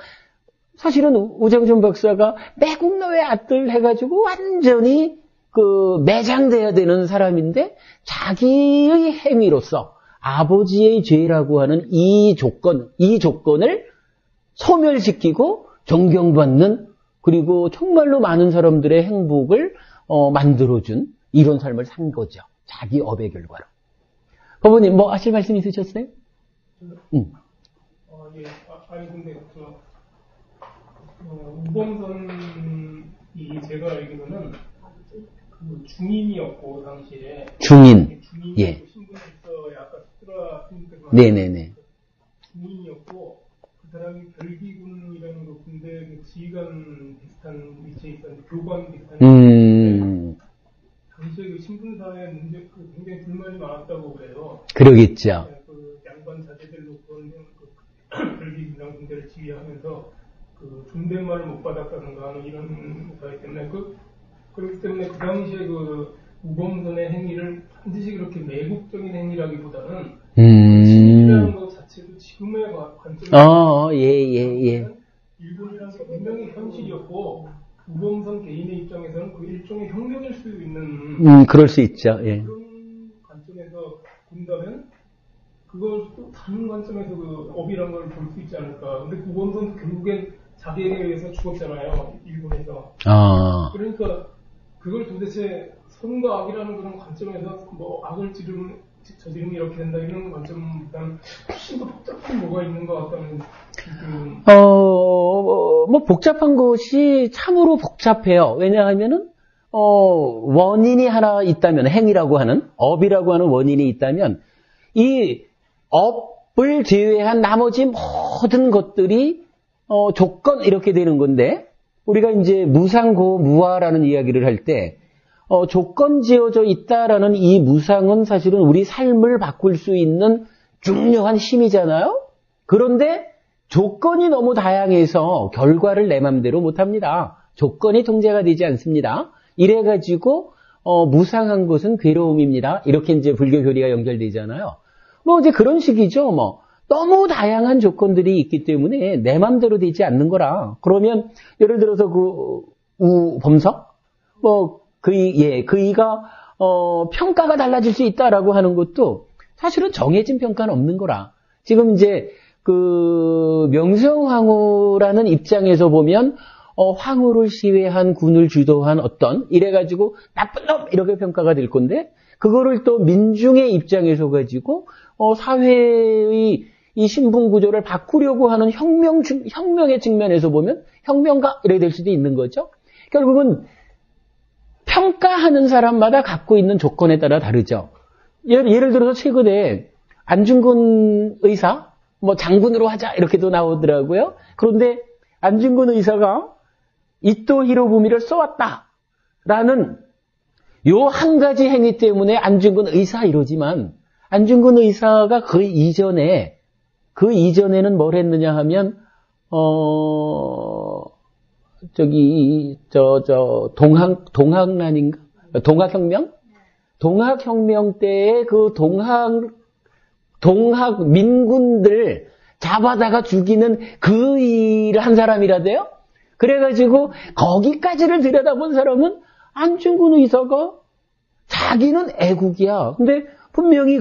사실은 우장준 박사가 매국노의 아들 해가지고 완전히 매장돼야 되는 사람인데 자기의 행위로서 아버지의 죄라고 하는 이 조건을 소멸시키고 존경받는, 그리고 정말로 많은 사람들의 행복을 만들어준 이런 삶을 산 거죠. 자기 업의 결과로. 법원님, 뭐 하실 말씀 있으셨어요? 예. 아니, 근데, 우범선이 제가 알기로는 중인이었고, 당시에. 중인. 예. 신분에서 아까 스트라 스님께서 네네네. 중인이었고, 그 사람이 별기군이라는 군대 지휘관 비슷한 위치에 있었는데, 교관 비슷한 위치에 당시에 신분사에 굉장히 불만이 많았다고 그래요. 그러겠죠. 양반 자제들로 그런 별기군이라는 군대를 지휘하면서 존댓말을 못 받았다든가 하는 이런 사이 때문에 그렇기 때문에 그 당시에 우범선의 행위를 반드시 그렇게 매국적인 행위라기보다는 친일이라는 것 자체도 지금의 관점에서 일본이라는 게 분명히 현실이었고 우범선 개인의 입장에서는 그 일종의 혁명일 수 있는 그럴 수 있죠. 예. 그런 관점에서 본다면 그걸 또 다른 관점에서 업이라는 걸 볼 수 있지 않을까. 근데 우범선 결국엔 자기에 의해서 죽었잖아요, 일본에서. 그러니까 그걸 도대체 선과 악이라는 그런 관점에서 뭐 악을 저지르면 이렇게 된다 이런 관점보다는 훨씬 더 복잡한 뭐가 있는 것 같다는 뭐 복잡한 것이 참으로 복잡해요. 왜냐하면은 원인이 하나 있다면, 행위라고 하는, 업이라고 하는 원인이 있다면 이 업을 제외한 나머지 모든 것들이 조건 이렇게 되는 건데, 우리가 이제 무상고 무아라는 이야기를 할 때 조건 지어져 있다라는 이 무상은 사실은 우리 삶을 바꿀 수 있는 중요한 힘이잖아요. 그런데 조건이 너무 다양해서 결과를 내 맘대로 못합니다. 조건이 통제가 되지 않습니다. 이래가지고 무상한 것은 괴로움입니다. 이렇게 이제 불교 교리가 연결되잖아요. 뭐 이제 그런 식이죠. 뭐 너무 다양한 조건들이 있기 때문에 내 맘대로 되지 않는 거라. 그러면 예를 들어서 우범석 그이가 평가가 달라질 수 있다라고 하는 것도 사실은 정해진 평가는 없는 거라. 지금 이제 명성황후라는 입장에서 보면 황후를 시해한 군을 주도한 이래가지고 나쁜 놈 이렇게 평가가 될 건데, 그거를 또 민중의 입장에서 가지고 사회의 이 신분 구조를 바꾸려고 하는 혁명의 측면에서 보면 혁명가 이래 될 수도 있는 거죠. 결국은 평가하는 사람마다 갖고 있는 조건에 따라 다르죠. 예를 들어서 최근에 안중근 의사, 장군으로 하자 이렇게도 나오더라고요. 그런데 안중근 의사가 이토 히로부미를 쏘았다라는 요 한 가지 행위 때문에 안중근 의사 이러지만, 안중근 의사가 그 이전에는 뭘 했느냐 하면 동학난인가? 동학혁명? 동학혁명 때에 그 동학 민군들 잡아다가 죽이는 그 일을 한 사람이라대요? 그래가지고 거기까지를 들여다본 사람은 안중근 의사가 자기는 애국이야. 근데 분명히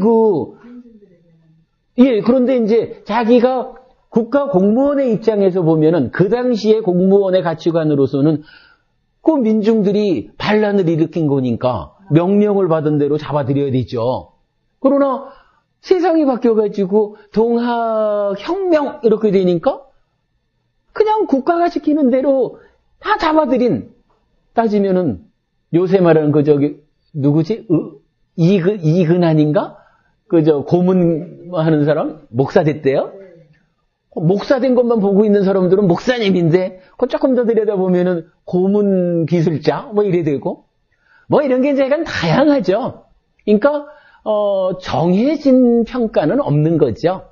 그런데 이제 자기가 국가 공무원의 입장에서 보면은 그 당시에 공무원의 가치관으로서는 그 민중들이 반란을 일으킨 거니까 명령을 받은 대로 잡아들여야 되죠. 그러나 세상이 바뀌어가지고 동학혁명 이렇게 되니까 그냥 국가가 시키는 대로 다 잡아들인, 따지면은 요새 말하는 누구지? 이근한인가? 고문 하는 사람? 목사 됐대요? 목사 된 것만 보고 있는 사람들은 목사님인데, 조금 더 들여다보면은 고문 기술자? 이래 되고. 이런 게 이제 약간 다양하죠. 그러니까, 정해진 평가는 없는 거죠.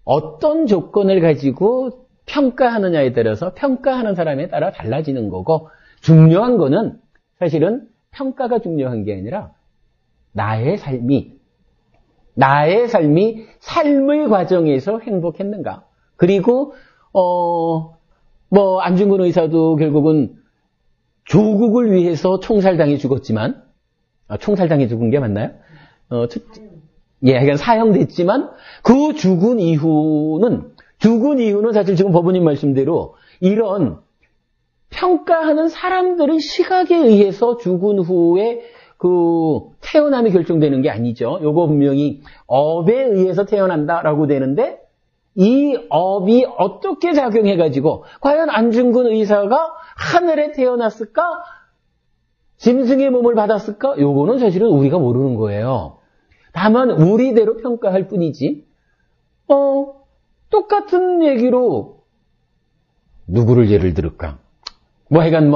어떤 조건을 가지고 평가하느냐에 따라서 평가하는 사람에 따라 달라지는 거고, 중요한 거는 사실은 평가가 중요한 게 아니라 나의 삶이 삶의 과정에서 행복했는가. 그리고 안중근 의사도 결국은 조국을 위해서 총살당해 죽었지만, 총살당해 죽은 게 맞나요? 하여간 사형됐지만 그 죽은 이후는 사실 지금 법원님 말씀대로 이런 평가하는 사람들의 시각에 의해서 죽은 후에 태어남이 결정되는 게 아니죠. 요거 분명히 업에 의해서 태어난다라고 되는데, 이 업이 어떻게 작용해가지고 과연 안중근 의사가 하늘에 태어났을까? 짐승의 몸을 받았을까? 요거는 사실은 우리가 모르는 거예요. 다만 우리대로 평가할 뿐이지, 똑같은 얘기로 누구를 예를 들을까? 하여간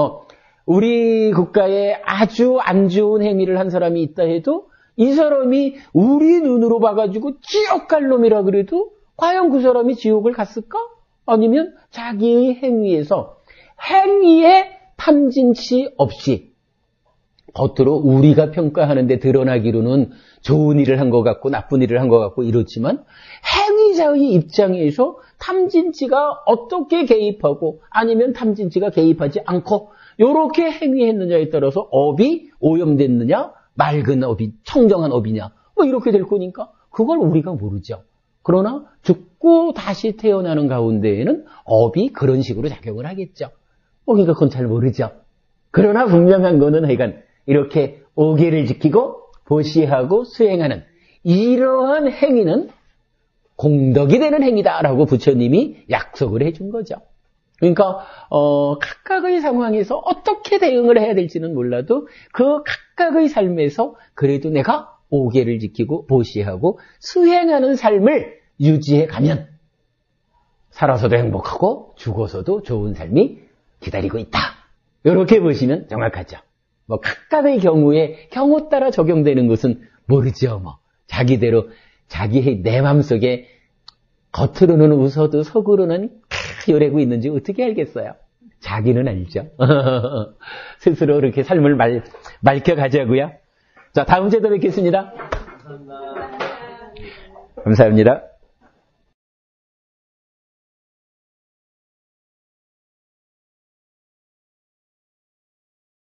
우리 국가에 아주 안 좋은 행위를 한 사람이 있다 해도 이 사람이 우리 눈으로 봐가지고 지옥 갈 놈이라 그래도 과연 그 사람이 지옥을 갔을까? 아니면 자기의 행위에 탐진치 없이 겉으로 우리가 평가하는데 드러나기로는 좋은 일을 한 것 같고 나쁜 일을 한 것 같고 이렇지만 행위자의 입장에서 탐진치가 어떻게 개입하고 아니면 탐진치가 개입하지 않고 이렇게 행위했느냐에 따라서 업이 오염됐느냐, 맑은 업이, 청정한 업이냐, 이렇게 될 거니까 그걸 우리가 모르죠. 그러나 죽고 다시 태어나는 가운데에는 업이 그런 식으로 작용을 하겠죠. 그러니까 그건 잘 모르죠. 그러나 분명한 거는 하여간 이렇게 오계를 지키고 보시하고 수행하는 이러한 행위는 공덕이 되는 행위다라고 부처님이 약속을 해준 거죠. 그러니까 각각의 상황에서 어떻게 대응을 해야 될지는 몰라도 그 각각의 삶에서 그래도 내가 오계를 지키고 보시하고 수행하는 삶을 유지해 가면 살아서도 행복하고 죽어서도 좋은 삶이 기다리고 있다. 이렇게 보시면 정확하죠. 각각의 경우 따라 적용되는 것은 모르죠. 자기대로 자기의 내 마음속에 겉으로는 웃어도 속으로는 요래고 있는지 어떻게 알겠어요? 자기는 알죠. 스스로 이렇게 삶을 밝혀가자고요. 자, 다음 주에도 뵙겠습니다. 감사합니다.